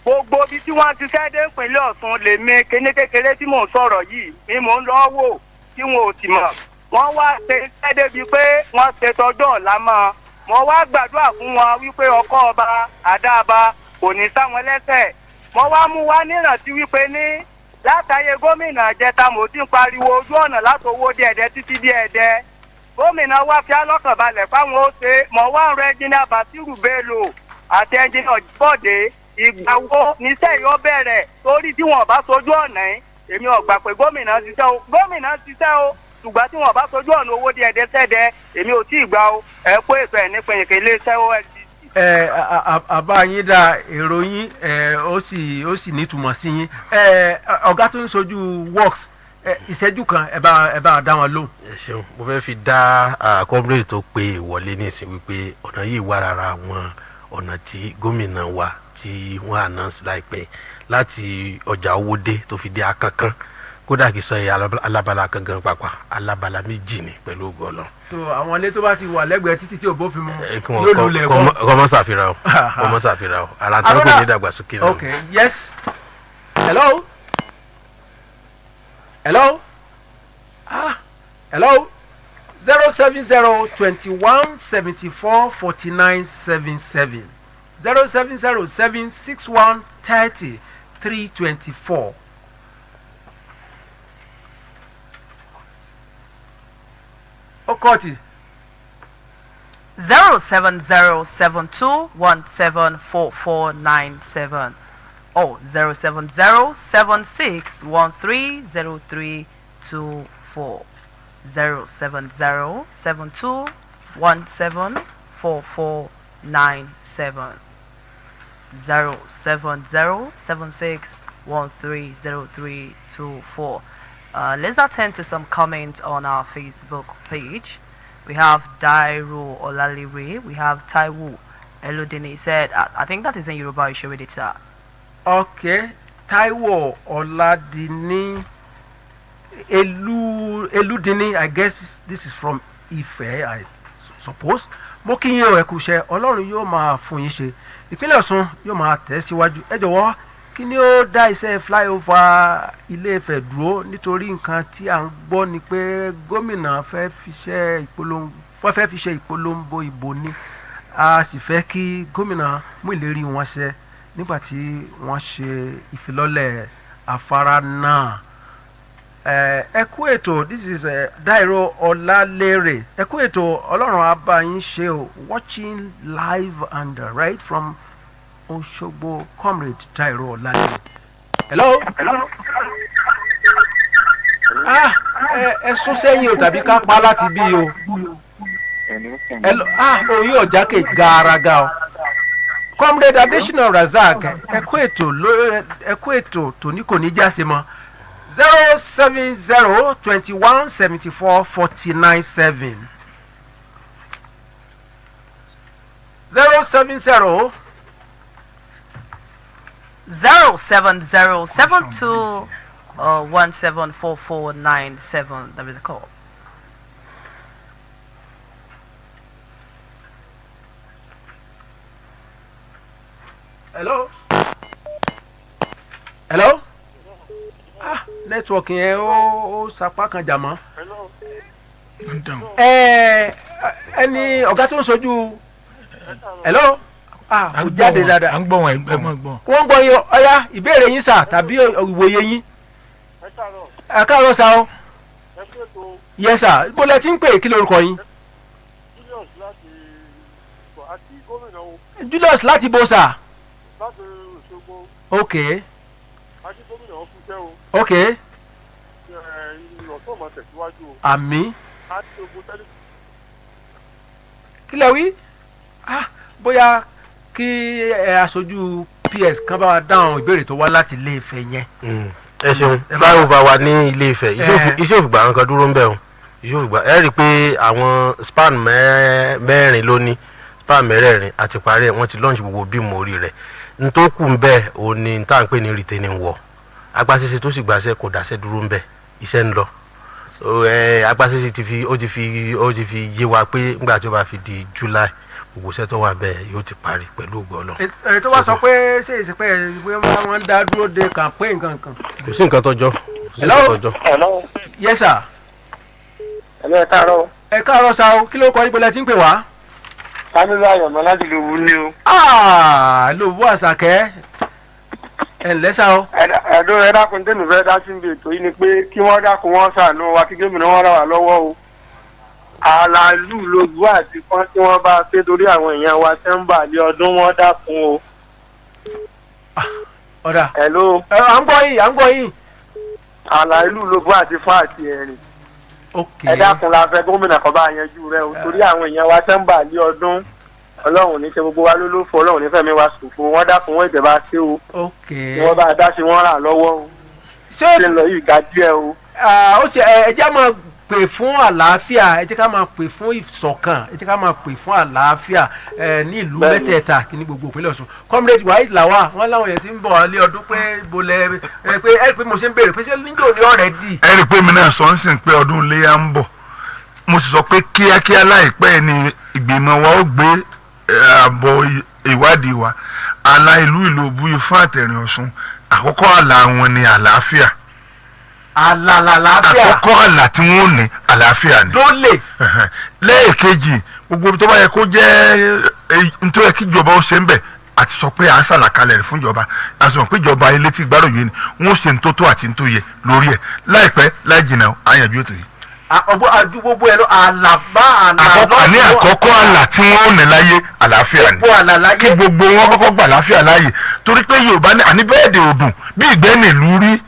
Gbogbo bí tí wọ́n ti ṣẹ́ dé ìpínlẹ̀ Ọ̀ṣun lèmi kíní kékeré tí mò ń sọ̀rọ̀ yìí ni mò ń lọ wò tí wọn ò sì mọ̀. Wọ́n wá ṣe iṣẹ́ débi pé wọ́n ṣe tọjọ́ ọ̀la mọ́. Mo wá gbàdúrà fún wọn wípé ọkọ ọba àdáàbá kò ní sáwọn lẹ́sẹ̀. Mo wá mú wá nírántí wípé ní látàyè gómìnà Ìjẹta mo ti ń pariwo ojú ọ̀nà láti Owódé-Ẹdẹ títí dé Ẹdẹ. Gómìnà wá fi alọ́kàn balẹ̀ fáwọn ó ṣe mọ̀ wá ń rẹ ẹnjìnìà Basiru Bello àti ẹnjìnìà Ọ̀jẹ̀bọ̀dé ìgbà wo níṣẹ́ yóò bẹ̀rẹ̀ torí tí wọ́n bá sojú ọ̀nà yìí èmi ò gbà pé gómìnà ṣiṣẹ́ o ṣùgbọ́n tí wọ́n bá sojú ọ̀nà Owódé-Ẹdẹ sẹ́dẹ̀ èmi ò tí ì gbà o ẹ kó ètò ẹ̀ nípìnyìnkè iléeṣẹ́ OSBC. àbá yín dá èrò yín ó sì nítumọ̀ sí yín ọ̀gá tó ń sojú works ìṣẹ́jú kan ẹ bá dá wọn lóhùn. ẹ ṣeun mo fẹ́ fi dá comrade tó pé ìwọlé ní ìsìn wípé ọ̀nà yìí wà rárá àwọn ọ̀nà tí gómìnà wa tí wọ́n announce láìpẹ́ láti ọjà Owódé tó fi dé Akankan kódà kì í sọ alábala kan gan pàpà alábala méjì ni pẹ̀lú ògo Ọlọ́run. tó àwọn ilé tó bá ti wà lẹ́gbẹ̀ẹ́ títí tí ò bófin mu yóò lulẹ̀ kọ́. kọ́mọ́ ṣàfihàn o kọ́mọ́ ṣàfihàn o ara tó kò ní ìdàgbàsókè náà. okay yes hello hello 070-21-74-4977 070-761-30-324. Okoti 070-7217-4497 or 070-7613-0324 070-7217-4497 070-7613-0324. Let's attend to some comments on our Facebook page. We have Dairo Olalire. We have Taiwo Elodini. Said, I think that is in Yoruba. You should read it, sir. Okay. Taiwo Oladini Eludini. I guess this is from Ife, I suppose. Mo kí yín o ẹ kú iṣẹ́ Ọlọ́run yóò máa fún yín ṣe. Ìpínlẹ̀ Ọ̀ṣun yóò máa tẹ̀ síwájú. Ẹ jọ̀wọ́ kí ni ó dá iṣẹ́ flyover Ilé-Ifẹ̀ dúró nítorí nǹkan tí à ń gbọ́ ni pé gómìnà fẹ́ fi ṣe ìpolongo ìbò ni a sì fẹ́ kí gómìnà mú ìlérí wọn ṣẹ nígbà tí wọ́n ṣe ìfilọ́lẹ̀ afárá náà. Ẹ kú ètò, this is Dairo Olalere. Ẹ kú ètò Ọlọ́run á bá yín ṣe o, watching live and right from Osogbo, comrade Dairo Olalere. Hello. Ẹ sún sẹ́yìn o tàbí ká pa láti bí o. Oyin ọ̀jákè gàràgà o. Comrade Adesina Razak, ẹ kú ètò tòní kò ní jáse mọ́. 070-21-74-49-7. 070 07072 174497. That is a call. Hello. Hello. Network yẹn ó sapá kan jà mọ́. Ẹni ọ̀gá tó ń sojú. Hello. Kò jáde dáadáa. à ń gbọ́ wọn ẹgbẹ́ mọ́ gbọ́. Wọ́n ń gbọ́ yín ọ̀yá ìbéèrè yín sà tàbí ìwòye yín. Ẹ káàárọ̀ sà o. Yes sà, ibo lẹ ti ń pè kí lórúkọ yín? Julius láti bo sà. Ok. Ok. Àmì. Kí lẹ wí? Bóyá kí aṣojú PS kan bá wa dáhùn ìbéèrè tó wá láti Ilé Ifẹ̀ yẹn. Ẹ ṣeun flyover wa ní Ilé Ifẹ̀ iṣẹ́ òfìgbà àwọn kan dúró ń bẹ̀ o iṣẹ́ òfìgbà ẹ rí i pé àwọn span mẹ́rin ló ní span mẹ́rẹ̀ẹ̀rin àti parí ẹ̀ wọ́n ti launch gbogbo bíìmù orí rẹ̀ n tó kù ń bẹ̀ o ní n tá à ń pè ní retaining wall agbásẹ́sẹ́ tó sì gbàṣẹ́ kò dáṣẹ́ dúró ń bẹ̀ iṣẹ́ ń lọ agbásẹ́sẹ́ ó ti fi yé wa pé nígbà tí ó bá fi di July gbogbo iṣẹ́ tó wà bẹ́ẹ̀ yóò ti parí pẹ̀lú ògo Ọlọ́run. Èyí tó wá sọ pé ṣé ìsìnkú wọ́n ń dá dúró de campaign kankan. kò sí nǹkan tọ́jọ́. Hello. Yes sir. Hello, ẹ káàárọ̀. Ẹ káàárọ̀ sá o, kí ló kọ yín pẹ̀lẹ́ tí ń pè wá? Samilu Ayọ̀mọ́ láti lè wú ní o. Ló wú Àṣàkẹ́. Ẹ ǹlẹ́ sá o. Ẹ̀dọ́ ẹ dákun tẹ́nu fẹ́ dá sí ibi ètò yìí ni pé kí wọ́n dákun wọ́n ṣàánú wa kí gómìnà wọn rà wá lọ́wọ́ o. Àlàlù lójú àti fún tí wọ́n bá ṣe torí àwọn èèyàn wa ṣe ń bà lé ọdún wọn dákun o. Ọ̀dà. Hello. À ń gbọ́ yín. Àlàlù lójú àti fún àti ẹ̀rìn. Ẹ dákun la fẹ́ gómìnà kan bá yanjú rẹ o torí àwọn èèyàn wa ṣe ń bà lé ọdún Ọlọ́run ní ṣe gbogbo wa ló ló fọ Ọlọ́run ní fẹ́mi wa ṣòfò wọ́n dákun wọ́n ìjẹba ṣe o. Wọ́n bá dá sí wọ́n rà lọ́wọ́ o. Ṣé ń lọ yìí ga díẹ̀ o. Ó ṣe ẹjẹ́ máa pè fún àlàáfíà ẹ jẹ́ ká máa pè fún ìṣọ̀kan ẹ jẹ́ ká máa pè fún àlàáfíà ní ìlú mẹ́tẹ̀ẹ̀ta kí ní gbogbo ìpínlẹ̀ Ọ̀ṣun. Comrade Waheed Lawal wọn láwọn yẹn ti ń bọ̀ lé ọdún pé bolẹ̀ pé ẹ rí pé mo ṣe ń béèrè pé ṣé níjó ni ọ̀rẹ́ dì. ẹ rí i pé mi náà sọ ń sìn pé ọdún iléyà ń bọ̀ mo sì sọ pé kíákíá láìpẹ́ ni ìgbìmọ̀ wa ó gbé àbọ̀ ìwádìí wa àlà ìlú Ìlọbù fún Àtẹ̀rìn Ọ̀ṣun àkọ́kọ́ àlà wọn ni àlàáfíà àlàáfíà àkọ́kọ́ àlà tí wọ́n ní àlàáfíà ni. dólè. lẹ́ẹ̀kejì gbogbo tó bá yẹ kó jẹ́ nítorí kí ìjọba ó ṣe ń bẹ̀ àti sọ pé à ń ṣàlàkalẹ̀ rẹ̀ fún ìjọba a sọ pé ìjọba ilé tí gbárò yìí ni wọ́n ṣe ń tó tó àti ń tó yẹ lórí ẹ̀ láìpẹ́ láì jìnnà àyànjú ètò yìí. Àjú gbogbo ẹ̀rọ àlàbá àní àkọ́kọ́ àlà tí wọ́n ní láyé àlàáfíà ni kí gbogbo wọn kọ́kọ́ gbà àlàáfíà láàyè torí pé Yorùbá ní àní bẹ́ẹ̀dẹ̀ òdùn bí ìgbẹ́ nílùú rí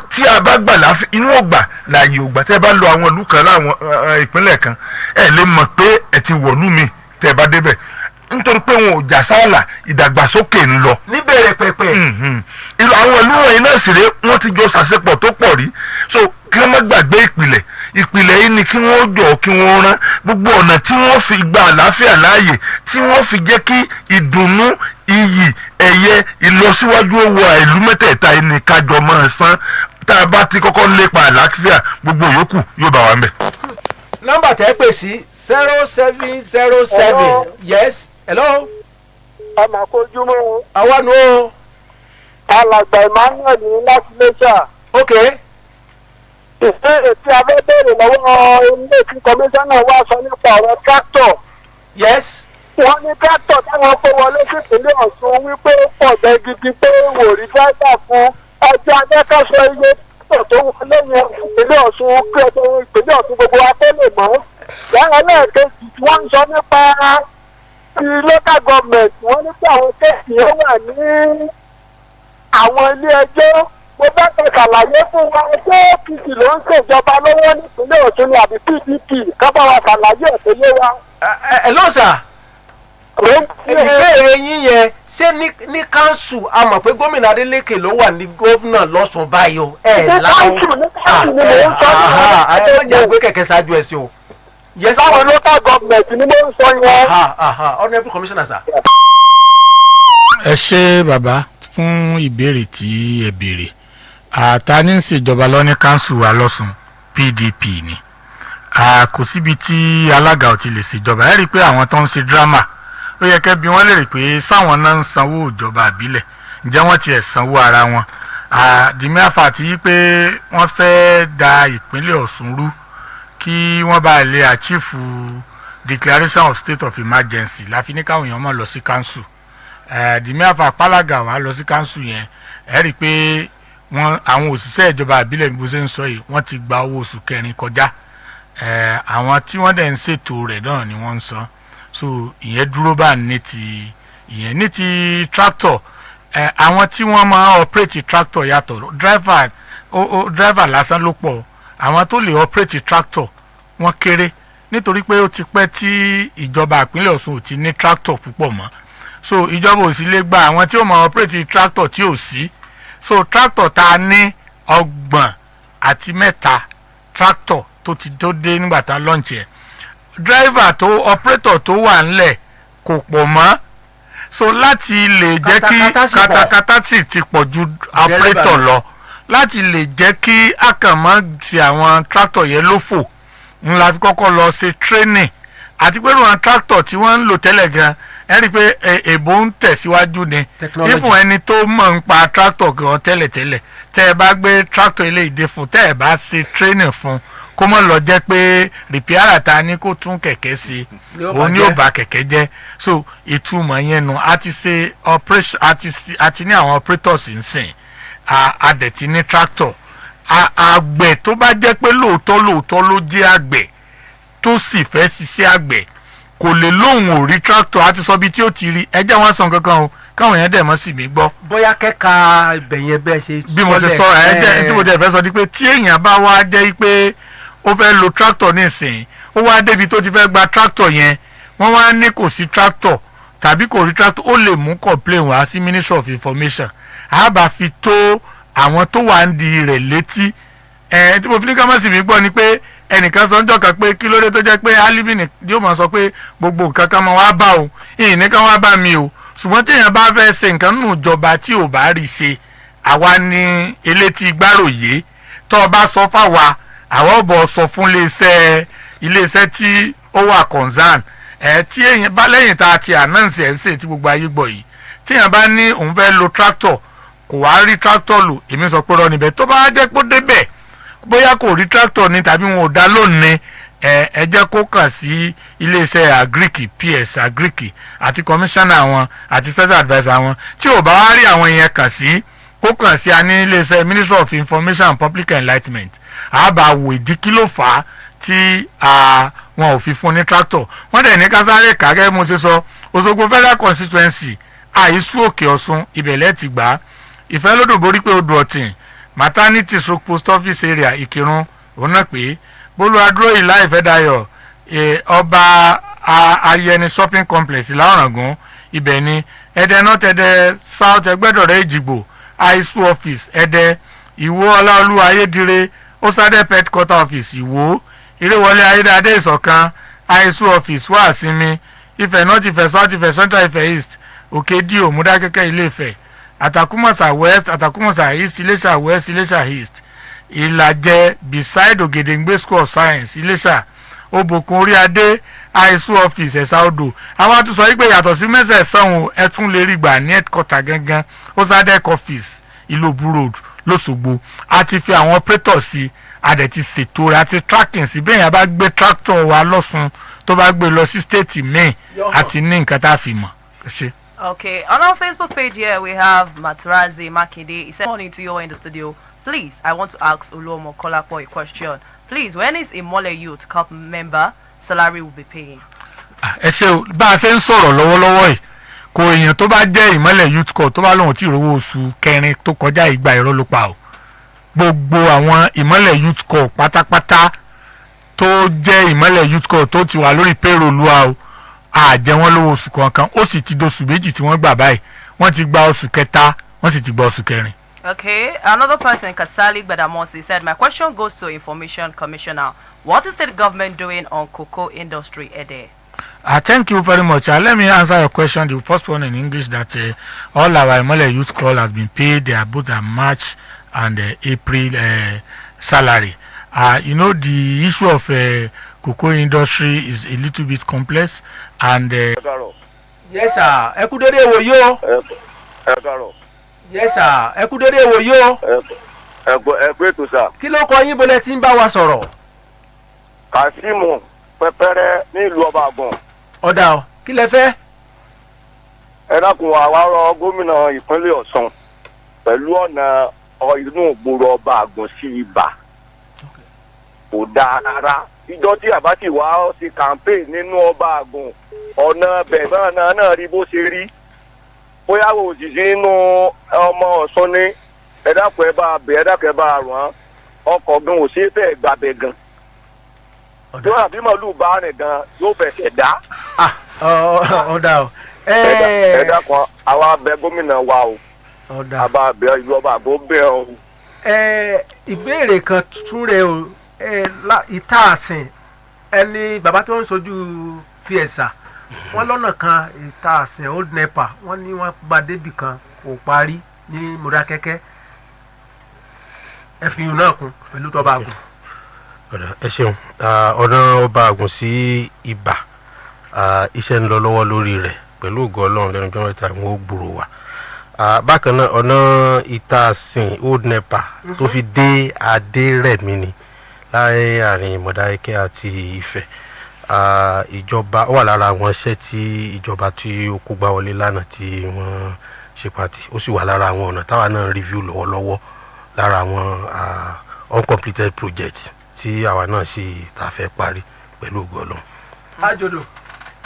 tí a bá gbà láàfin inú ọgbà láàyè ògbà tẹ́ ẹ bá lọ àwọn ìlú kan láwọn ìpínlẹ̀ kan ẹ lè mọ̀ pé ẹ ti wọ̀lú mi tẹ́ ẹ bá débẹ̀ nítorí pé wọn ò jà sáàlà ìdàgbàsókè ń lọ. níbẹ̀rẹ̀ pẹ̀pẹ̀. àwọn ìlú wọ̀nyí náà sì ré wọ́n ti jọ ṣàṣepọ̀ tó pọ̀ rí so kí wọ́n má gbàgbé ìpìlẹ̀ yìí ni kí wọ́n jọ kí wọ́n rán gbogbo ọ̀nà tí wọ́n fi gba àlàáfíà láàyè tí wọ́n fi jẹ́ kí ìdùnnú iyì ẹ̀yẹ ìlọsíwájú owó ìlú mẹ́tẹ̀ẹ̀ta yìí ni kájọ máa san tá a bá ti kọ́kọ́ lépa àlàáfíà gbogbo yòókù yóò bá wa mẹ́. nọ́mbà tẹ́ pè sí 0707 yes hello. ọmọ akójúmọ́ o. àwa nù o. alàgbà Emmanuel ní láti lẹ́sà. ok. ìbéèrè tí a fẹ́ béèrè lọ́wọ́ ilé tí kọmíṣánná wa sọ nípa ọ̀rọ̀ tractor. yes. wọ́n ní tractor táwọn kó wọlé sí ìpínlẹ̀ Ọ̀ṣun wípé ó pọ̀ bẹ́ẹ̀ gidi pé wò rí dáadáa fún ọjọ́ adẹ́kọ̀sọ iye tractor tó wọlé yẹn ìpínlẹ̀ Ọ̀ṣun kí ọjọ́ ìpínlẹ̀ Ọ̀ṣun gbogbo wa tó lè mọ́. yàrá lẹ́ẹ̀kejì tí wọ́n ń sọ nípa ti local government wọ́n ní pé àwọn kéèkì yẹn wà ní àwọn ilé ẹjọ́ mo bá tẹ ṣàlàyé fún wa ṣé APC ló ń ṣèjọba lọ́wọ́ nípínlẹ̀ Ọ̀ṣun ni àbí PDP ká bá wa ṣàlàyé ẹ̀ tó yé wa. ẹ ló sà. ìbéèrè yín yẹn ṣé ní káńsù a mọ̀ pé gómìnà Adeleke ló wà ní gómìnà lọ́sùn báyìí o láwọn àtẹ̀wọ́jà gbé kẹ̀kẹ́ ṣáájú ẹ̀ sí o. báwo local government ni mo ń sọ yẹn. honourable commissioner sir. ẹ ṣé bàbá fún ìbéèrè tí ẹ béèrè àtàní ń ṣèjọba lọ ní káńsù wa lọ́sùn PDP ni kò síbi tí alága ò ti lè ṣèjọba ẹ rí i pé àwọn tó ń ṣe dírámà ó yẹ kẹ́ bí wọ́n lè rí i pé sáwọn náà ń sanwó ìjọba àbílẹ̀ ǹjẹ́ wọ́n ti ẹ̀ sanwó ara wọn dìmí àfàtì yìí pé wọ́n fẹ́ da ìpínlẹ̀ Ọ̀ṣun rú kí wọ́n bá lè achieve declaration of state of emergency láfi ní káwọn èèyàn mọ̀ lọ sí council dìmí àfà pálága wà lọ sí council yẹn ẹ rí i pé àwọn òṣìṣẹ́ ìjọba àbílẹ̀ bó ṣe ń sọ yìí wọ́n ti gba owó oṣù kẹrin kọjá àwọn tí wọ́n dẹ̀ ń ṣètò rẹ̀ náà ni wọ́n ń san so ìyẹn dúró bá ní ti ìyẹn ní ti tractor àwọn tí wọ́n máa operate tractor yàtọ̀ driver lásán ló pọ̀ àwọn tó lè operate tractor wọ́n kéré nítorí pé ó ti pẹ́ tí ìjọba ìpínlẹ̀ Ọ̀ṣun ò ti ní tractor púpọ̀ mọ́ so ìjọba ò sì lè gba àwọn tí ó máa operate tractor tí ò sí so tractor tá a ní 30 tractor tó dé nígbà tá a launch ẹ̀ driver operator tó wà ńlẹ̀ kò pọ̀ mọ́ so láti lè jẹ́ kí katakata sì ti pọ̀ ju operator lọ láti lè jẹ́ kí àkànmọ́ ti àwọn tractor yẹn ló fò ńlá fi kọ́kọ́ lọ ṣe training àti pé àwọn tractor tí wọ́n ń lò tẹ́lẹ̀ gan ẹ rí i pé èbó ń tẹ̀síwájú ni fífún ẹni tó mọ̀ ń pa tractor gan tẹ́lẹ̀tẹ́lẹ̀ tẹ́ ẹ bá gbé tractor ilé ìdè fún tẹ́ ẹ bá ṣe training fún kó mọ̀ lọ jẹ́ pé rìpíárà ta ni kó tún kẹ̀kẹ́ ṣe òun ni ó bà kẹ̀kẹ́ jẹ́ so ìtumọ̀ yẹn nu a ti ṣe operation a ti ní àwọn operators ń sìn a dẹ̀ ti ní tractor àgbẹ̀ tó bá jẹ́ pé lóòótọ́ ló jẹ́ àgbẹ̀ tó sì fẹ́ ṣiṣẹ́ àgbẹ̀ kò lè lóhùn ò rí tractor àti sọ bí tí ó ti rí ẹjẹ́ wọn sọ kankan o káwọn èèyàn dẹ̀ mọ́ sí mi gbọ́. bóyá kẹ́ka ibẹ̀yẹn bẹ́ẹ̀ ṣe bí mo ṣe sọ ẹjẹ́ tí mo dẹ̀ fẹ́ sọ ni pé tí èèyàn bá wá jẹ́ pé ó fẹ́ lo tractor nísìnyí ó wá débi tó ti fẹ́ gba tractor yẹn wọ́n wá ní kò sí tractor tàbí kò rí tractor ó lè mú complain wá sí Ministry of Information àbá fi tó àwọn tó wà ń di rẹ̀ létí tí mo fi ní ká má sì mí gbọ́ ni pé ẹnìkan sọ ń jọ̀ka pé kí ló dé tó jẹ́ pé alibi ni yóò máa sọ pé gbogbo nǹkan kan máa wá bá o ìyìn ní ká wá bá mi o ṣùgbọ́n téèyàn bá fẹ́ ṣe nǹkan nínú ìjọba tí ò bá rí ṣe àwa ní elétí gbáròyé tó o bá sọ fáwa àwa ò bọ̀ sọ fún iléeṣẹ́ tí ó wà concern tí èèyàn bá lẹ́yìn tá a ti announce ẹ̀ ń ṣe tí gbogbo ayé gbọ́ yìí téèyàn bá ní òun fẹ́ lo tractor kò wá rí tractor lò èmi sọ pé rọ níbẹ̀ tó bá jẹ́ pé ó débẹ̀ bóyá kò rí tractor ni tàbí wọn ò dá lónìí ẹ jẹ́ kó kàn sí iléeṣẹ́ agric PS agric àti commissioner wọn àti special adviser wọn tí ò bá wá rí àwọn yẹn kàn sí kó kàn sí a ní iléeṣẹ́ Ministry of Information and Public Enlightenment àbá wò ìdí kí ló fà á tí wọn ò fi fún ní tractor wọ́n dẹ̀ ní kásáré kàgẹ́ mo ṣe sọ Òṣogbo federal constituency àìsú òkè Ọ̀ṣun ìbẹ̀lẹ̀ ti gbà á ìfẹ́lódò borí pé odò ọ̀tìn maternity stroke post office area Ìkìrun òun náà pé bolúwadúró ìlà ìfẹ́dayọ̀ ọba ayẹni shopping complex láọ̀ràngún ibẹ̀ ni ẹ̀dẹ̀ north ẹ̀dẹ̀ south ẹgbẹ́dọ̀rẹ́ Èjìgbò àìsú office ẹ̀dẹ̀ ìwó ọláolúwa ayédire osade pet quarter office ìwó ìrèwọlé ayédáadé ìṣọ̀kan àìsú office wàásìmí Ifẹ̀ north Ifẹ̀ south Ifẹ̀ central Ifẹ̀ east òkèdíò múdákẹ́kẹ́ ilé Ifẹ̀ Atakumasa west Atakumasa east Iléṣà west Iléṣà east Ìlàjẹ beside Ògèdèngbé school of science Iléṣà Òbòkun Oríadé àìsú office Ẹ̀sà Odò àwọn àtúnṣe yìí pé yàtọ̀ sí mẹ́sẹ̀ẹ̀sán o ẹ tún lè rí gbà ní headquarter gangan osadec office Ìlòbù road l'Óṣogbo a ti fi àwọn operator sí a dẹ̀ ti ṣètò rẹ̀ àti tracking sí bẹ́ẹ̀ yẹn bá gbé tractor wa lọ́sùn tó bá gbé lọ sí state main àti ní nǹkan tá a fi mọ̀ ṣe. Okay, on our Facebook page here we have Matrazi Makinde. He said, morning to you in the studio. Please, I want to ask Oluomo Kolapo a question. Please, when is a Mole Youth Cup member salary will be paying? Ẹ ṣé o bá a ṣe ń sọ̀rọ̀ lọ́wọ́lọ́wọ́ yìí kò èèyàn tó bá jẹ́ ìmọ́lẹ̀ youth cup tó bá lóun tí ìrówó oṣù kẹrin tó kọjá ìgbà ìrọ́ ló pa o gbogbo àwọn ìmọ́lẹ̀ youth cup pátápátá tó jẹ́ ìmọ́lẹ̀ youth cup tó ti wà lórí payroll wa o àjẹ wọn lówó oṣù kankan ó sì ti dóṣù méjì tí wọ́n gbà báyìí wọ́n ti gba oṣù kẹta wọ́n sì ti gba oṣù kẹrin. Okay, another person, Kasali Gbadamosi, said, my question goes to Information Commissioner. What is the government doing on cocoa industry, Ede? Thank you very much. Let me answer your question. The first one in English, that all our Ademola youth call has been paid. They are both a March and April salary. The issue of cocoa industry is a little bit complex. And yes sir, ẹ kú dédé wò yó. Yes sir, ẹ kú dédé wò yó. ẹ pé tó sà. Kí ló kọ yín bọ́lẹ̀ tí ń bá wa sọ̀rọ̀? Kasimu pẹpẹrẹ nílùú ọba àgbọn. Ọ̀dà o, kí lẹ fẹ́? Ẹ dákun àwa rọ gómìnà ìpínlẹ̀ Ọ̀ṣun pẹ̀lú ọ̀nà inú ìgboro ọba àgbọn sí ibà. Kò dáa rárá. Ìjọ tí àbá ti wá sí campaign nínú ọba àgbọn ọ̀nà bẹ̀rẹ̀ náà rí bó ṣe rí. Bóyá òṣìṣẹ́ inú ọmọ Ọ̀ṣun ní ẹ dákun ẹ bá bẹ̀ ẹ dákun ẹ bá rùn án ọkọ̀ gan òṣèré fẹ́ gbàbẹ̀ gan. Tó àbí màlúù bá rìn gan yóò fẹsẹ̀ dá. Ọ̀dà o. Ẹ dákun àwa bẹ̀ gómìnà wa o. Ọ̀dà. Àbá bẹ̀ ìlú ọba àgbo bẹ̀ o. Ìbéèrè kan tún rẹ o ìta àsìn ẹni bàbá tó ń sojú PSA wọ́n lọ́nà kan ìta àsìn old nepa wọ́n ní wọ́n gba débì kan kò parí ní Mọdákẹ́kẹ́ ẹ fi yùn náà kún pẹ̀lú tọ́ba àgùn. ẹ ṣeun ọ̀nà ọba àgùn sí ibà iṣẹ́ ń lọ lọ́wọ́ lórí rẹ̀ pẹ̀lú ògo Ọlọ́run lẹ́nu jọ́ mẹ́ta ìwọ̀n ó gbòòrò wa. Bákan náà ọ̀nà ìta àsìn old nepa tó fi dé Adérẹ̀mí ni láàrin Mọdákẹ́kẹ́ àti Ifẹ̀. Ìjọba wà lára àwọn iṣẹ́ tí ìjọba tí ó kó gbá wọlé lánàá tí wọ́n ṣe pàtì ó sì wà lára àwọn ọ̀nà táwa náà review lọ́wọ́lọ́wọ́ lára àwọn uncompleted projects tí àwa náà sì ta fẹ́ parí pẹ̀lú ògo Ọlọ́run. Ajodo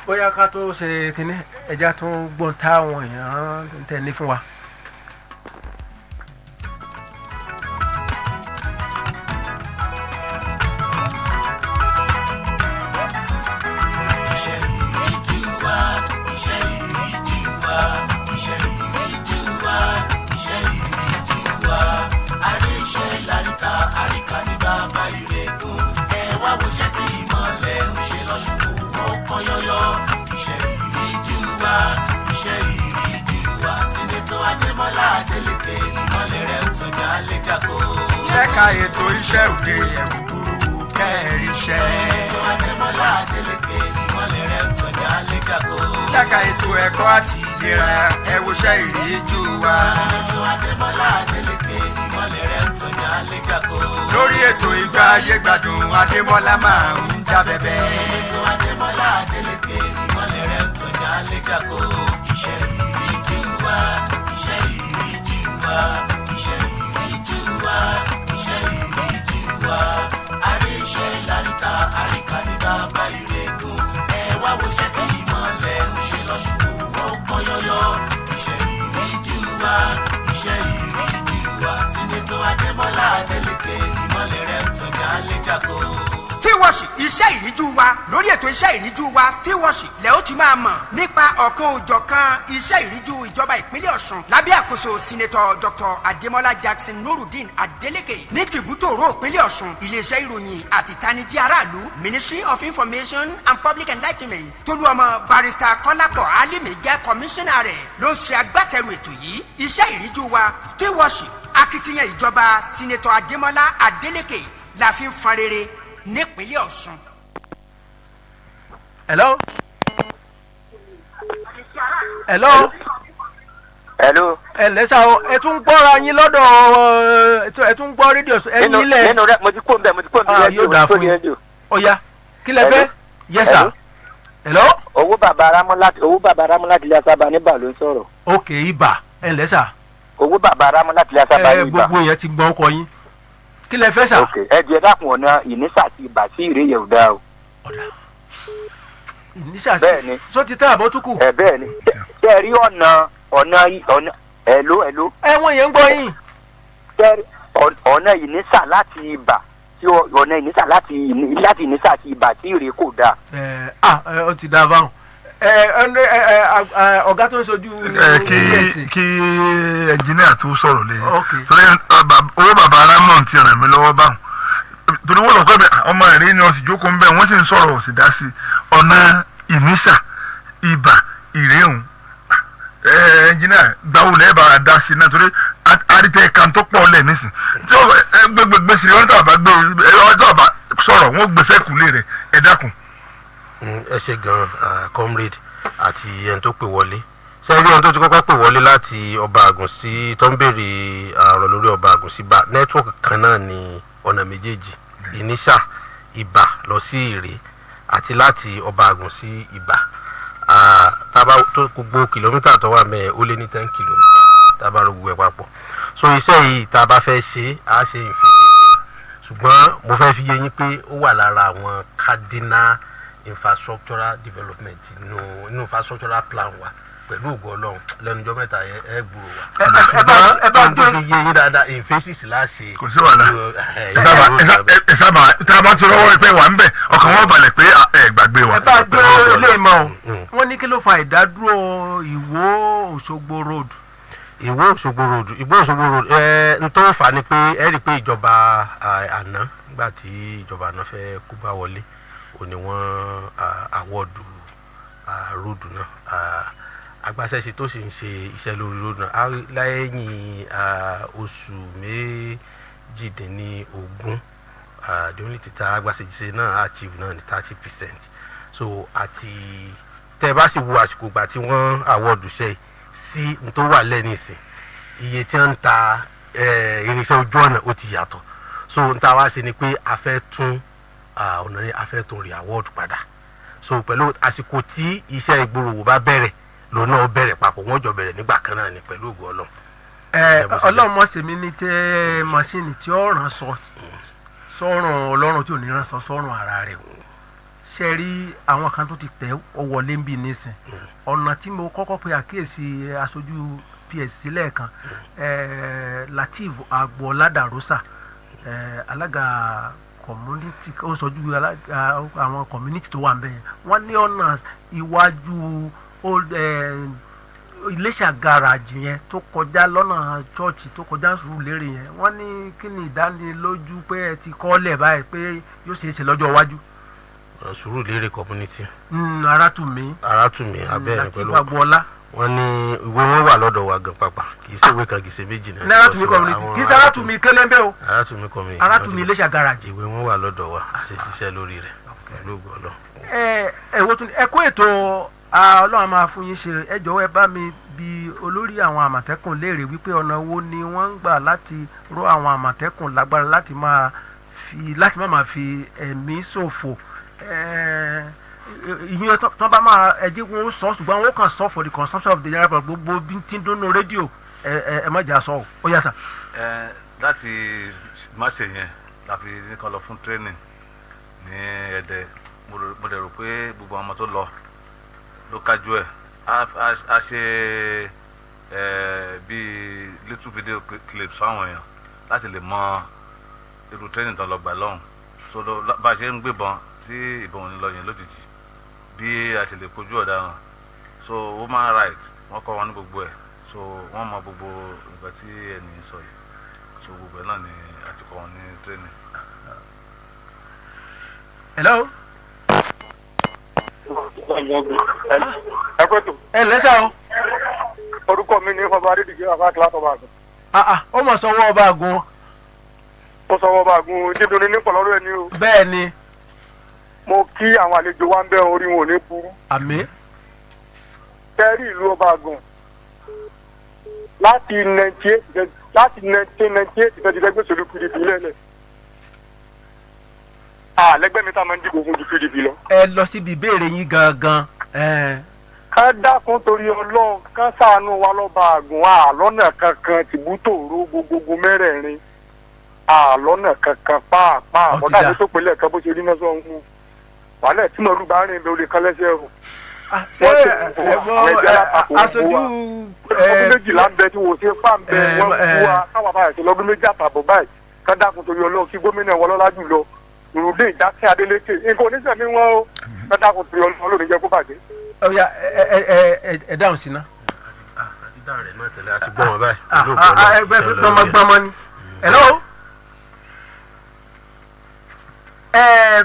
bóyá ká tó ṣe kínní ẹja tó gbọ́n táwọn èèyàn ń tẹ̀ ní fún wa. Adeleke ìmọ̀lẹ̀ rẹ̀ ń tàn jálẹ̀ jákó. Lẹ́ka ètò iṣẹ́ òde ẹ̀wù burúkú kẹ́ẹ̀rí iṣẹ́. Sinetọ Ademola Adeleke ìmọ̀lẹ̀ rẹ̀ ń tàn jálẹ̀ jákó. Lẹ́ka ètò ẹ̀kọ́ àti ìlera ẹ̀wòṣẹ́ ìríjú wa. Sinetọ Ademola Adeleke ìmọ̀lẹ̀ rẹ̀ ń tàn jálẹ̀ jákó. Lórí ètò ìgbà ayé gbádùn Ademola máa ń jábẹ́bẹ́. Sinetọ Ademola Adeleke ìmọ̀lẹ̀ rẹ̀ ń tàn jálẹ̀ jákó. Iṣẹ́ ìríjú wa. Iṣẹ́ ìríjú wa, iṣẹ́ ìríjú wa, iṣẹ́ ìríjú wa. Àríṣẹ́ láríkà, àríkà ní bàbá ìrẹ́gùn. Ẹ wá wọṣẹ́ tí ìmọ̀lẹ̀ ń ṣe lọ́ṣùkú, ó kọ́ yọ́yọ́. Iṣẹ́ ìríjú wa, iṣẹ́ ìríjú wa. Sinetọ Ademola Adeleke ìmọ̀lẹ̀ rẹ̀ ń tàn jálẹ̀ jákó. Stewardship iṣẹ́ ìríjú wa lórí ètò iṣẹ́ ìríjú wa Stewardship lẹ́ ó ti máa mọ̀ nípa ọ̀kan òjọ̀kan iṣẹ́ ìríjú ìjọba ìpínlẹ̀ Ọ̀ṣun lábẹ́ àkóso Sinetọ Dr. Ademola Jackson NURUDEEN Adeleke ní tìbútòrò ìpínlẹ̀ Ọ̀ṣun iléeṣẹ́ ìròyìn àti ìtanijí aráàlú Ministry of Information and Public Enlightenment tolúọmọ barrister Kọ́lápọ̀ Alimi jẹ́ kọmíṣánná rẹ̀ ló ń ṣe agbátẹrù ètò yìí iṣẹ́ ìríjú wa Stewardship akitiyan ìjọba Sinetọ Ademola Adeleke la fi ń fọn rere nípínlẹ̀ Ọ̀ṣun. Hello. ẹ lẹ́sà o ẹ tún gbọ́ra yín lọ́dọ̀ ẹ tún gbọ́ rédíò ẹ̀yìn ilẹ̀. nínú rẹ mo ti kó nbẹ yóò dáa fún yín. Ọya kí lẹ fẹ́. Yes sir. Hello. owó bàbá Rámọ́lá tilẹ̀ sábà níbà ló ń sọ̀rọ̀. ok ibà ẹ lẹ́sà. owó bàbá Rámọ́lá tilẹ̀ sábà níbà. gbogbo yẹn ti gbọ́ ọkọ yín. Kí lẹ fẹ́ sà. ok ẹ jẹ́ dákun ọ̀nà ìnísà ti ibà sí ìrẹ́yẹ̀ ò dáa o. ìnísà sí so ti tẹ́ àbọ̀ tún kù. bẹ́ẹ̀ ni ṣe rí ọ̀nà ẹ̀ló. ẹ̀wọ̀n yẹn ń gbọ́ yín. ọ̀nà ìnísà láti ibà tí ọ̀nà ìnísà láti ìnísà ti ibà sí ìrẹ́ kò dáa. ó ti dáa báwọn ọ̀gá tó ń sojú. kí ẹnjìnìà tó sọ̀rọ̀ lé torí owó bàbá arámọ̀ ti ràn mí lọ́wọ́ báwọn torí wọ́n lọ pé ọmọ rẹ̀ ni wọ́n sì jókòó ń bẹ̀ wọ́n sì ń sọ̀rọ̀ sì dá sí ọ̀nà ìmísà ibà ìrẹ́hùn ẹnjìnìà gbàwó lẹ́ẹ̀ bá dá sí náà torí àdìtẹ̀ kan tó pọ̀ lẹ̀ nísìn tí gbẹgbẹgbẹ sí wọn tó bá gbé ọjọ́ bá sọ̀rọ̀ wọn gbèsè kùlé rẹ̀ ẹ dákun. ẹ ṣe gan comrade àti ẹni tó pè wọlé sẹ́yìn ẹni tó ti kọ́kọ́ pè wọlé láti ọba àgùnsí tó ń béèrè ọ̀rọ̀ lórí ọba àgùnsí bá nẹ́tíwọ̀kì kan náà ní ọ̀nà méjèèjì ìníṣà ibà lọ sí ìrè àti láti ọba àgùnsí ibà tábà tó gbogbo kìlómítà tó wà mẹ́ẹ̀ ó lé ní 10 kìlómítà tábà rò gbogbo ẹ̀ papọ̀ so iṣẹ́ yìí tá a bá fẹ́ ṣe á ṣe ìfèsìsì ṣùgbọ́n mo fẹ́ fi yé yín pé ó wà lára àwọn cardinal infrastructural development nínú infrastructural plan wa pẹ̀lú ògo Ọlọ́run lẹ́nujọ́ mẹ́ta ẹ gbúrò wa ṣùgbọ́n tó fi yé yín dáadáa ìfèsìsì láṣẹ. kò sí wàhálà ẹ sábà tá a bá ti rọwọ́ pé wà ń bẹ̀ ọkàn wọn balẹ̀ pé ẹ gbàgbé wa. ẹ bá gbé ilé ìmọ̀ wọn ní kí ló fa ìdádúró Ìwó Òṣogbo road. Ìwó Òṣogbo road n tó fà ni pé ẹ rí i pé ìjọba àná nígbà tí ìjọba àná fẹ́ kó bá wọlé ò ní wọ́n àwọ́dù róòdù náà agbaṣẹ́ṣe tó sì ń ṣe iṣẹ́ lórí róòdù náà lẹ́yìn oṣù méjìdínlógún the only tita agbaṣẹ́ṣe náà achieve náà ní 30%. so àti tẹ́ ẹ bá sì wo àsìkò ìgbà tí wọ́n àwọ́dù ṣe sí n tó wà lẹ́nìsín iye tí wọ́n ń ta irinṣẹ́ ojú ọ̀nà ó ti yàtọ̀ so n ta wá ṣe ni pé a fẹ́ tún ọ̀nà yẹn a fẹ́ tún rí award padà so pẹ̀lú àsìkò tí iṣẹ́ ìgboro bá bẹ̀rẹ̀ lòun náà bẹ̀rẹ̀ papọ̀ wọ́n jọ bẹ̀rẹ̀ nígbà kan náà ni pẹ̀lú ògo Ọlọ́run. Ọlọ́run mọ̀ sèmi ní tẹ́ mọ́ṣíìnì tí ó ràn sọ́rùn Ọlọ́run tí ò ní ràn sọ́rùn ara rẹ̀ ṣe rí àwọn kan tó ti tẹ̀ ọwọ́lé ń bì nísìn ọ̀nà tí mo kọ́kọ́ pe àkíyèsí aṣojú PSC lẹ́ẹ̀kan Lateef Agboola Darosa alága community ó sọjú àwọn community tó wà ń bẹ̀ wọ́n ní ọ̀nà iwájú Iléṣà garage yẹn tó kọjá lọ́nà chọ́ọ̀chì tó kọjá Sùúrùlérè yẹn wọ́n ní kí ni ìdánilójú pé ẹ ti kọ́lẹ̀ báyìí pé yóò ṣeé ṣe lọ́jọ́ iwájú. Sùúrùlérè community. Arátùmí abẹ́rẹ́ pẹ̀lú Lateef Agboola. wọ́n ní ìwé wọn wà lọ́dọ̀ wa gan pàpà kì í ṣe ìwé kan kì í ṣe méjì náà. ní Arátùmí community kì í ṣe Arátùmí Kélémbé o. Arátùmí community Arátùmí Iléṣà garage. ìwé wọn wà lọ́dọ̀ wa a ṣe ṣiṣẹ́ lórí rẹ̀ pẹ̀lú ògo Ọlọ́run. Wo tún ẹ kó ètò Ọlọ́run máa fún yín ṣe ẹ jọ̀wọ́ ẹ bá mi bi olórí àwọn àmọ̀tẹ́kùn léèrè wípé ọ̀nà wo ni wọ́n ń gbà láti ró àwọn àmọ̀tẹ́kùn lágbára láti má máa fi ẹ̀mí ṣòfò ìyẹn tó bá máa ẹjẹ wọn sọ ṣùgbọ́n wọn kàn sọ for the consumption of the general public gbogbo bí tí ń dúnú rédíò ẹ má jà sọ ó yà sà. láti má ṣe yẹn la fi ní kọ́ lọ fún training ní Ẹdẹ mo dẹ̀ rò pé gbogbo àwọn ọmọ tó lọ ló kájú ẹ̀ a ṣe bíi little video clips fáwọn èèyàn láti lè mọ irú training tó lọ gbà lọ́hùn so bá a ṣe ń gbébọn tí ìbọn ò ní lọ yẹn lójijì bí a ti lè kojú ọ̀daràn so human rights wọ́n kọ́ wọn ní gbogbo ẹ̀ so wọ́n mọ gbogbo nǹkan tí ẹni sọ yìí so gbogbo ẹ̀ náà ni a ti kọ́ wọn ní training. Hello. ẹ pẹ́ tó. ẹ lẹ́sà o. orúkọ mi ní ọba adédìgbé àbá kíláàsì ọba àgùn. ó mọ̀ sọ́wọ́ ọba àgùn. ó sọ ọba àgùn dídùn ní pọ̀lọ́rọ́ ẹni o. bẹ́ẹ̀ ni. mo kí àwọn àlejò wa ń bẹ orí wọn ò ní burú. àmín. kẹ́rì ìlú ọba àgùn láti 1998 ti lẹ́gbẹ́ sórí PDP lẹ́lẹ̀. lẹ́gbẹ́ mi tá a máa ń dìbò fún ju PDP lọ. ẹ lọ síbi ìbéèrè yín gangan. ká dákun torí Ọlọ́run ká ṣàánú wa lọ́ba àgùn àlọ́nà kankan tìbútòrò gbogbogbò mẹ́rẹ̀ẹ̀rin àlọ́nà kankan pàápàá ọ̀dà tó pèlè kan bó ṣe rí náà sọ ń mú wàhálà tí màlúù bá rìn lórí kan lẹ́sẹ̀ o. ṣé aṣojú ọdún méjìlá ń bẹ tí wò ó ṣe fà ń bẹ wọ́n fún wa káwọn àbáyọ̀ sí lọ́dún méjì àtàbọ̀ báyìí ká dákun torí Ọlọ́run kí gómìnà wọn lọ́lá jùlọ NURUDEEN ìdákẹ́ Adeleke nǹkan oníṣẹ́mi wọn o ká dákun torí Ọlọ́run lónìí jẹ́ kó bàjẹ́. ọ̀ya ẹ dáhùn sí náà. àti dáhùn rẹ̀ náà tẹ̀lé àti gbọ́ wọn báyìí. ẹgbẹ́ gbọmọgbọmọ ni. hello.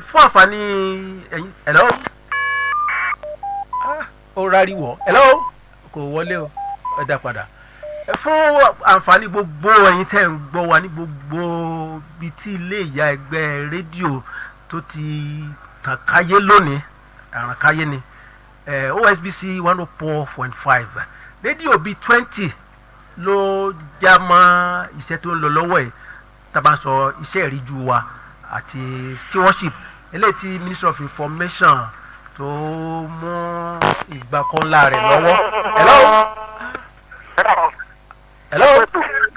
fún àǹfààní ẹ̀yin. hello. ó rárí wọ̀. hello. kò wọlé o ẹ dá padà. fún àǹfààní gbogbo ẹ̀yin tẹ́ ń gbọ́ wa ní gbogbo bíi tí ilé ìyá ẹgbẹ́ rédíò tó ti tàn káyé lónìí àrùn káyé ni OSBC 104.5 rédíò bíi 20 ló já mọ́ iṣẹ́ tó ń lọ lọ́wọ́ ẹ̀ tàbá sọ iṣẹ́ ìríjú wa àti stewardship eléyìí tí Ministry of Information tó mú ìgbà kan ńlá rẹ̀ lọ́wọ́. hello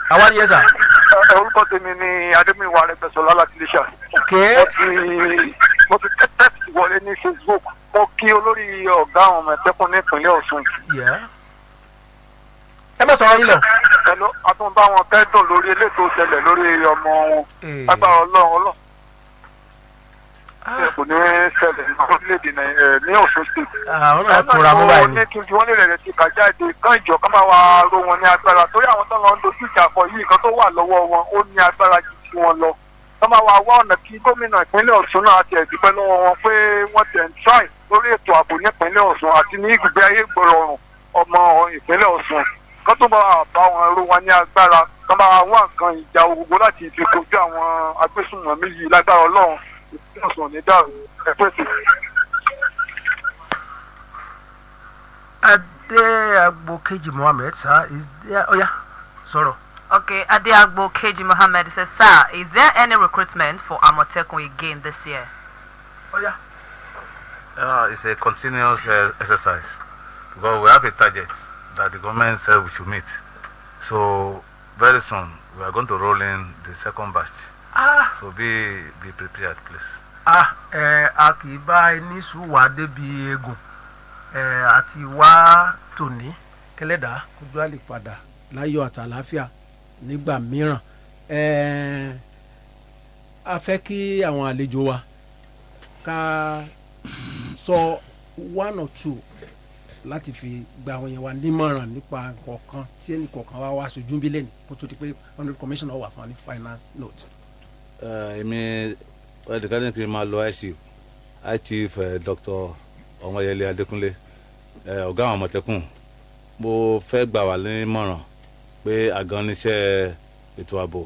àwa ni yẹn sà. orúkọ tèmi ni Ademola Arẹ́gbẹ́ṣọlá láti Iléṣà. mo ti tẹ́tẹ́ wọlé ní Facebook mo kí olórí ọ̀gá àwọn ọmọ ẹ̀tẹ́kùn ní ìpínlẹ̀ Ọ̀ṣun. ẹ bá sọ̀rọ̀ yín lọ. ẹnu àtúntà wọn kẹ́dùn lórí elétò ìṣẹ̀lẹ̀ lórí ọmọ wọn agbára Ọlọ́run kò ní ṣẹlẹ̀ ní orílẹ̀-èdè ní Ọ̀ṣun state. àwọn náà tóra mú báyìí. ní tuntun wọn lè rẹ̀ ti kà jáde kán ìjọ kán máa wá ro wọn ní agbára torí àwọn tó ń lọ dojú ìjà kọ yìí nǹkan tó wà lọ́wọ́ wọn ó ní agbára ju ti wọn lọ. kán máa wá wá ọ̀nà kí gómìnà ìpínlẹ̀ Ọ̀ṣun náà ti ẹ̀dúpẹ́ lọ́wọ́ wọn pé wọ́n ti ń try lórí ètò ààbò nípínlẹ̀ Ọ̀ṣun àti ní ìgbé ayé gbòòrò ọmọ ìpínlẹ̀ Ọ̀ṣun. kán tó máa bá wọn ro wọn ní agbára kán máa wá nǹkan ìjà ogun láti fi kojú àwọn agbésùnmọ̀mí yìí lágbára Ọlọ́run ìpínlẹ̀ Ọ̀ṣun ní dàrú. Adeagbo Keji Mohammed, sir, is there? Oh, yeah, sorry. Okay, Adeagbo Keji Mohammed says, sir, is there any recruitment for Amotekun again this year? Oh, yeah. It's a continuous exercise because we have a target that the government said we should meet. So, very soon, we are going to roll in the second batch. So, be prepared, please. A kì í bá ẹni sùúwà débi eégún àti wá tòní kẹlẹ́dàá kójú àlè padà láyọ̀ àtàláfíà nígbà mìíràn a fẹ́ kí àwọn àlejò wa ká sọ one or two láti fi gba àwọn yẹn wa nímọ̀ràn nípa nǹkan tí ẹnì kọ̀ọ̀kan wa wá sojú bí lẹ́nu kó tó di pé honourable commissioner wà fún wa ní final note. Èmi ẹ̀dẹ̀kadì kì í máa lo chief Dr. Ọmọyẹlé Adékúnlé ọ̀gá àwọn Àmọ̀tẹ́kùn mo fẹ́ gbà wá nímọ̀ràn pé àgàn níṣẹ́ ètò ààbò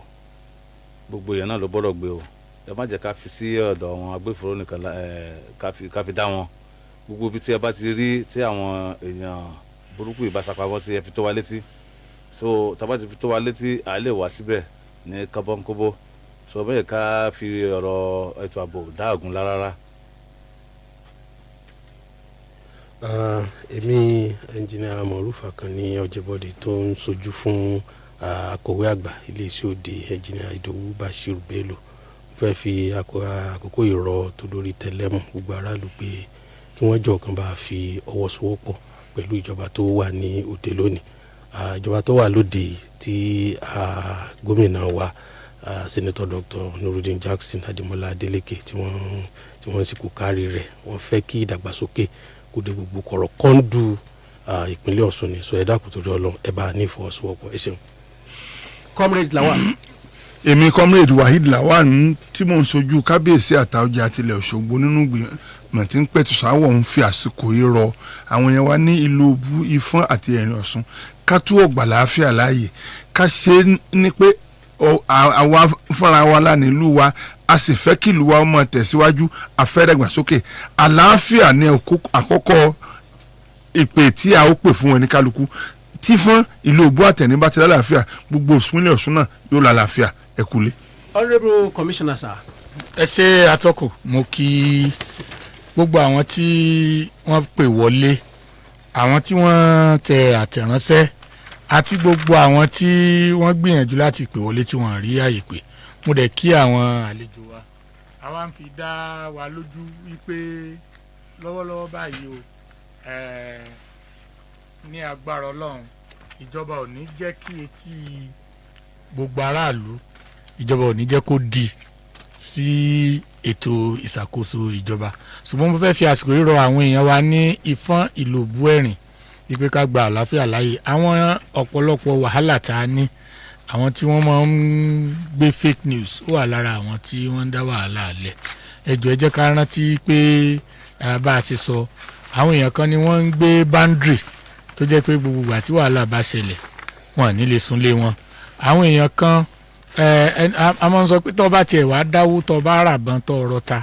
gbogbo èèyàn náà ló gbọ́dọ̀ gbé o ẹ má jẹ́ ká fi sí ọ̀dọ̀ àwọn agbófinró nìkan ká fi dá wọn gbogbo ibi tí ẹ bá ti rí tí àwọn èèyàn burúkú ìbásapamọ́ sí ẹ fi tó wa létí so tá bá ti fi tó wa létí à lè wá síbẹ̀ ní kábọ́nkóbó so bẹ́ẹ̀ ká fi ọ̀rọ̀ ètò ààbò dá ògùn rárá. èmi ẹnjìnìà Mọ̀rúfà kan ní Ọ̀jẹ̀bọ̀dé tó ń sojú fún akọ̀wé àgbà iléeṣẹ́ òde ẹnjìnìà Ìdòwú Bashiru Bello fẹ́ fi àkókò ìrọ̀ tó lórí tẹlẹ́mù gbogbo aráàlú pé kí wọ́n jọ kan bá fi ọwọ́ sowọ́pọ̀ pẹ̀lú ìjọba tó wà ní òde lónìí ìjọba tó wà lóde tí gómìnà wa Senator Dr. NURUDEEN Jackson Ademola Adeleke tí wọ́n sì kó kárí rẹ̀ wọ́n fẹ́ kí ìdàgbàsókè kó dé gbogbo kọ̀rọ̀ kọ́ńdù ìpínlẹ̀ Ọ̀ṣun ni sọ ẹ dákun torí Ọlọ́run ẹ bá ní ìfọwọ́sowọ́pọ̀ ẹ ṣeun. Comrade Lawal. èmi Comrade Waheed Lawal tí mò ń sojú kábíyèsí Àtaọ́jà àtìlẹ̀ Òṣogbo nínú gbìmọ̀ tí ń pẹ̀tù sáwọ̀ ń fi àsìkò yìí rọ àwọn yẹn wá ní ìlú Òbú Ifọ̀n àti Ẹ̀rìn Ọ̀ṣun ká tú ọ̀gbà láàfíà láàyè ká ṣe ní pé àwa fúnra wa lánàá ìlú wa a sì fẹ́ kí ìlú wa máa tẹ̀síwájú afẹ́rẹ́gbàsókè àlàáfíà ní àkọ́kọ́ ìpè tí a ó pè fún ẹni kálukú tí fún ìlú Òbú àtẹ̀ní bá ti lálàáfíà gbogbo ìpínlẹ̀ Ọ̀ṣun náà yóò lálàáfíà ẹ kúlé. Honourable Commissioner sir. ẹ ṣe atọ́kùn mo kí gbogbo àwọn tí wọ́n pè wọlé àwọn tí wọ́n tẹ àtẹ̀ránṣẹ́ àti gbogbo àwọn tí wọ́n gbìyànjú láti pè wọlé tí wọ́n rí àyè pé mo dẹ̀ kí àwọn àlejò wa àwa ń fi dá wa lójú wípé lọ́wọ́lọ́wọ́ báyìí o ní agbára Ọlọ́run ìjọba ò ní jẹ́ kí etí gbogbo aráàlú ìjọba ò ní jẹ́ kó di sí ètò ìṣàkóso ìjọba ṣùgbọ́n mo fẹ́ fi àsìkò yìí rọ àwọn èèyàn wa ní ìfọ́n ìlòbú ẹ̀rìn wípé ká gba àlàáfíà láàyè àwọn ọ̀pọ̀lọpọ̀ wàhálà tá a ní àwọn tí wọ́n máa ń gbé fake news ó wà lára àwọn tí wọ́n ń dá wàhálà alẹ̀ ẹ jẹ́ ká rántí pé bá a ṣe sọ àwọn èèyàn kan ni wọ́n ń gbé boundary tó jẹ́ pé gbogbo ìgbà tí wàhálà bá ṣẹlẹ̀ wọn ní lè súnlé wọn àwọn èèyàn kan a máa ń sọ pé tó bá tiẹ̀ wá dáwó tó bá rà bán tó ọ̀rọ̀ ta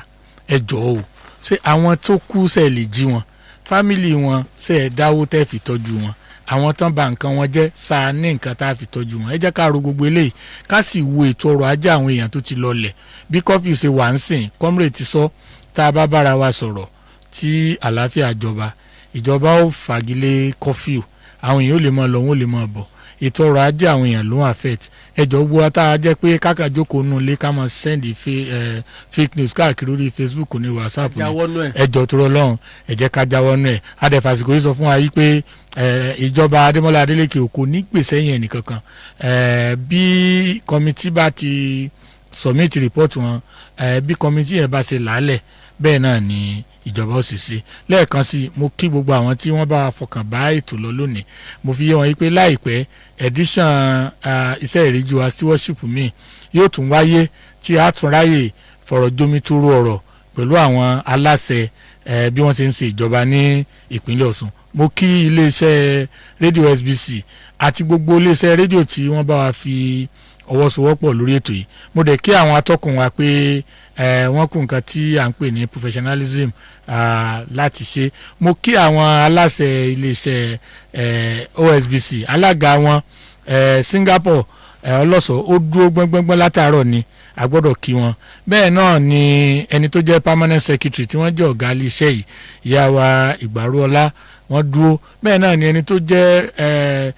ẹ jọ̀ọ́ o ṣé àwọn tó kú ṣe lè jí wọn fámìlì wọn ṣe ẹ dáwó tẹ́ fi tọ́jú wọn àwọn tán bà nǹkan wọn jẹ́ sáà ní nǹkan tá a fi tọ́jú wọn ẹ jẹ́ ká ro gbogbo eléyìí ká sì wo ètò ọrọ̀ ajé àwọn èèyàn tó ti lọlẹ̀ bí kọ́fì ṣe wà ń sìn comrade ti sọ tá a bá bára wa sọ̀rọ̀ tí àlàáfíà ìjọba ó fagilé kọ́fì àwọn èèyàn ó lè máa lọ wọn ó lè máa bọ̀ ètò ọrọ̀ ajé àwọn èèyàn ló ń affect ẹjọ́ gbọ́ tá a jẹ́ pé káka jókòó nù lé ká máa send fake news káàkiri orí Facebook ní WhatsApp ní ẹjọ́ tó rọ lọ́hùn ẹ jẹ́ ká jáwọ́ nù ẹ̀ adẹ́fàsìkò yìí sọ fún wa yìí pé ìjọba Ademola Adeleke kò ní gbèsè yẹn nìkankan bí kọ́mítì bá ti submit report wọn bí kọ́mítì yẹn bá ṣe làálẹ̀ bẹ́ẹ̀ náà ni ìjọba ó sì ṣe lẹ́ẹ̀kan sí mo kí gbogbo àwọn tí wọ́n bá fọkàn bá ètò lọ lónìí mo fi yé wọn yí pé láìpẹ́ edition Ise Iriju Wa Stewardship mi yóò tún wáyé tí a tún ráyè fọ̀rọ̀ jomitoro ọ̀rọ̀ pẹ̀lú àwọn aláṣẹ bí wọ́n ṣe ń ṣe ìjọba ní ìpínlẹ̀ Ọ̀ṣun mo kí iléeṣẹ́ rédíò OSBC àti gbogbo iléeṣẹ́ rédíò tí wọ́n bá wa fi ọwọ́ sowọ́pọ̀ lórí ètò yìí mo dẹ̀ kí àwọn atọ́kùn wa pé wọ́n kú nǹkan tí à ń pè ní professionalism láti ṣe mo kí àwọn aláṣẹ iléeṣẹ́ OSBC alága wọn Singapore ọlọ́sọ̀ ó dúró gbọ́ngbọ́ngbọ́n látàárọ̀ ni a gbọ́dọ̀ kí wọn bẹ́ẹ̀ náà ni ẹni tó jẹ́ permanent secretary tí wọ́n jẹ́ ọ̀gá iléeṣẹ́ yìí ìyá wa Ìgbàrúọlá wọ́n dúró bẹ́ẹ̀ náà ni ẹni tó jẹ́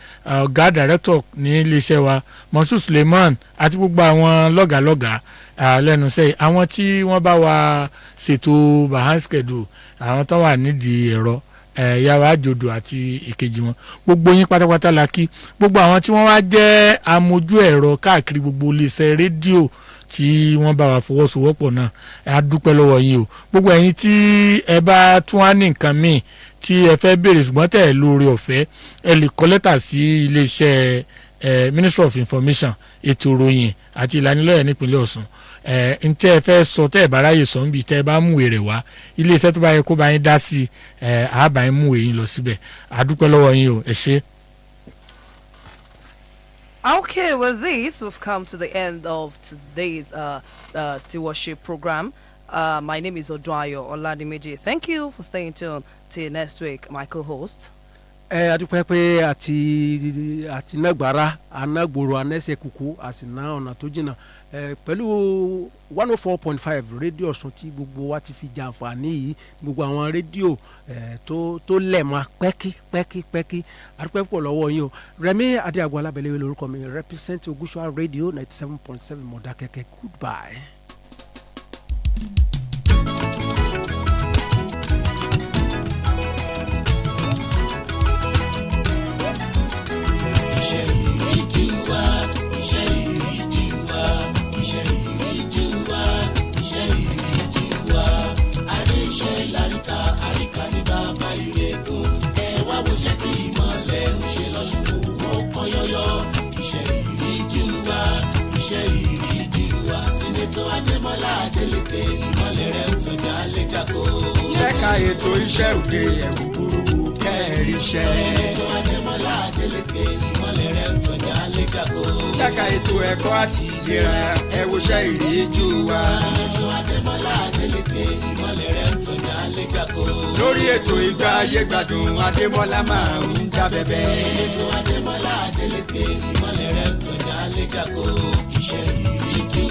ọ̀gá director ní iléeṣẹ́ wa Monsur Suleiman àti gbogbo àwọn lọ́gàlọ́gà lẹ́nu sẹ́yìn àwọn tí wọ́n bá wa ṣètò behind schedule àwọn tó wà nídìí ẹ̀rọ yàrá àjòdò àti ìkejì wọn gbogbo yín pátápátá la kí gbogbo àwọn tí wọ́n wá jẹ́ amójú ẹ̀rọ káàkiri gbogbo iléeṣẹ́ rédíò tí wọ́n bá wa fọwọ́sowọ́pọ̀ náà a dúpẹ́ lọ́wọ́ yín o gbogbo ẹ̀yin tí ẹ bá tún wá ní nǹkan míì tí ẹ fẹ́ béèrè ṣùgbọ́n tẹ̀ lóore ọ̀fẹ́ ẹ lè kọ lẹ́tà sí iléeṣẹ́ Ministry of Information ètò ìròyìn àti ìlanilọ́yẹ̀ nípínlẹ̀ Ọ̀ṣun ntẹ́ ẹ fẹ́ sọ tẹ́ ẹ bá ráyè sọ níbi tẹ́ ẹ bá mú èrè wá iléeṣẹ́ tó bá yẹ kó bá yín dá sí àbá yín mú èyí lọ síbẹ̀ a dúpẹ́ lọ́wọ́ yín o ẹ ṣé. Okay, with this, we've come to the end of today's stewardship program. My name is Odunayo Oladimeji. Thank you for staying tuned till next week, my co-host. adúpẹ́ pé àti nágbára anágbòrò anẹ́sẹ̀ kúkú àsìná ọ̀nà tó jìnnà pẹ̀lú 104.5 rédíò Ọ̀ṣun tí gbogbo wa ti fi jàǹfààní yìí gbogbo àwọn rédíò tó lẹ̀ mọ́ pẹ́kí adúpẹ́ pọ̀ lọ́wọ́ yín o Rẹ̀mí Adéagbo Alábẹ́lẹ́ lórúkọ mi represent Ògùṣúà radio 97.7 Mọ̀dákẹ́kẹ́ goodbye. Ademola Adeleke ìmọ̀lẹ̀ rẹ̀ ń tàn jálẹ̀ jákó. Lẹ́ka ètò iṣẹ́ òde ẹ̀wù burúkú kẹ́ẹ̀rí iṣẹ́. Sinetọ Ademola Adeleke ìmọ̀lẹ̀ rẹ̀ ń tàn jálẹ̀ jákó. Lẹ́ka ètò ẹ̀kọ́ àti ìlera ẹ̀wòṣẹ́ ìríjú wa. Sinetọ Ademola Adeleke ìmọ̀lẹ̀ rẹ̀ ń tàn jálẹ̀ jákó. Lórí ètò ìgbà ayé gbádùn Ademola máa ń jábẹ́bẹ́. Sinetọ Ademola Adeleke ìmọ̀lẹ̀ rẹ̀ ń tàn jálẹ̀ jákó. Iṣẹ́ ìríjú